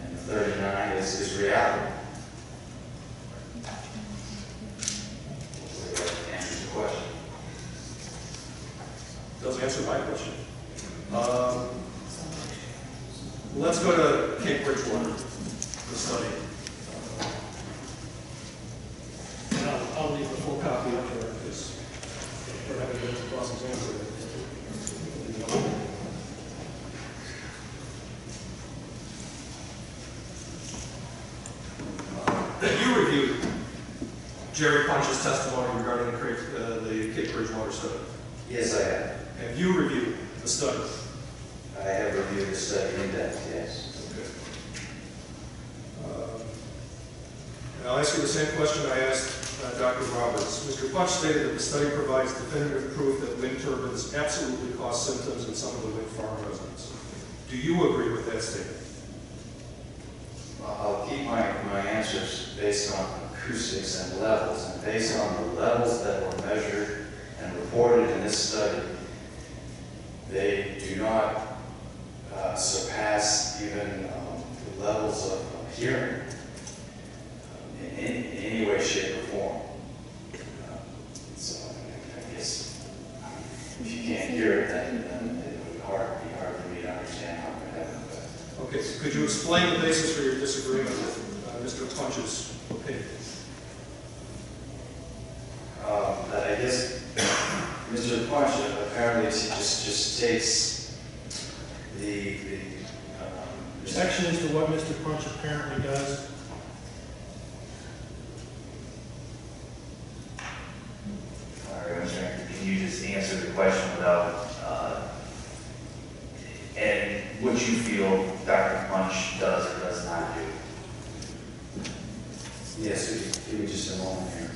And the 39 is reality. Hopefully that answers the question. Does answer my question. Let's go to Cape Bridgewater, the study. And I'll leave the full copy up there because we're having to cross-examine it. You reviewed Jerry Punch's testimony regarding the Cape Bridgewater study? Yes, I have. Have you reviewed the study? I have reviewed the study in depth, yes. I'll ask you the same question I asked Dr. Roberts. Mr. Punch stated that the study provides definitive proof that wind turbines absolutely cause symptoms in some of the wind farm residents. Do you agree with that statement? I'll keep my answers based on acoustics and levels, and based on the levels that were measured and reported in this study, they do not surpass even the levels of hearing in any way, shape, or form. So I guess if you can't hear it, then it would be hard for me to understand how it happened. Okay, so could you explain the basis for your disagreement with Mr. Punch's opinion? I guess Mr. Punch apparently just takes the Section as to what Mr. Punch apparently does. All right, Mr. Hankard, can you just answer the question without, and what you feel Dr. Punch does or does not do? Yes, give me just a moment here.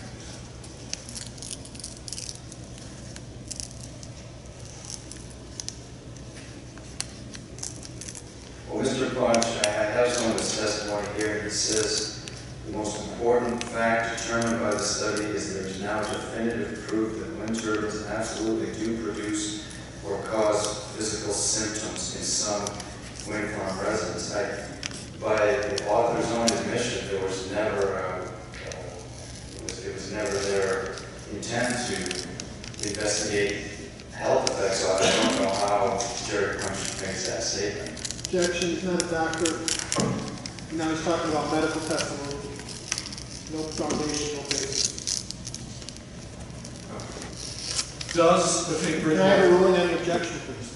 Well, Mr. Punch, I have some of his testimony here. He says, the most important fact determined by the study is there is now definitive proof that wind turbines absolutely do produce or cause physical symptoms in some wind farm residents. By the author's own admission, there was never it was never their intent to investigate health effects. So I don't know how Jerry Punch makes that statement. Objection, he's not a doctor. Now he's talking about medical testimony. No foundation, no basis. Does the Cape Can I have a Bridgewater... ruling on the objection, please?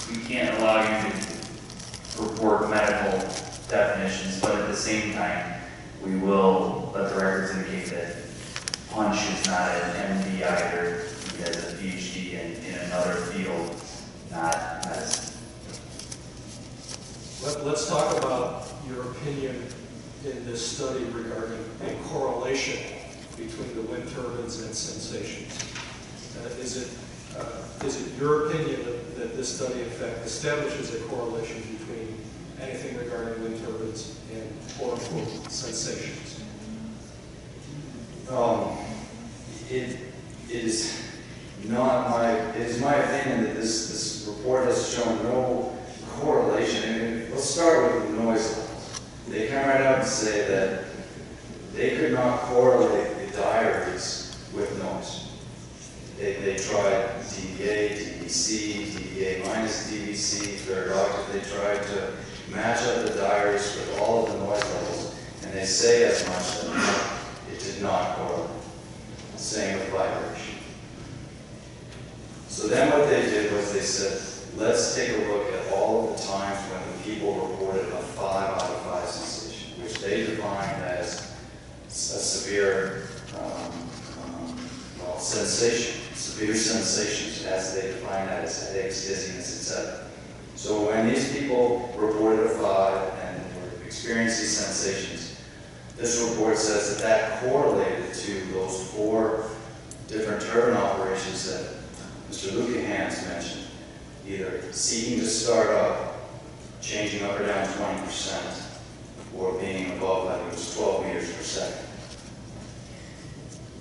We can't allow you to report medical definitions, but at the same time, we will let the records indicate that Punch is not an MD either. He has a PhD in another field, not medicine. Let's talk about your opinion in this study regarding a correlation between the wind turbines and sensations. Is it your opinion that this study, in fact, establishes a correlation between anything regarding wind turbines and quote-unquote sensations? It is not my, it is my opinion that this report has shown no correlation. And let's start with the noise levels. They come right out and say that they could not correlate the diaries with noise. They tried dBA, dBc, dBA minus dBc, third octave. They tried to match up the diaries with all of the noise levels, and they say as much that it did not correlate. Same with vibration. So then what they did was they said, let's take a look at all of the times when the people reported a 5 out of 5 sensation, which they defined as a severe sensation, severe sensations, as they define that as headaches, dizziness, etc. So when these people reported a 5 and were experiencing sensations, this report says that that correlated to those 4 different turbine operations that Mr. Lucahan's mentioned, either seeking to start up, changing up or down 20%, or being above, I think it was 12 meters per second.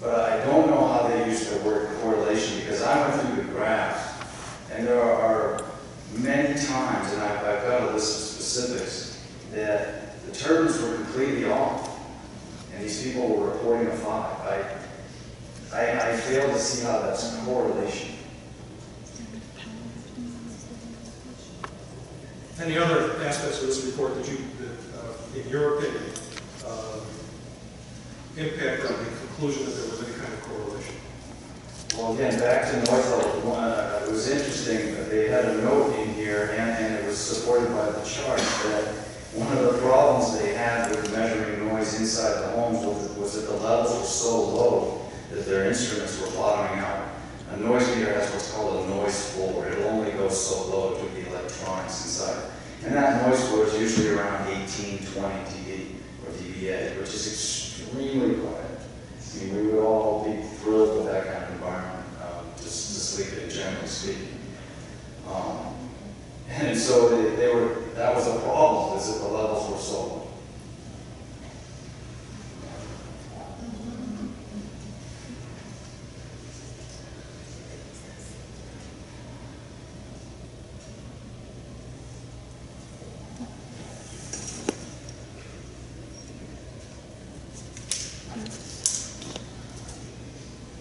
But I don't know how they use the word correlation, because I went through the graph, and there are many times, and I've got a list of specifics, that the turbines were completely off, and these people were reporting a 5. I fail to see how that's a correlation. Any other aspects of this report that you, in your opinion, impact on the conclusion that there was any kind of correlation? Well, again, back to noise level, it was interesting that they had a note in here, and it was supported by the chart, that one of the problems they had with measuring noise inside the homes was that the levels were so low that their instruments were bottoming out. A noise meter has what's called a noise floor. It'll only go so low to the electronics inside. And that noise floor is usually around 18, 20 dB or dBA, which is extremely quiet. I mean, we would all be thrilled with that kind of environment, just to sleep in, generally speaking. And so that was a problem, is that the levels were so low.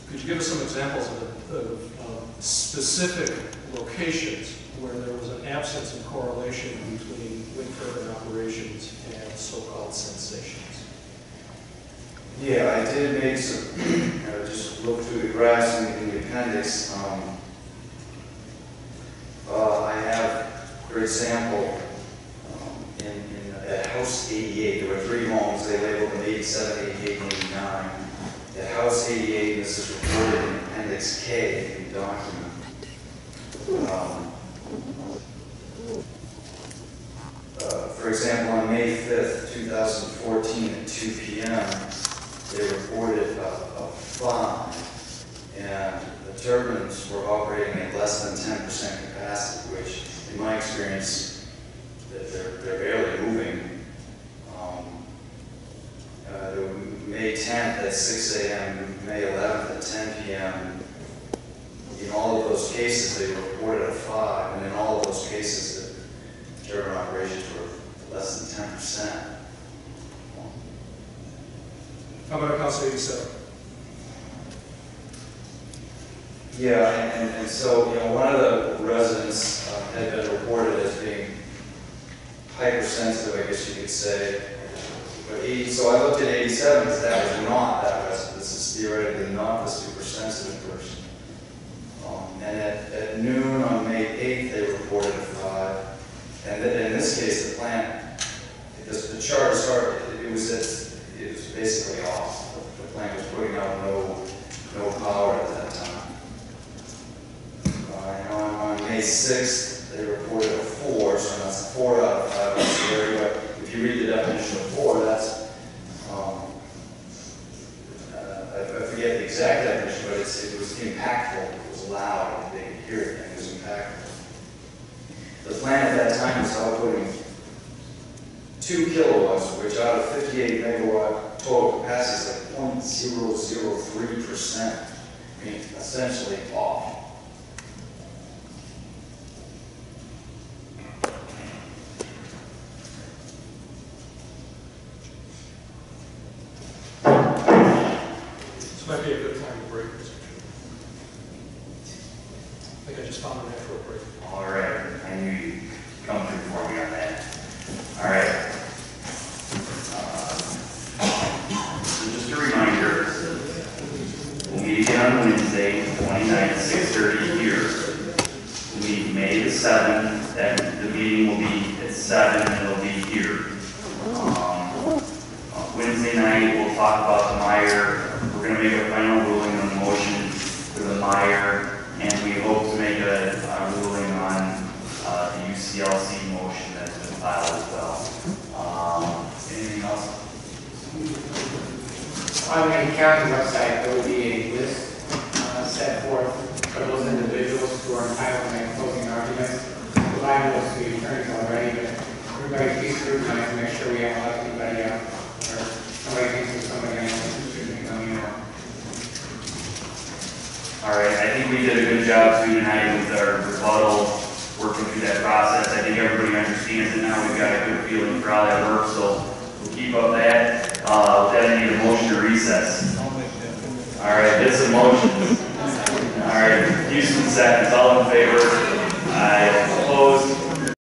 Could you give us some examples of specific locations where there was an absence of correlation between wind turbine operations and so-called sensations? Yeah, I did make some, just look through the graphs in the appendix. I have, for example, at House 88, there were 3 homes, they labeled them 87, 88, and 89. At House 88, this is reported in Appendix K in the document. For example, on May 5th, 2014 at 2 p.m., they reported a 5, and the turbines were operating at less than 10% capacity, which, in my experience, they're barely moving. May 10th at 6 a.m., May 11th at 10 p.m., in all of those cases, they reported a 5, and in all of those cases, the turbine operations were less than 10%. How about House 87? Yeah, and so, one of the residents had been reported as being hypersensitive, I guess you could say. But so I looked at 87 because that was not that resident. This is theoretically not the super sensitive person. And at noon on May 8th, they reported a 5. And in this case, the plant, the chart started, it was basically off. The plant was putting out no power at that time. On May 6th, they reported a 4, so that's a 4 out of 5 on the area. But if you read the definition of 4, that's, I forget the exact definition, but it was impactful, it was loud, they could hear it, and it was impactful. The plant at that time was outputting 2 kilowatts, which out of 58 megawatt total capacity is like 0.003%. I mean, essentially off. This might be a good time to break, Mr. Chairman. I think I just found an actual break. All right, I knew you'd come through for me on that. All right. So just a reminder, we'll meet again on Wednesday, 29th at 6:30 here. We'll meet May the 7th, and the meeting will be at 7, and it'll be here. Wednesday night, we'll talk about the Meyer. We're going to make a final ruling on the motion for the Meyer, and we hope to make a ruling on the UCLC motion that's been filed as well. Anything else? On the county website, there will be a list set forth for those individuals who are entitled to make closing arguments. Provided those to the attorneys already, but everybody please scrutinize to make sure we haven't left anybody out, or somebody thinks of somebody else who shouldn't be coming in. All right, I think we did a good job too tonight with our rebuttal, working through that process. I think everybody understands it now. We've got a good feeling for how that works, so we'll keep up that. With that, I need a motion to recess. All right, it's a motion. All right, Houston seconds. All in favor? Aye. Opposed?